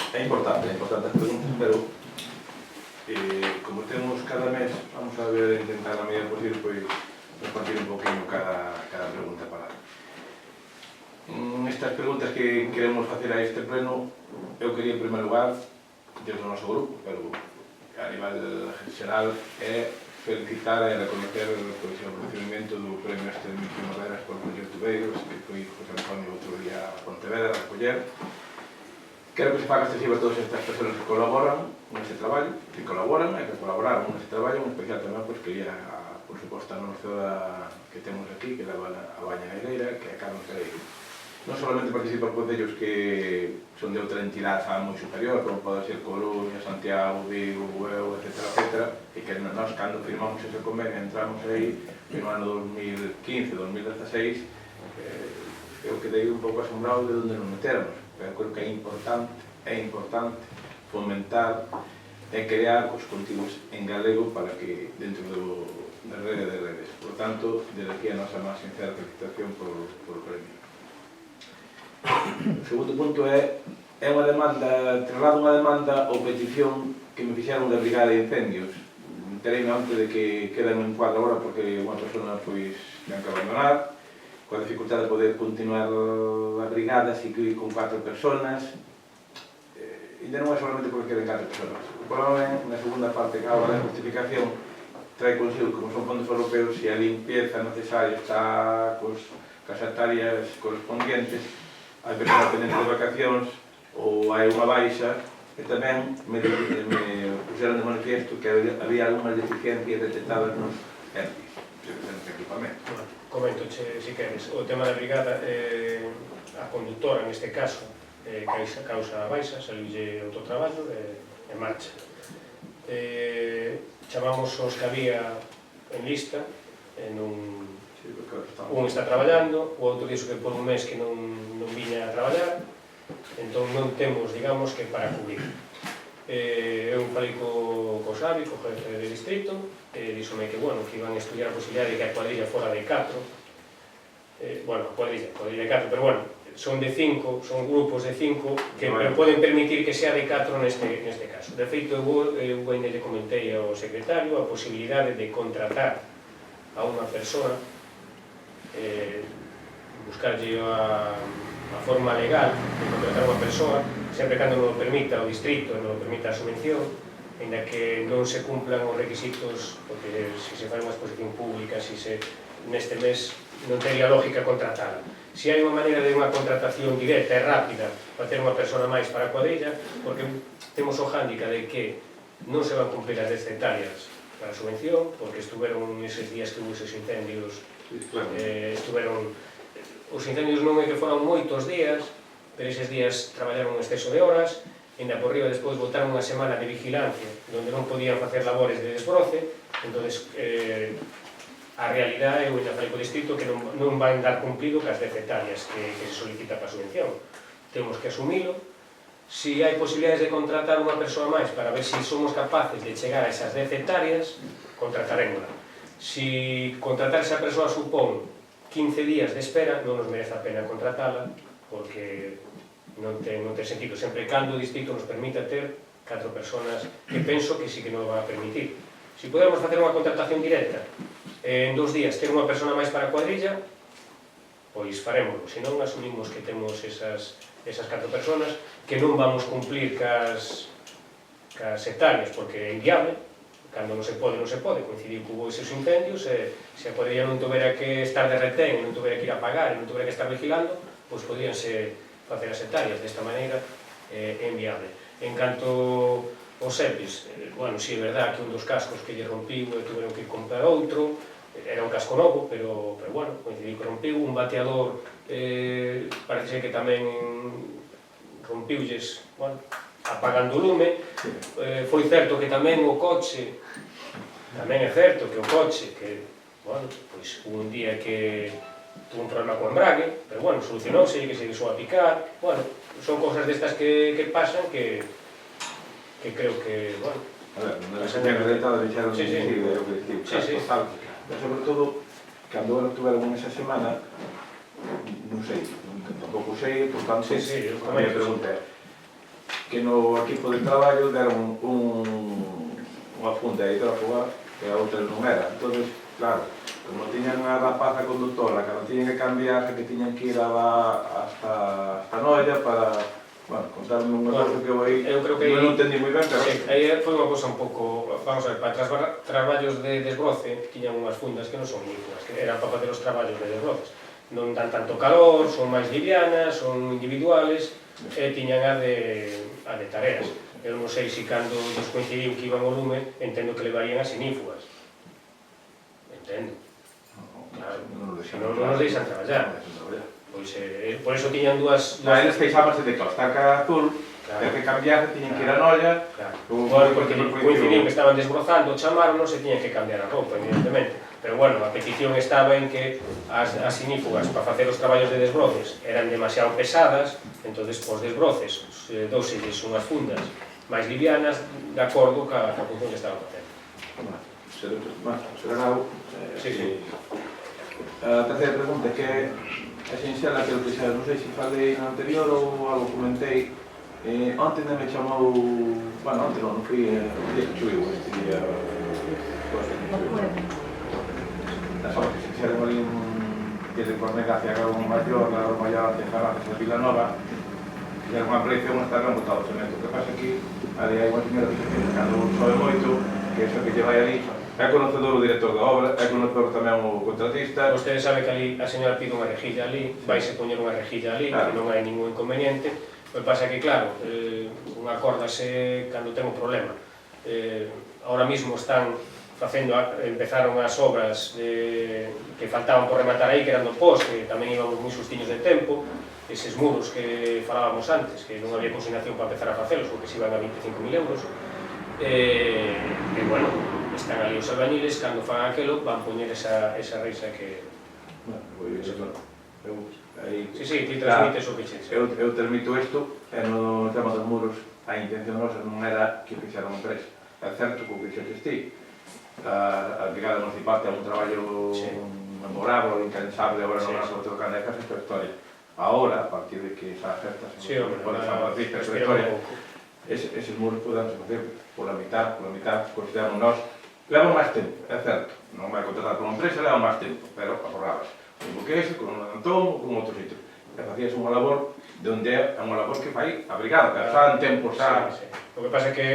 É importante as preguntas, pero como temos cada mes, vamos a ver, intentar a medida posible, pois, repartir un poquinho cada pregunta para estas preguntas que queremos facer a este pleno. Eu quería en primeiro lugar, desde o noso grupo, pero a nivel xeral, é felicitar e reconocer o recibimento do premio este de Miquel Nogueras por Proxecto Tubeiros, que foi José Antonio outro día a Pontevedra a recoller. Quero que se faga extensiva a todas estas persoas que colaboran neste traballo, que colaboran e que colaboraron neste traballo, en especial tamén, pois, quería, por suposto, a nosa que temos aquí, que leva a Baña Negreira, que é a Carlos Careiro. Non solamente participan concellos que son de outra entidade moi superior, como pode ser Coruña, Santiago, Vigo, Bueu, etc., e que nós, cando firmamos ese convenio, entramos aí no ano 2015-2016, eu quedei un pouco asombrado de onde nos meteramos, pero creo que é importante fomentar e crear os contidos en galego para que dentro da rede de redes. Por tanto, desde aquí a nosa máis sincera felicitación por o premio. O segundo punto é unha demanda, traslado unha demanda ou petición que me fixeron da Brigada de Incendios. Entereime antes de que quedan en cuadro agora porque unha persona pois ten que abandonar, coa dificultade de poder continuar a brigada, así que con 4 personas. Ainda non é solamente porque queden 4 personas. O problema é, na segunda parte, que agora a justificación trae consigo, como son fondos europeos, se a limpieza necesaria está cas hectáreas correspondientes, hai personas pendentes de vacacións ou hai unha baixa, e tamén me puxeron de manifiesto que había algunhas deficiencias detectadas nos ERPIs, nos equipamentos. Comento, se queres, o tema da brigada, a conductora neste caso, causa baixa, saliulle autotraballo e marcha. Chamamos os que había en lista, un está traballando, o outro dixo que por un mes que non viña a traballar, entón non temos, digamos, que para cubrir. Eu falei co Xavi, co jefe de distrito, e díxome que, bueno, que iban a estudiar a posibilidade de que a cuadrilla fora de 4, bueno, cuadrilla de 4, pero bueno, son de 5, son grupos de 5 que poden permitir que sea de 4 neste caso. De feito, eu ainda le comentei ao secretario a posibilidade de contratar a unha persona, buscarlle a forma legal de contratar unha persoa, sempre cando non o permita o distrito e non o permita a subvención, ainda que non se cumplan os requisitos, porque se se fai unha exposición pública, neste mes non teria lógica contratala. Se hai unha maneira de unha contratación directa e rápida para ter unha persona máis para a cuadrilla, porque temos o hándicap de que non se van cumplir as 10 hectáreas para a subvención, porque estuveron eses días que hubo eses incendios, os incendios non é que foran moitos días, pero eses días traballaron un exceso de horas, e ainda por riba despois botaron unha semana de vigilancia, onde non podían facer labores de desbroce, entón a realidade, eu ainda falei co distrito, que non van dar cumplido cas 10 hectáreas que se solicita para a subvención. Temos que asumilo. Se hai posibilidades de contratar unha persoa máis para ver se somos capaces de chegar a esas 10 hectáreas, contratarémola. Se contratar esa persoa supón 15 días de espera, non nos merece a pena contratala, porque non ten sentido. Sempre cando o distrito nos permita ter 4 personas, que penso que sí que non o van a permitir. Se podemos facer unha contratación directa, en 2 días ter unha persona máis para a cuadrilla, pois farémoslo. Se non asumimos que temos esas 4 personas, que non vamos cumplir cas hectáreas, porque é inviable, cando non se pode, coincidiu que hubo esos incendios, se a podería non tuvera que estar de retén, non tuvera que ir a pagar, non tuvera que estar vigilando, pois podíanse facer as hectáreas. Desta maneira é inviable. En canto aos EPIs, bueno, si é verdad que un dos cascos que lle rompiu e tuveron que comprar outro, era un casco novo, pero bueno, coincidiu que rompiu. Un bateador parece que tamén rompiulles, bueno, apagando o lume. Foi certo que tamén o coche, tamén é certo que o coche, que, bueno, pois un día que tuvo un problema co embrague, pero bueno, solucionouse, que se deixou a picar. Bueno, son cosas destas que pasan que creo que, bueno, a ver, non é que rentado deixaron de dicir, é o que dicir, pero sobre todo, cando eles tuveron esa semana, non sei, tampouco sei, por tanto, a minha pregunta é que no equipo de traballo deron unha funda hidrófoba que a outra non era. Entón, claro, como tiñan a rapaza conductora, que non tiñan que cambiarse, que tiñan que ir hasta Noia para, bueno, contarme unha cosa que eu creo que non entendí moi ben, pero... Sí, aí foi unha cosa un pouco, vamos a ver, para traballos de desbroce, tiñan unhas fundas que non son líquidas, que eran para facer os traballos de desbroces. Non dan tanto calor, son máis livianas, son individuales, e tiñan a de tareas. Eu non sei se cando nos coincidiu que iban ao lume, entendo que levarían as sinífugas. Entendo. Claro, se non nos deixan traballar. Pois, por eso tiñan dúas... Eles queixábanse de que ao estar cara azul, ter que cambiar, tiñan que ir a Noia... Bueno, porque coincidiu que estaban desbrozando, chamaronos e tiñan que cambiar a roupa, evidentemente. Pero bueno, a petición estaba en que as sinífugas para facer os traballos de desbroces eran demasiado pesadas, entonces os desbroces dóselles unhas fundas máis livianas de acordo ca función que estaban facendo. Será algo... A terceira pregunta, que é sinxela que eu quixera, non sei se falei no anterior ou algo comentei. Onte me chamou... Bueno, onte non fui o día que chuiu, este día... Se fixeron ali desde Cornega hacia Gabo Maior, Gabo Maior hacia Ferraz, hacia Vilanova, fixeron unha proyección, está remotado o cemento. O que pasa aquí, ali hai unha señora que se fixa, cando sobe moito, que iso que lle vai ali, é conocedor o director da obra, é conocedor tamén o contratista. Vostede sabe que ali a señora pide unha rejilla ali, vaise poñer unha rejilla ali, que non hai ningún inconveniente. O que pasa que, claro, unha acórdase cando ten un problema. Ahora mismo están empezaron as obras que faltaban por rematar aí, que eran do POS, que tamén íbamos moi sustiños de tempo, eses muros que falábamos antes, que non había consignación para empezar a facelos, porque se iban a 25.000 euros. E, bueno, están ali os albañiles, cando fan aquelo, van poñer esa reixa que... Sí, ti transmites o que chexe. Eu transmito isto, e no tema dos muros, a intención nosa non era que fixeran un tres. É certo que o que xexes ti, a brigada municipal ten un traballo memorable, incansable, agora non era sobre todo cando é que esta historia. Ahora, a partir de que esa acerta se pode falar desta historia, eses muros podemos facer pola mitad, consideramos nós, levan máis tempo, é certo, non vai contratar con unha empresa, levan máis tempo, pero aforrabas con un buquese, con un antón ou con outro sitio. E facías unha labor onde é unha labor que fai a brigada, que xa en tempo xa... O que pasa é que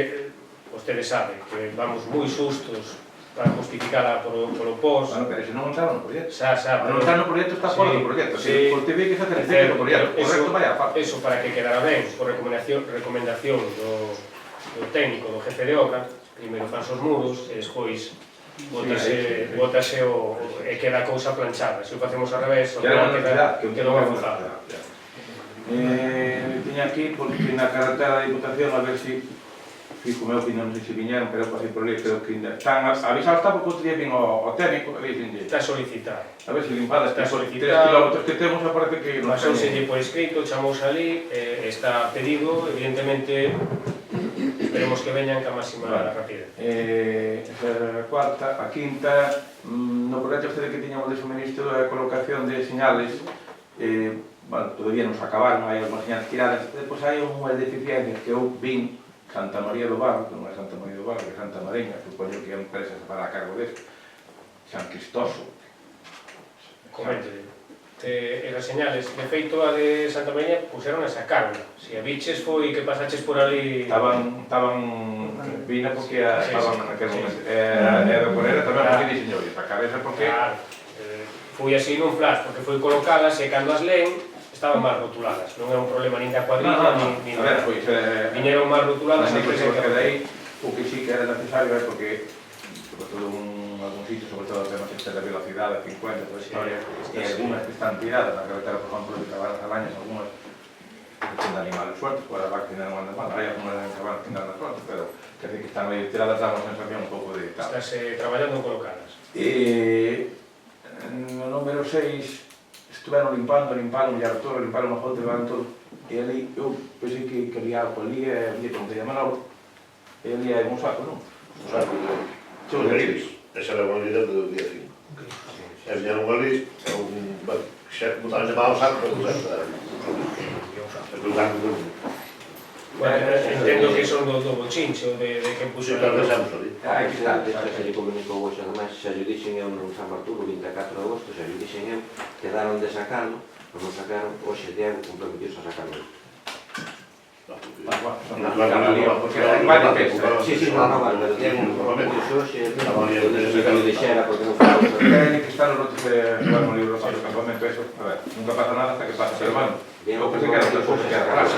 vostede sabe que vamos moi sustos para justificada polo POS. Bueno, pero se non estaba no proxecto. Non está no proxecto, está fora do proxecto. Se vostede que se hace no proxecto, o resto vai a falta. Eso para que quedara ben, por recomendación do técnico, do jefe de obra, primeiro fan os muros e despois bótase e queda a cousa planchada. Se o facemos ao revés, queda unha fuzada. Tiña aquí, porque na carretera da Diputación, a ver se fico meu opinión, non sei se viñeron, pero pasei por ali, creo que están avisados, está porque outro día vin o técnico, e dixenlle... Está solicitado. A ver se limpadas, 3 kilómetros que temos, aparece que... Pasouselle por escrito, chamouse ali, está pedido, evidentemente, esperemos que veñan ca máxima rapidez. Esa cuarta, a quinta, no proxecto este que tiñamos de suministro da colocación de señales, bueno, todavía nos acabaron, hai algunhas señales tiradas, depois hai unhas deficiencias que eu vin Santa María do Barro, que non é Santa María do Barro, que é Santa Mariña, supoño que a empresa se fará a cargo desto, San Cristoso. Comente. esas señales. De feito, a de Santa Mariña puseron a sacarla. Se a biches foi que pasaches por ali... Estaban vina porque estaban naquele momento. E do Corera tamén porque dixen, oi, sacar esa porque... Claro, foi así nun flash, porque foi colocadas e cando as leen estaban mal rotuladas. Non é un problema nin da cuadrilla, nin nada. Viñeron mal rotuladas en presencia. Porque de aí, o que sí que era necesario é porque, sobre todo algún sitio, sobre todo temas de velocidade, 50, toda a historia, e algunhas que están tiradas na carretera, por exemplo, de Cabañas, algunhas que de animales sueltos, por a vaca que non andan mal, hai algunhas cabanas que andan sueltos, pero que están aí tiradas, dá unha sensación un pouco de tal. Estás traballando colocadas. No número 6 estuveron limparon todo, limparon a fonte, levaron todo, e ali, eu pensei que quería algo ali, e como te llaman algo, e ali hai un saco, non? O saco de Liris. Esa era a bonita do día 5. E viñeron ali, botaron chamado saco, pero non era. Entendo que son do bochinche, ou de que puxo... Pero pensamos ali. Aí está. Se lle comunicou hoxe, ademais, se lle dixen eu no San Bartolo, 24 de agosto, se lle dixen eu, quedaron de sacarlo, mas non sacaron, hoxe Diego comprometióse a sacarlo. Sí, no, pero Diego comprometióse hoxe, que lo dixera porque non foi Tiene que estar los otros llevamos libros para el campamento, eso, a ver, nunca pasa nada hasta que pasa, pero bueno, yo pensé que era otra cosa que era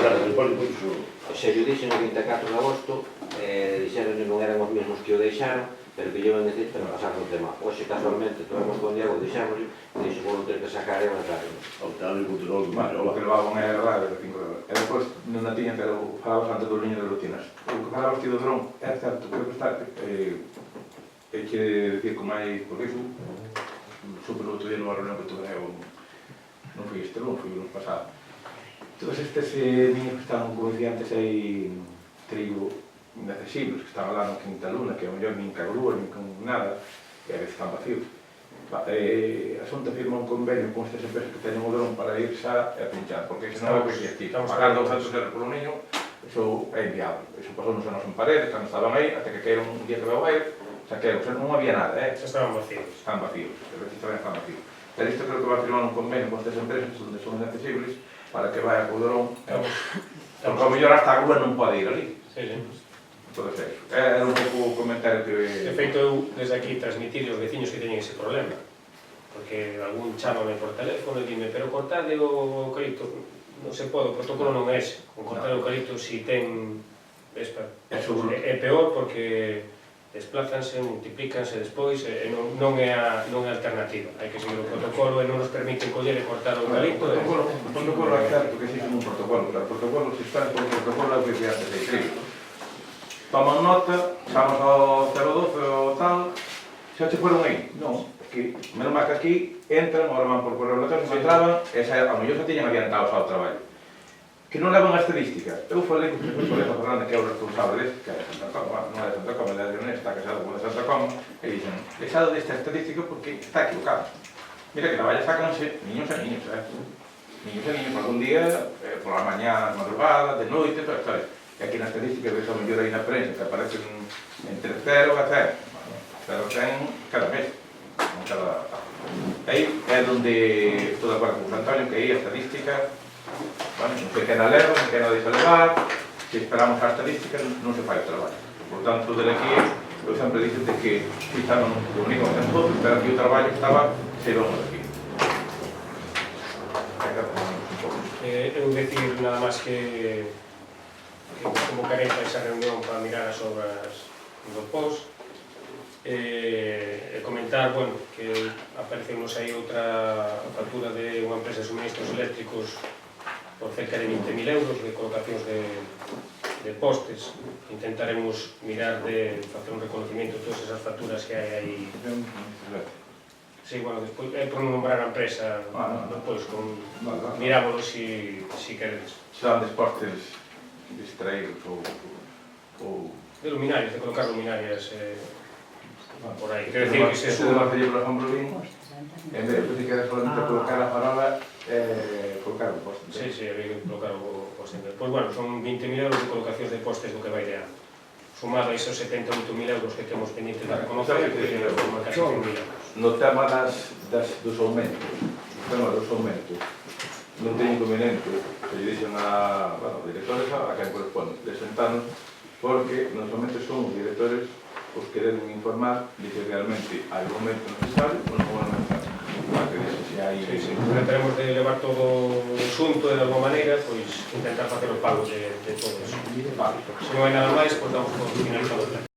se lle dixen o 24 de agosto, dixeron que non eran os mesmos que o deixaron, pero que llevan decir para pasar no tema. Hoxe, casualmente, tuvemos con Diego, deixamos, e dixo, vou ter que sacar e vai traer. Bueno, o que levaban era verdade, de 5 euros. E depois, non a tiña, pero falabas antes do liño de rutinas. O que falabas ti do dron, é certo, creo que está, quere decir con máis, porque iso, super outro día nunha reunión que tuve, non fui este lunes, fui o lunes pasado. Todos estes niños que están, como decía antes, aí trigo inaccesibles, que están lá no Quinta Luna, que ao mellor nin cagrúa, nin con nada, e a veces están vacíos. A Xunta firma un convenio con estas empresas que teñen o dron para ir xa e pinchar, porque senón é o que se aquí, pagar 200 euros por un niño, eso é inviable. Eso pasou nos anos en paredes, cando estaban aí, até que caeron un día que veo aire, saqueu, non había nada, Estaban vacíos. Están vacíos, a veces tamén están vacíos. Pero isto creo que va a firmar un convenio con estas empresas onde son inaccesibles para que vaya co dron, porque ao mellor hasta a grúa non pode ir ali. Sí, sí. Entonces, era un pouco o comentario que... De feito, eu desde aquí transmitir aos veciños que teñen ese problema, porque algún chámame por teléfono e dime, pero cortade o eucalipto, non se pode, o protocolo non é ese, con cortar o eucalipto si ten vespa, é peor porque desplázanse, multiplícanse despois e non é a alternativa, hai que seguir o protocolo e non nos permiten coller e cortar o eucalipto. O protocolo é certo que existe un protocolo, pero o protocolo, se está por protocolo, é o que se hace de trigo. Toman nota, vamos ao 012 ou tal, xa te fueron aí? Non, que menos mal que aquí entran, ahora van por correo electrónico, entraban, e ao mellor xa tiñan adiantados ao traballo. Que non levan a estadística. Eu falei con o colega Fernández, que é o responsable deste, que é de Santa Coma, non é de Santa Coma, é de Leonés, está casado con de Santa Coma, e dixen, deixado desta estadística porque está equivocado. Mira que na valla sácanse niños e niños, niños e niños, algún día, por la mañá, madrugada, de noite, todo isto. E aquí na estadística, ves ao mellor aí na prensa, que aparecen entre 0 e 0. Pero ten cada mes, cada... Aí é onde estou de acordo con Antonio, que aí a estadística, bueno, un pequena leva, un pequena deixa levar, se esperamos a estadística non se fai o traballo. Por tanto, desde aquí, eu sempre dixo que estaban comunicando en todo, pero aquí o traballo estaba se vamos aquí. Eu decir nada máis que convocarei para esa reunión para mirar as obras do POS e comentar, bueno, que aparecemos aí outra factura de unha empresa de suministros eléctricos por cerca de 20.000 euros de colocacións de postes. Intentaremos mirar de facer un reconocimiento de todas esas facturas que hai aí. Sí, bueno, despois, por non nombrar a empresa, despois, mirámoslo si queredes. Serán de postes distraídos ou... De luminarias, de colocar luminarias por aí. Quero decir que se suba... Se lleva por ejemplo, en vez de que era solamente colocar a farola, colocar o poste. Sí, sí, había que colocar o poste. Pois, bueno, son 20.000 euros de colocacións de postes do que vai de ano. Sumado a esos 78.000 euros que temos pendientes de reconocer, que é casi 100.000 euros. No tema dos aumentos, tema dos aumentos, non ten inconveniente, se lle dixen a, bueno, directores a quen corresponde, de sentarnos, porque normalmente son os directores os que deben informar de que realmente hai un aumento necesario ou non é necesario. Que dixe, se hai... Sí, trataremos de levar todo o asunto e de alguma maneira, pois intentar facer o pago de todo eso. Se non hai nada máis, pois damos por finalizado.